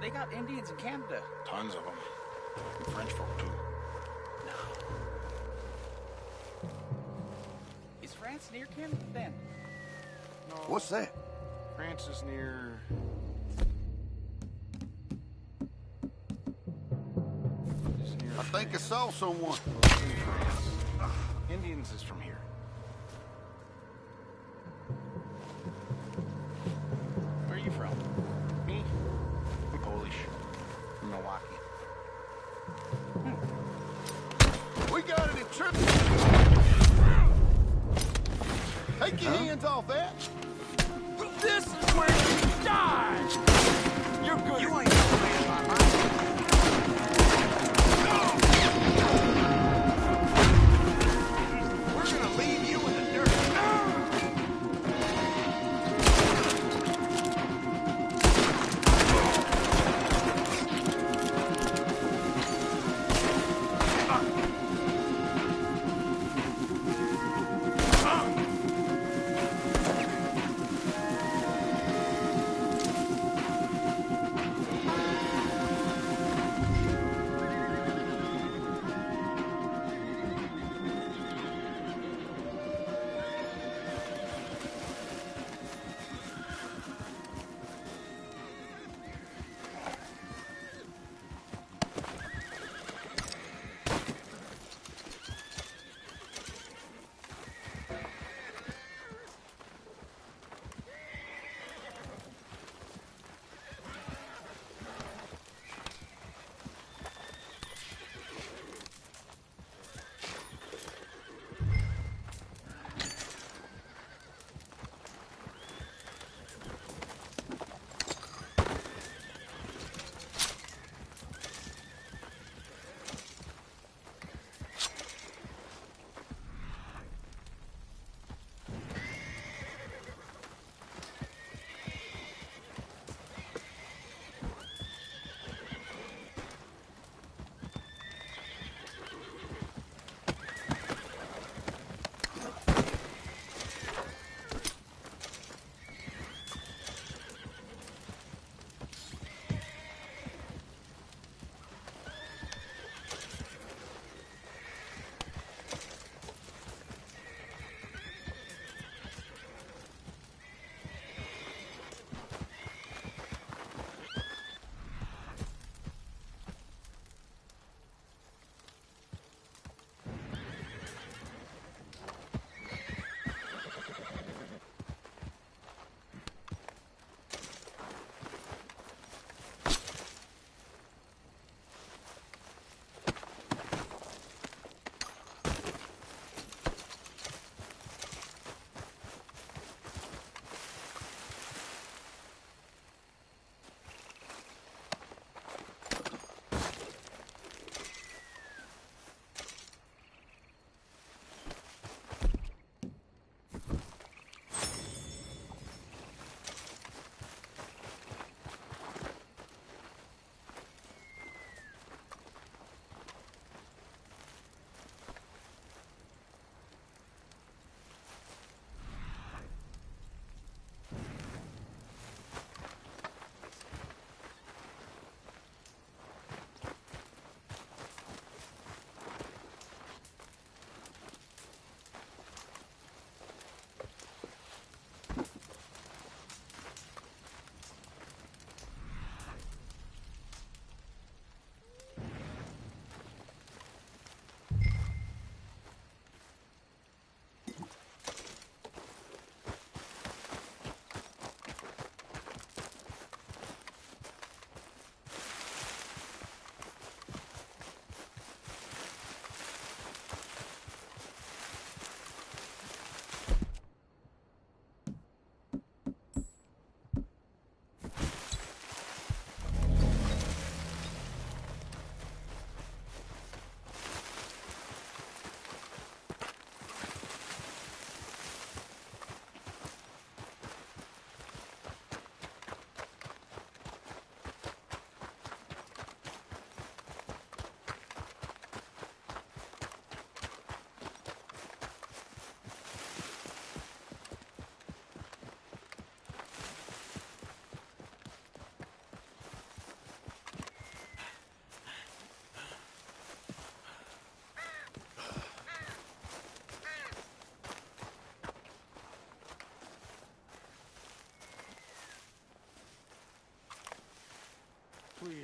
They got Indians in Canada. Tons of them. And French folk, too. Is France near Canada then? No. What's that? France is near... I think I saw someone. Indians is from here. Where are you from? Me? I'm Polish. From Milwaukee. We got it in trip. Take your hands off that. This is where you die! You're good. You ain't playing my mind. We're gonna leave you in the dirt.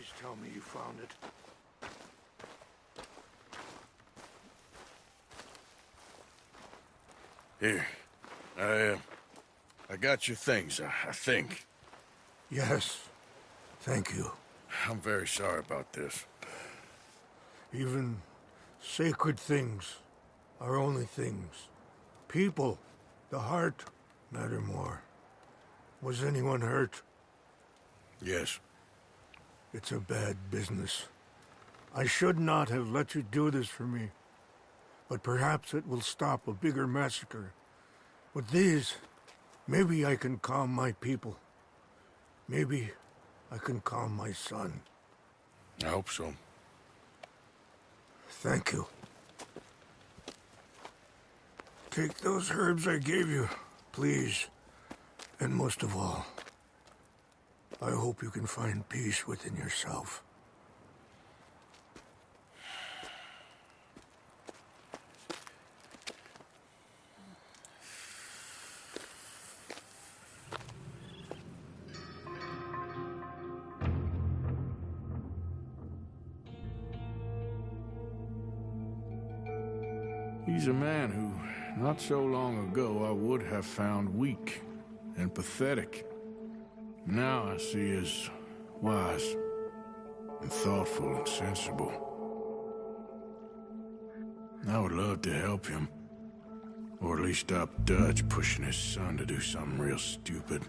Please tell me you found it. Here. I got your things, I think. Yes. Thank you. I'm very sorry about this. Even sacred things are only things. People, the heart, matter more. Was anyone hurt? Yes. It's a bad business. I should not have let you do this for me. But perhaps it will stop a bigger massacre. With these, maybe I can calm my people. Maybe I can calm my son. I hope so. Thank you. Take those herbs I gave you, please. And most of all, I hope you can find peace within yourself. He's a man who, not so long ago, I would have found weak and pathetic. Now I see as wise and thoughtful and sensible. I would love to help him, or at least stop Dutch pushing his son to do something real stupid.